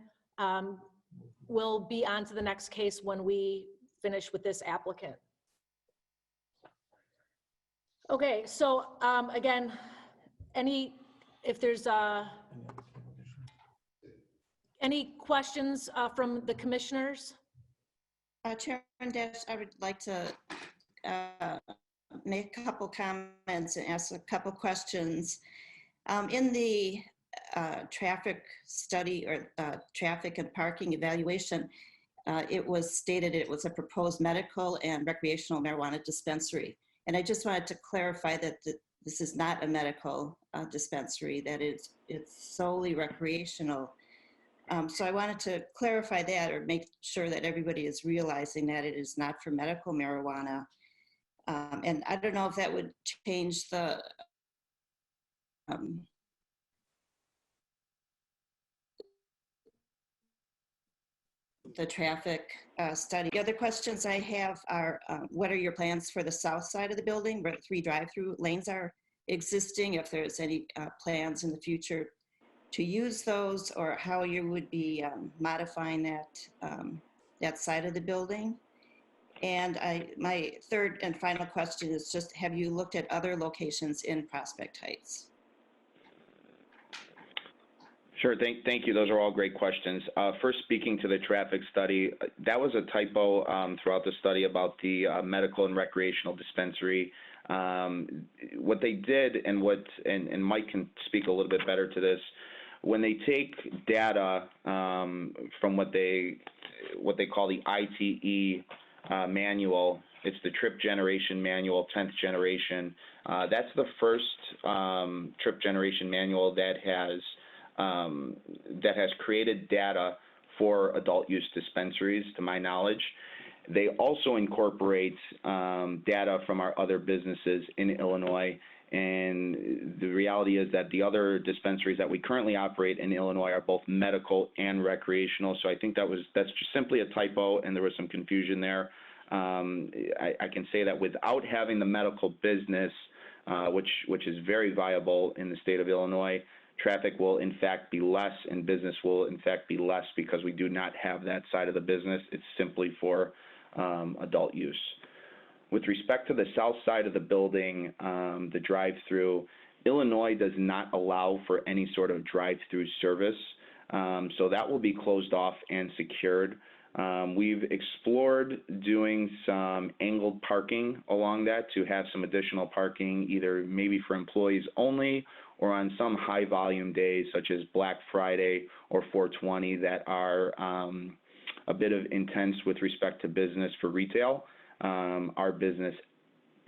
we'll be on to the next case when we finish with this applicant. Okay, so again, if there's any questions from the commissioners? Chairman Dash, I would like to make a couple comments and ask a couple questions. In the traffic study or traffic and parking evaluation, it was stated it was a proposed medical and recreational marijuana dispensary. And I just wanted to clarify that this is not a medical dispensary, that it's solely recreational. So I wanted to clarify that or make sure that everybody is realizing that it is not for medical marijuana. And I don't know if that would change the traffic study. The other questions I have are, what are your plans for the south side of the building where 3 drive-through lanes are existing, if there's any plans in the future to use those, or how you would be modifying that side of the building. And my third and final question is just, have you looked at other locations in Prospect Heights? Sure, thank you. Those are all great questions. First, speaking to the traffic study, that was a typo throughout the study about the medical and recreational dispensary. What they did, and Mike can speak a little bit better to this, when they take data from what they call the ITE manual, it's the trip generation manual, 10th generation. That's the first trip generation manual that has created data for adult use dispensaries, to my knowledge. They also incorporate data from our other businesses in Illinois, and the reality is that the other dispensaries that we currently operate in Illinois are both medical and recreational. So I think that's just simply a typo, and there was some confusion there. I can say that without having the medical business, which is very viable in the state of Illinois, traffic will in fact be less and business will in fact be less because we do not have that side of the business. It's simply for adult use. With respect to the south side of the building, the drive-through, Illinois does not allow for any sort of drive-through service. So that will be closed off and secured. We've explored doing some angled parking along that to have some additional parking, either maybe for employees only or on some high volume days such as Black Friday or 420 that are a bit of intense with respect to business for retail. Our business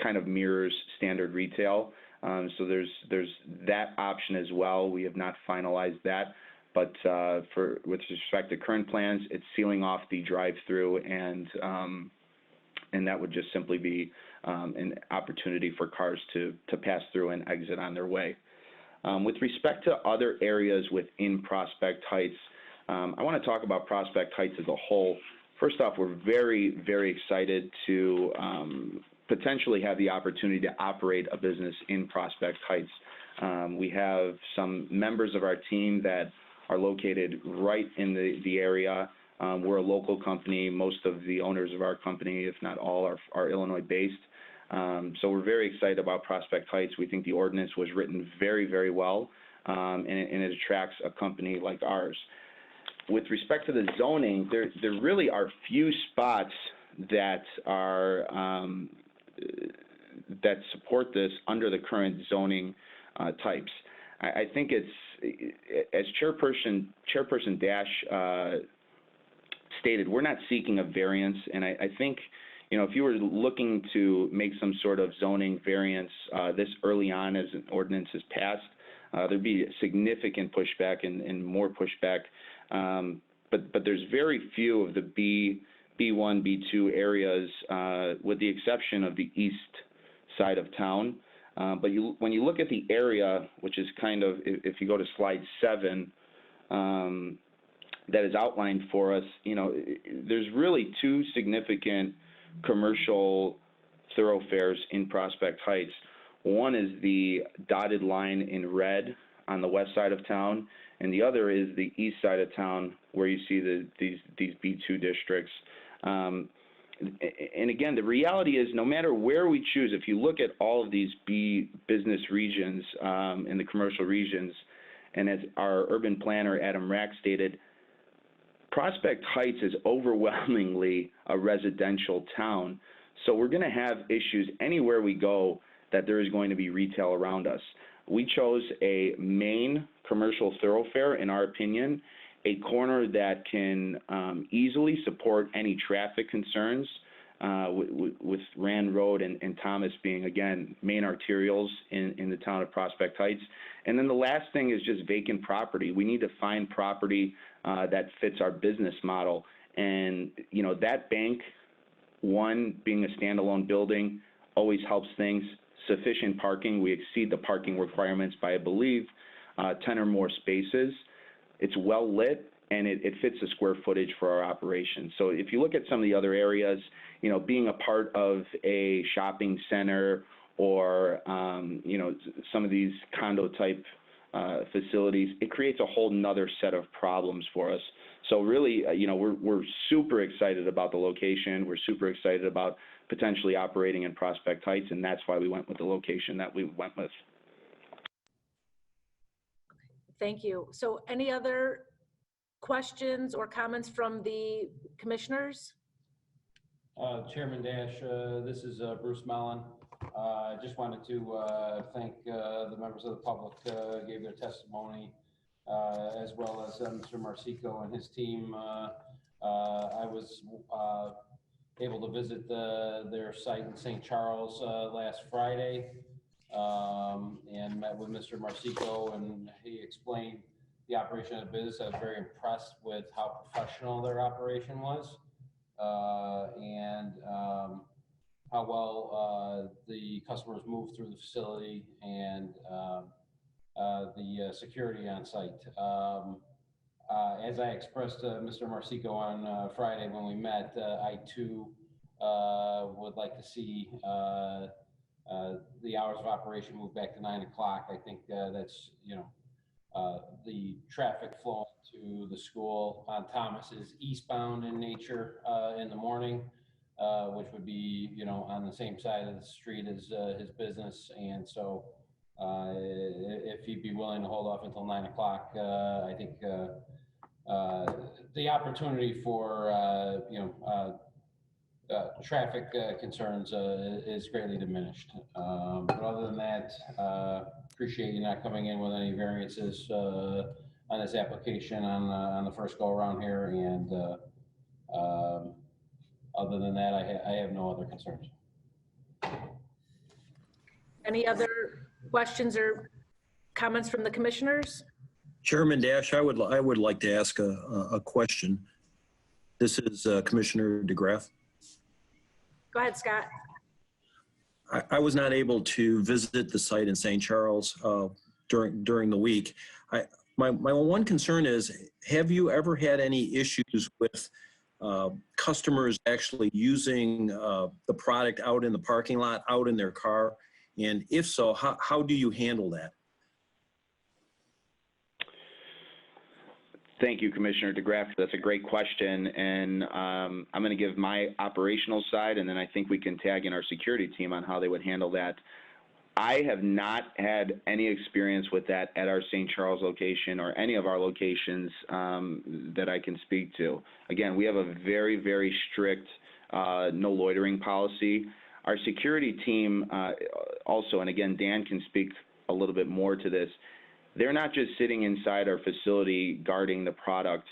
kind of mirrors standard retail. So there's that option as well. We have not finalized that. But with respect to current plans, it's sealing off the drive-through, and that would just simply be an opportunity for cars to pass through and exit on their way. With respect to other areas within Prospect Heights, I want to talk about Prospect Heights as a whole. First off, we're very, very excited to potentially have the opportunity to operate a business in Prospect Heights. We have some members of our team that are located right in the area. We're a local company. Most of the owners of our company, if not all, are Illinois-based. So we're very excited about Prospect Heights. We think the ordinance was written very, very well, and it attracts a company like ours. With respect to the zoning, there really are few spots that are that support this under the current zoning types. I think it's, as Chairperson Dash stated, we're not seeking a variance, and I think, you know, if you were looking to make some sort of zoning variance this early on as an ordinance is passed, there'd be significant pushback and more pushback. But there's very few of the B1, B2 areas, with the exception of the east side of town. But when you look at the area, which is kind of, if you go to slide 7, that is outlined for us, you know, there's really 2 significant commercial thoroughfares in Prospect Heights. One is the dotted line in red on the west side of town, and the other is the east side of town where you see these B2 districts. And again, the reality is no matter where we choose, if you look at all of these B business regions in the commercial regions, and as our urban planner, Adam Rack, stated, Prospect Heights is overwhelmingly a residential town. So we're going to have issues anywhere we go that there is going to be retail around us. We chose a main commercial thoroughfare, in our opinion, a corner that can easily support any traffic concerns with Rand Road and Thomas being, again, main arterials in the town of Prospect Heights. And then the last thing is just vacant property. We need to find property that fits our business model. And, you know, that bank, one, being a standalone building, always helps things. Sufficient parking. We exceed the parking requirements by, I believe, 10 or more spaces. It's well lit, and it fits the square footage for our operation. So if you look at some of the other areas, you know, being a part of a shopping center or, you know, some of these condo type facilities, it creates a whole nother set of problems for us. So really, you know, we're super excited about the location. We're super excited about potentially operating in Prospect Heights, and that's why we went with the location that we went with. Thank you. So any other questions or comments from the commissioners? Chairman Dash, this is Bruce Mellon. I just wanted to thank the members of the public gave their testimony, as well as Mr. Marsico and his team. I was able to visit their site in St. Charles last Friday and met with Mr. Marsico, and he explained the operation of the business. I was very impressed with how professional their operation was and how well the customers moved through the facility and the security on site. As I expressed to Mr. Marsico on Friday when we met, I too would like to see the hours of operation move back to 9 o'clock. I think that's, you know, the traffic flowing to the school on Thomas is eastbound in nature in the morning, which would be, you know, on the same side of the street as his business. And so if he'd be willing to hold off until 9 o'clock, I think the opportunity for, you know, traffic concerns is greatly diminished. But other than that, appreciate you not coming in with any variances on this application on the first go around here. And other than that, I have no other concerns. Any other questions or comments from the commissioners? Chairman Dash, I would like to ask a question. This is Commissioner DeGraff. Go ahead, Scott. I was not able to visit the site in St. Charles during the week. My one concern is, have you ever had any issues with customers actually using the product out in the parking lot, out in their car? And if so, how do you handle that? Thank you, Commissioner DeGraff. That's a great question, and I'm going to give my operational side, and then I think we can tag in our security team on how they would handle that. I have not had any experience with that at our St. Charles location or any of our locations that I can speak to. Again, we have a very, very strict no loitering policy. Our security team also, and again, Dan can speak a little bit more to this, they're not just sitting inside our facility guarding the product.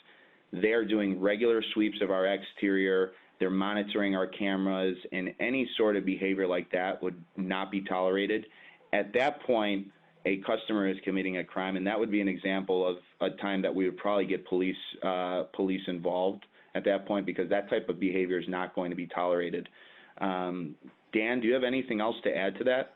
They're doing regular sweeps of our exterior. They're monitoring our cameras, and any sort of behavior like that would not be tolerated. At that point, a customer is committing a crime, and that would be an example of a time that we would probably get police involved at that point, because that type of behavior is not going to be tolerated. Dan, do you have anything else to add to that?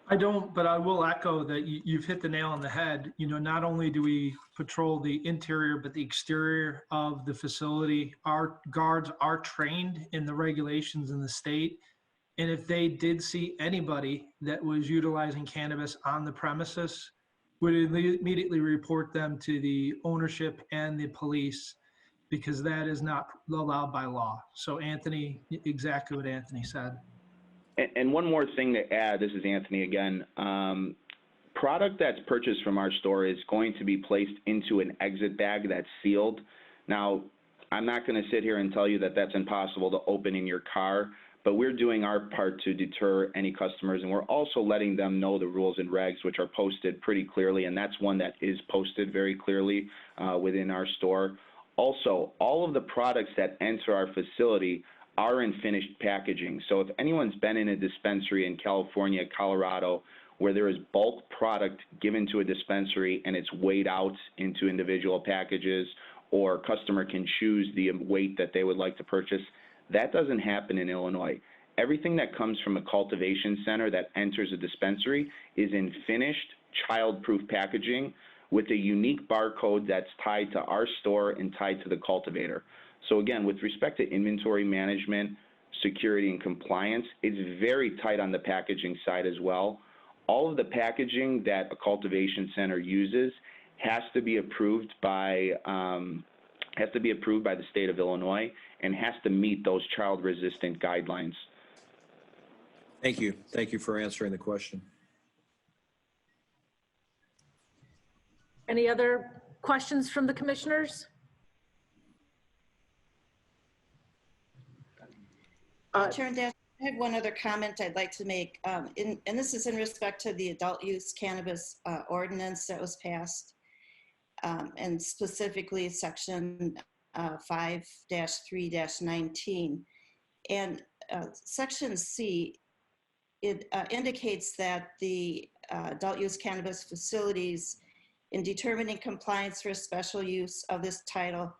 I don't, but I will echo that you've hit the nail on the head. You know, not only do we patrol the interior, but the exterior of the facility. Our guards are trained in the regulations in the state. And if they did see anybody that was utilizing cannabis on the premises, would immediately report them to the ownership and the police, because that is not allowed by law. So Anthony, exactly what Anthony said. And one more thing to add, this is Anthony again. Product that's purchased from our store is going to be placed into an exit bag that's sealed. Now, I'm not going to sit here and tell you that that's impossible to open in your car, but we're doing our part to deter any customers, and we're also letting them know the rules and regs, which are posted pretty clearly, and that's one that is posted very clearly within our store. Also, all of the products that enter our facility are in finished packaging. So if anyone's been in a dispensary in California, Colorado, where there is bulk product given to a dispensary and it's weighed out into individual packages, or customer can choose the weight that they would like to purchase, that doesn't happen in Illinois. Everything that comes from a cultivation center that enters a dispensary is in finished, child-proof packaging with a unique barcode that's tied to our store and tied to the cultivator. So again, with respect to inventory management, security, and compliance, it's very tight on the packaging side as well. All of the packaging that a cultivation center uses has to be approved by the state of Illinois, and has to meet those child-resistant guidelines. Thank you. Thank you for answering the question. Any other questions from the commissioners? Chairman Dash, I have one other comment I'd like to make, and this is in respect to the adult use cannabis ordinance that was passed, and specifically section 5-3-19. And section C, it indicates that the adult use cannabis facilities, in determining compliance for special use of this title,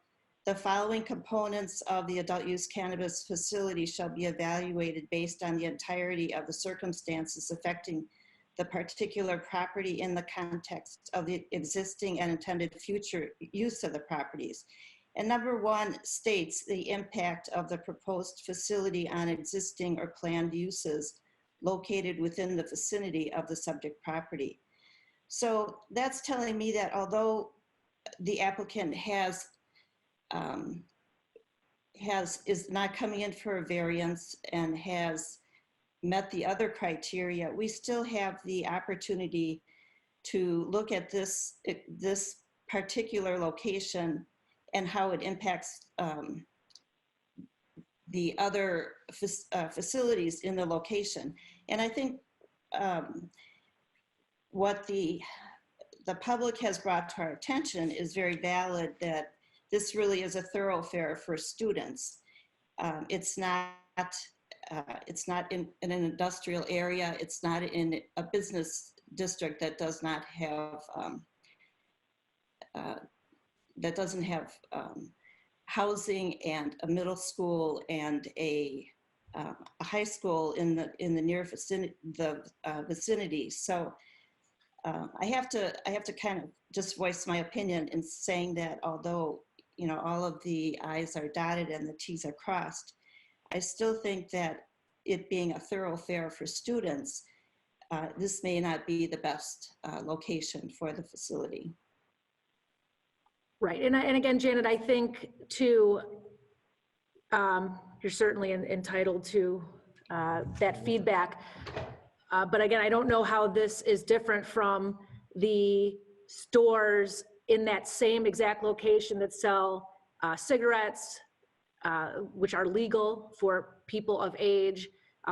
the following components of the adult use cannabis facility shall be evaluated based on the entirety of the circumstances affecting the particular property in the context of the existing and intended future use of the properties. And number 1 states the impact of the proposed facility on existing or planned uses located within the vicinity of the subject property. So that's telling me that although the applicant is not coming in for a variance and has met the other criteria, we still have the opportunity to look at this particular location and how it impacts the other facilities in the location. And I think what the public has brought to our attention is very valid, that this really is a thoroughfare for students. It's not in an industrial area. It's not in a business district that does not have that doesn't have housing and a middle school and a high school in the near vicinity. So I have to kind of just voice my opinion in saying that although, you know, all of the I's are dotted and the T's are crossed, I still think that it being a thoroughfare for students, this may not be the best location for the facility. Right, and again, Janet, I think too, you're certainly entitled to that feedback. But again, I don't know how this is different from the stores in that same exact location that sell cigarettes, which are legal for people of age.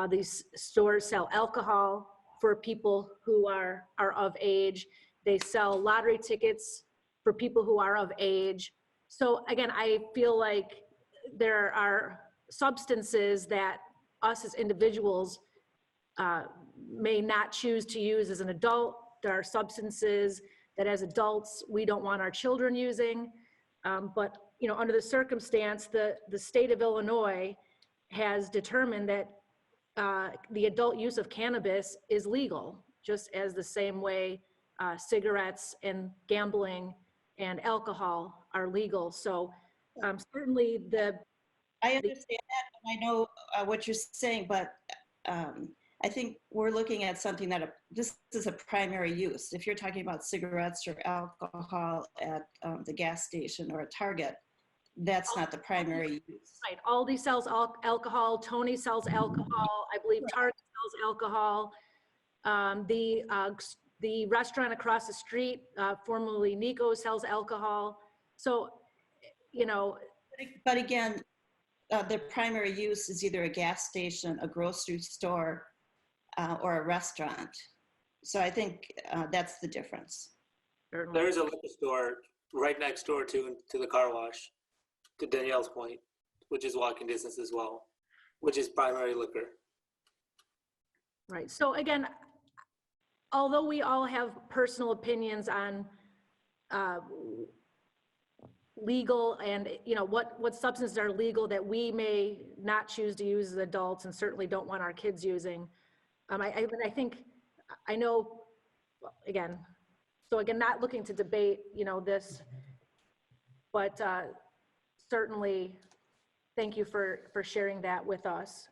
These stores sell alcohol for people who are of age. They sell lottery tickets for people who are of age. So again, I feel like there are substances that us as individuals may not choose to use as an adult. There are substances that as adults, we don't want our children using. But you know, under the circumstance, the state of Illinois has determined that the adult use of cannabis is legal, just as the same way cigarettes and gambling and alcohol are legal. So certainly I understand that, and I know what you're saying, but I think we're looking at something that this is a primary use. If you're talking about cigarettes or alcohol at the gas station or a Target, that's not the primary use. Right, Aldi sells alcohol, Tony sells alcohol, I believe Target sells alcohol. The restaurant across the street, formerly Nico, sells alcohol. So, you know. But again, the primary use is either a gas station, a grocery store, or a restaurant. So I think that's the difference. There is a liquor store right next door to the car wash, to Danielle's point, which is walking distance as well, which is primary liquor. Right, so again, although we all have personal opinions on legal and, you know, what substances are legal that we may not choose to use as adults and certainly don't want our kids using. I think, I know, again, so again, not looking to debate, you know, this, but certainly thank you for sharing that with us.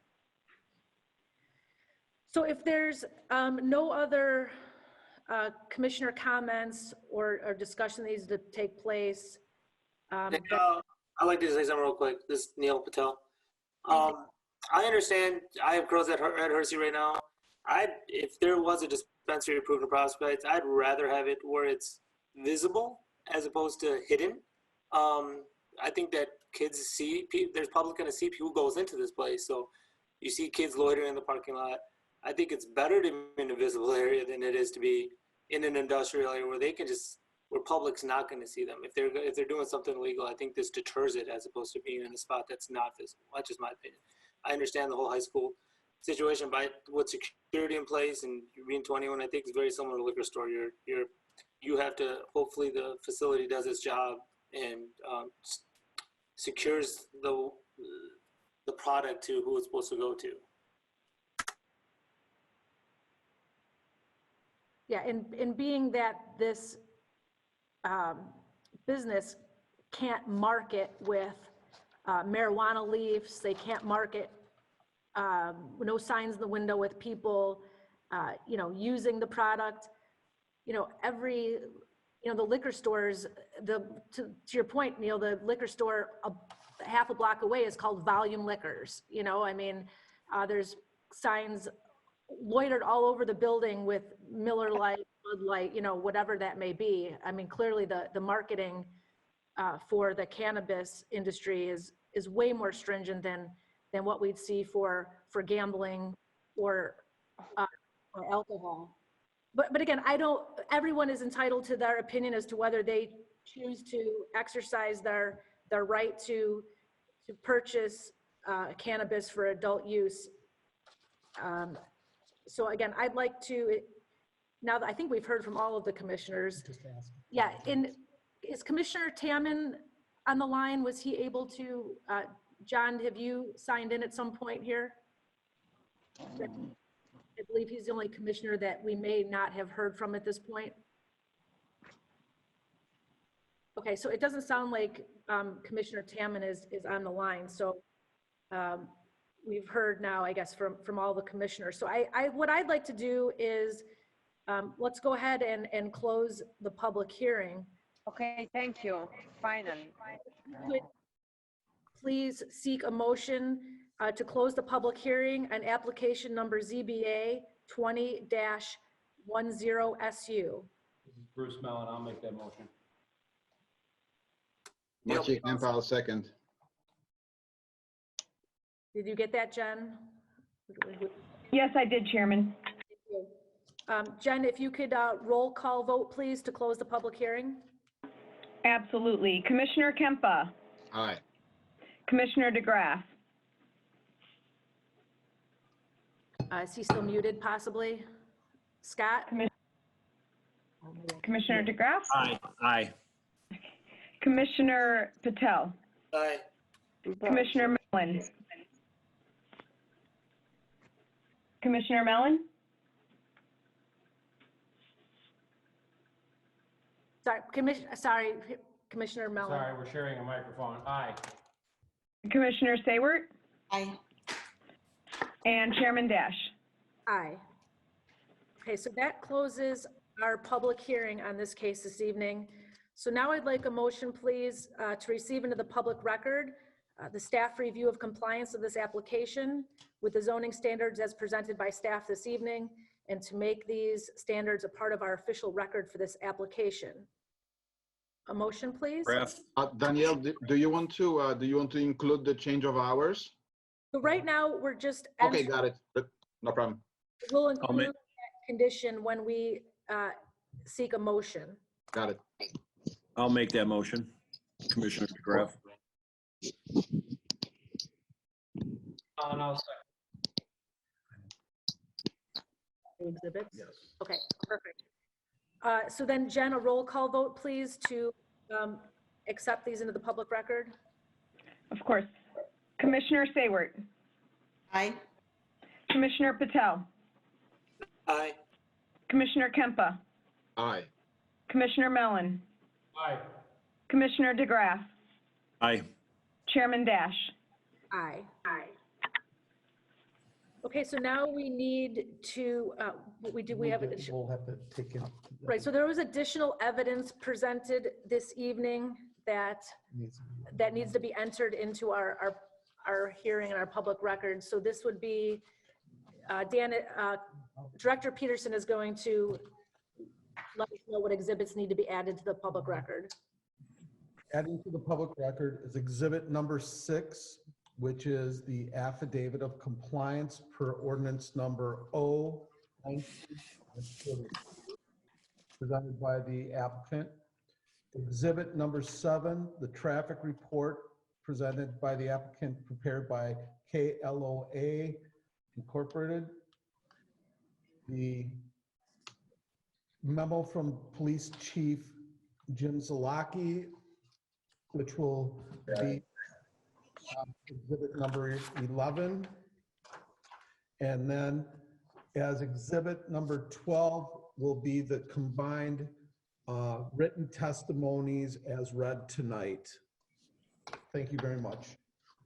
So if there's no other commissioner comments or discussion that needs to take place. I'd like to say something real quick. This is Neil Patel. I understand I have girls at Hersey right now. If there was a dispensary approved in Prospect, I'd rather have it where it's visible as opposed to hidden. I think that kids see, there's probably going to see who goes into this place. So you see kids loitering in the parking lot. I think it's better to be in a visible area than it is to be in an industrial area where they can just, where public's not going to see them. If they're doing something illegal, I think this deters it as opposed to being in a spot that's not visible. That's just my opinion. I understand the whole high school situation, but with security in place and being 21, I think it's very similar to a liquor store. You have to, hopefully the facility does its job and secures the product to who it's supposed to go to. Yeah, and being that this business can't market with marijuana leaves, they can't market no signs in the window with people, you know, using the product. You know, the liquor stores, to your point, Neil, the liquor store half a block away is called Volume Liquors. You know, I mean, there's signs loitered all over the building with Miller Lite, Bud Light, you know, whatever that may be. I mean, clearly the marketing for the cannabis industry is way more stringent than what we'd see for gambling or alcohol. But again, everyone is entitled to their opinion as to whether they choose to exercise their right to purchase cannabis for adult use. So again, I'd like to, now that I think we've heard from all of the commissioners. Yeah, is Commissioner Tamman on the line? Was he able to, John, have you signed in at some point here? I believe he's the only commissioner that we may not have heard from at this point. Okay, so it doesn't sound like Commissioner Tamman is on the line. So we've heard now, I guess, from all the commissioners. So what I'd like to do is let's go ahead and close the public hearing. Okay, thank you. Finally. Please seek a motion to close the public hearing on application number ZBA 20-10SU. This is Bruce Mellon. I'll make that motion. Maciej Kempa, I'll second. Did you get that, Jen? Yes, I did, Chairman. Jen, if you could roll call vote, please, to close the public hearing. Absolutely. Commissioner Kempa. Aye. Commissioner DeGraff. Is he still muted, possibly? Scott? Commissioner DeGraff. Aye. Aye. Commissioner Patel. Aye. Commissioner Mellon. Commissioner Mellon. Sorry, Commissioner Mellon. Sorry, we're sharing a microphone. Aye. Commissioner Saywert. Aye. And Chairman Dash. Aye. Okay, so that closes our public hearing on this case this evening. So now I'd like a motion, please, to receive into the public record the staff review of compliance of this application with the zoning standards as presented by staff this evening, and to make these standards a part of our official record for this application. A motion, please. Danielle, do you want to include the change of hours? So right now, we're just. Okay, got it. No problem. We'll include that condition when we seek a motion. Got it. I'll make that motion. Commissioner DeGraff. And I'll second. Exhibits? Yes. Okay, perfect. So then Jen, a roll call vote, please, to accept these into the public record. Of course. Commissioner Saywert. Aye. Commissioner Patel. Aye. Commissioner Kempa. Aye. Commissioner Mellon. Aye. Commissioner DeGraff. Aye. Chairman Dash. Aye. Aye. Okay, so now we need to, we have additional. We'll have to take it. Right, so there was additional evidence presented this evening that needs to be entered into our hearing and our public record. So this would be, Director Peterson is going to let us know what exhibits need to be added to the public record. Adding to the public record is exhibit number 6, which is the affidavit of compliance per ordinance number O-19, presented by the applicant. Exhibit number 7, the traffic report presented by the applicant, prepared by KLOA Incorporated. The memo from Police Chief Jim Zalaki, which will be exhibit number 11. And then as exhibit number 12 will be the combined written testimonies as read tonight. Thank you very much.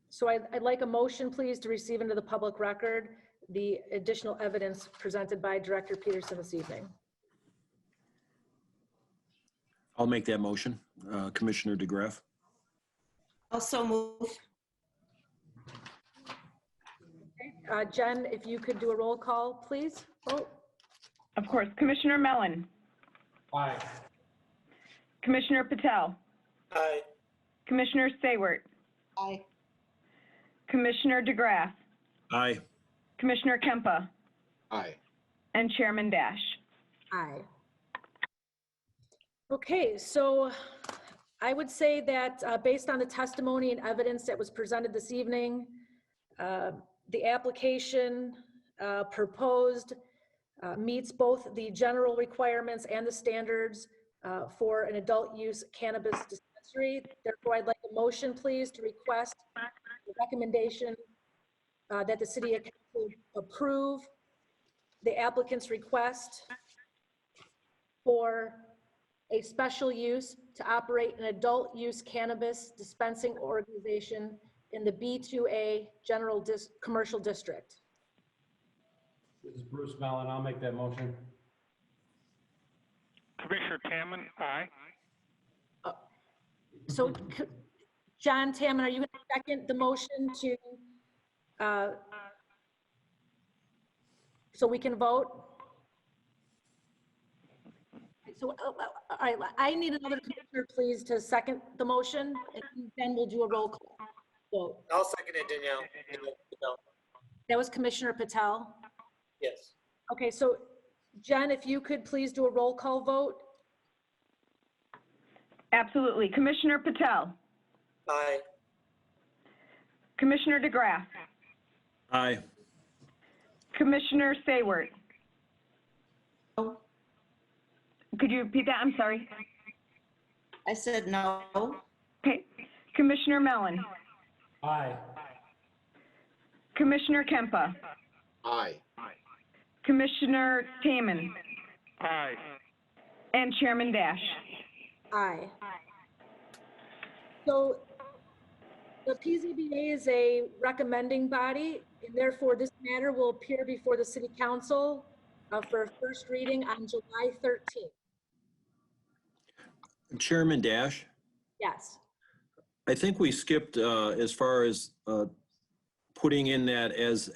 So I'd like a motion, please, to receive into the public record the additional evidence presented by Director Peterson this evening. I'll make that motion. Commissioner DeGraff. Also move. Jen, if you could do a roll call, please. Oh. Of course. Commissioner Mellon. Aye. Commissioner Patel. Aye. Commissioner Saywert. Aye. Commissioner DeGraff. Aye. Commissioner Kempa. Aye. And Chairman Dash. Aye. Okay, so I would say that based on the testimony and evidence that was presented this evening, the application proposed meets both the general requirements and the standards for an adult use cannabis dispensary. Therefore, I'd like a motion, please, to request the recommendation that the city council approve the applicant's request for a special use to operate an adult use cannabis dispensing organization in the B2A general commercial district. This is Bruce Mellon. I'll make that motion. Commissioner Tamman, aye. So, John Tamman, are you going to second the motion to, so we can vote? So, all right, I need another commissioner, please, to second the motion, and then we'll do a roll call vote. I'll second it, Danielle. That was Commissioner Patel. Yes. Okay, so Jen, if you could please do a roll call vote. Absolutely. Commissioner Patel. Aye. Commissioner DeGraff. Aye. Commissioner Saywert. Could you repeat that? I'm sorry. I said no. Okay. Commissioner Mellon. Aye. Commissioner Kempa. Aye. Commissioner Taman. Aye. And Chairman Dash. Aye. So the PZBA is a recommending body, and therefore this matter will appear before the City Council for a first reading on July 13th. Chairman Dash, Yes. I think we skipped as far as putting in that as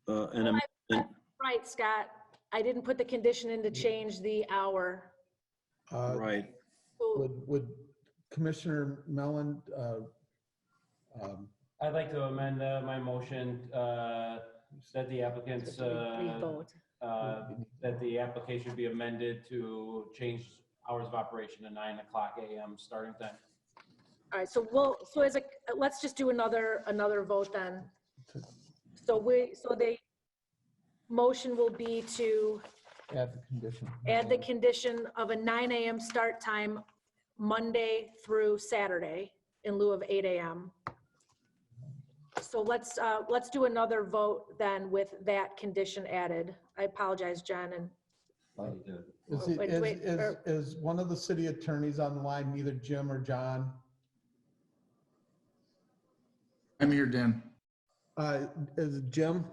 an amendment. Right, Scott. I didn't put the condition in to change the hour. Right. Would Commissioner Mellon, I'd like to amend my motion that the applicants, that the application be amended to change hours of operation to 9 o'clock a.m. starting time. All right, so let's just do another vote then. So the motion will be to add the condition. Add the condition of a 9 a.m. start time Monday through Saturday in lieu of 8 a.m. So let's do another vote then with that condition added. I apologize, John. And is one of the city attorneys on the line, either Jim or John? I'm here, Dan. Is it Jim?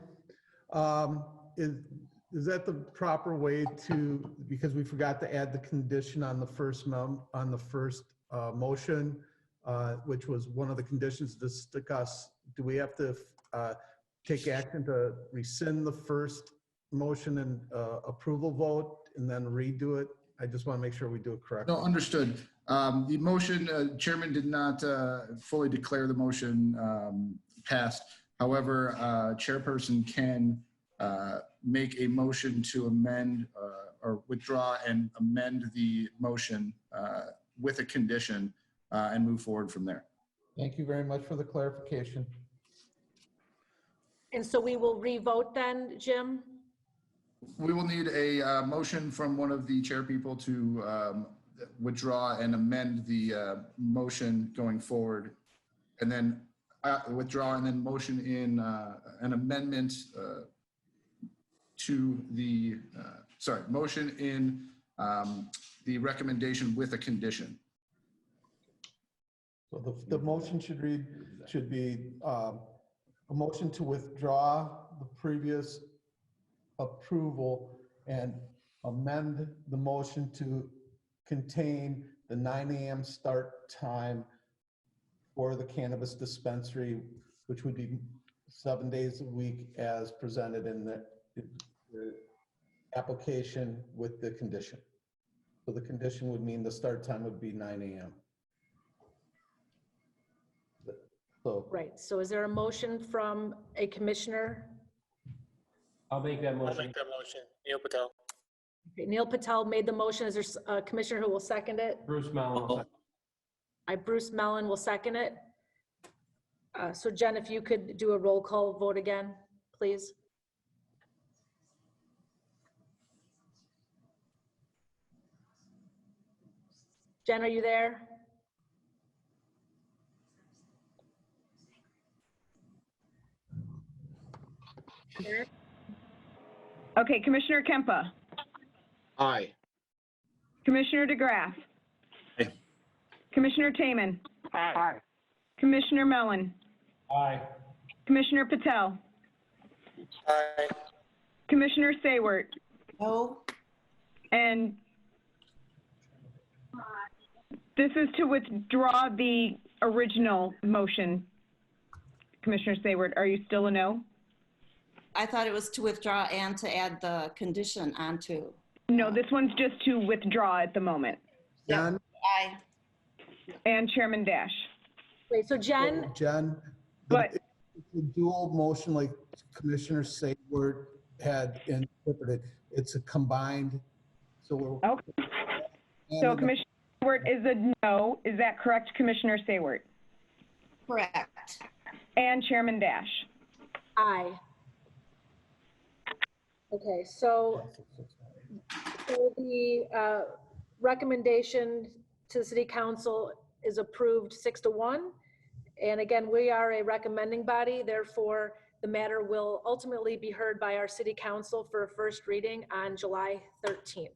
Is that the proper way to, because we forgot to add the condition on the first motion, which was one of the conditions discussed. Do we have to take action to rescind the first motion and approval vote and then redo it? I just want to make sure we do it correctly. No, understood. The motion, Chairman did not fully declare the motion passed. However, Chairperson can make a motion to amend or withdraw and amend the motion with a condition and move forward from there. Thank you very much for the clarification. And so we will re-vote then, Jim? We will need a motion from one of the chair people to withdraw and amend the motion going forward, and then withdraw and then motion in an amendment to the, motion in the recommendation with a condition. So the motion should be a motion to withdraw the previous approval and amend the motion to contain the 9 a.m. start time for the cannabis dispensary, which would be 7 days a week as presented in the application with the condition. So the condition would mean the start time would be 9 a.m. So, right. So is there a motion from a commissioner? I'll make that motion. I'll make that motion. Neil Patel. Okay, Neil Patel made the motion. Is there a commissioner who will second it? Bruce Mellon. Bruce Mellon will second it. So Jen, if you could do a roll call vote again, please. Jen, are you there? Okay, Commissioner Kempa. Aye. Commissioner DeGraff. Aye. Commissioner Taman. Aye. Commissioner Mellon. Aye. Commissioner Patel. Aye. Commissioner Saywert. No. And this is to withdraw the original motion. Commissioner Saywert, are you still a no? I thought it was to withdraw and to add the condition onto. No, this one's just to withdraw at the moment. Jen? Aye. And Chairman Dash. Wait, so Jen, Jen? But It's a dual motion like Commissioner Saywert had interpreted. It's a combined, so we're. okay. So Commissioner Saywert is a no. Is that correct, Commissioner Saywert? Correct. And Chairman Dash. aye. Okay, so the recommendation to the City Council is approved 6-1. And again, we are a recommending body, therefore the matter will ultimately be heard by our City Council for a first reading on July 13th.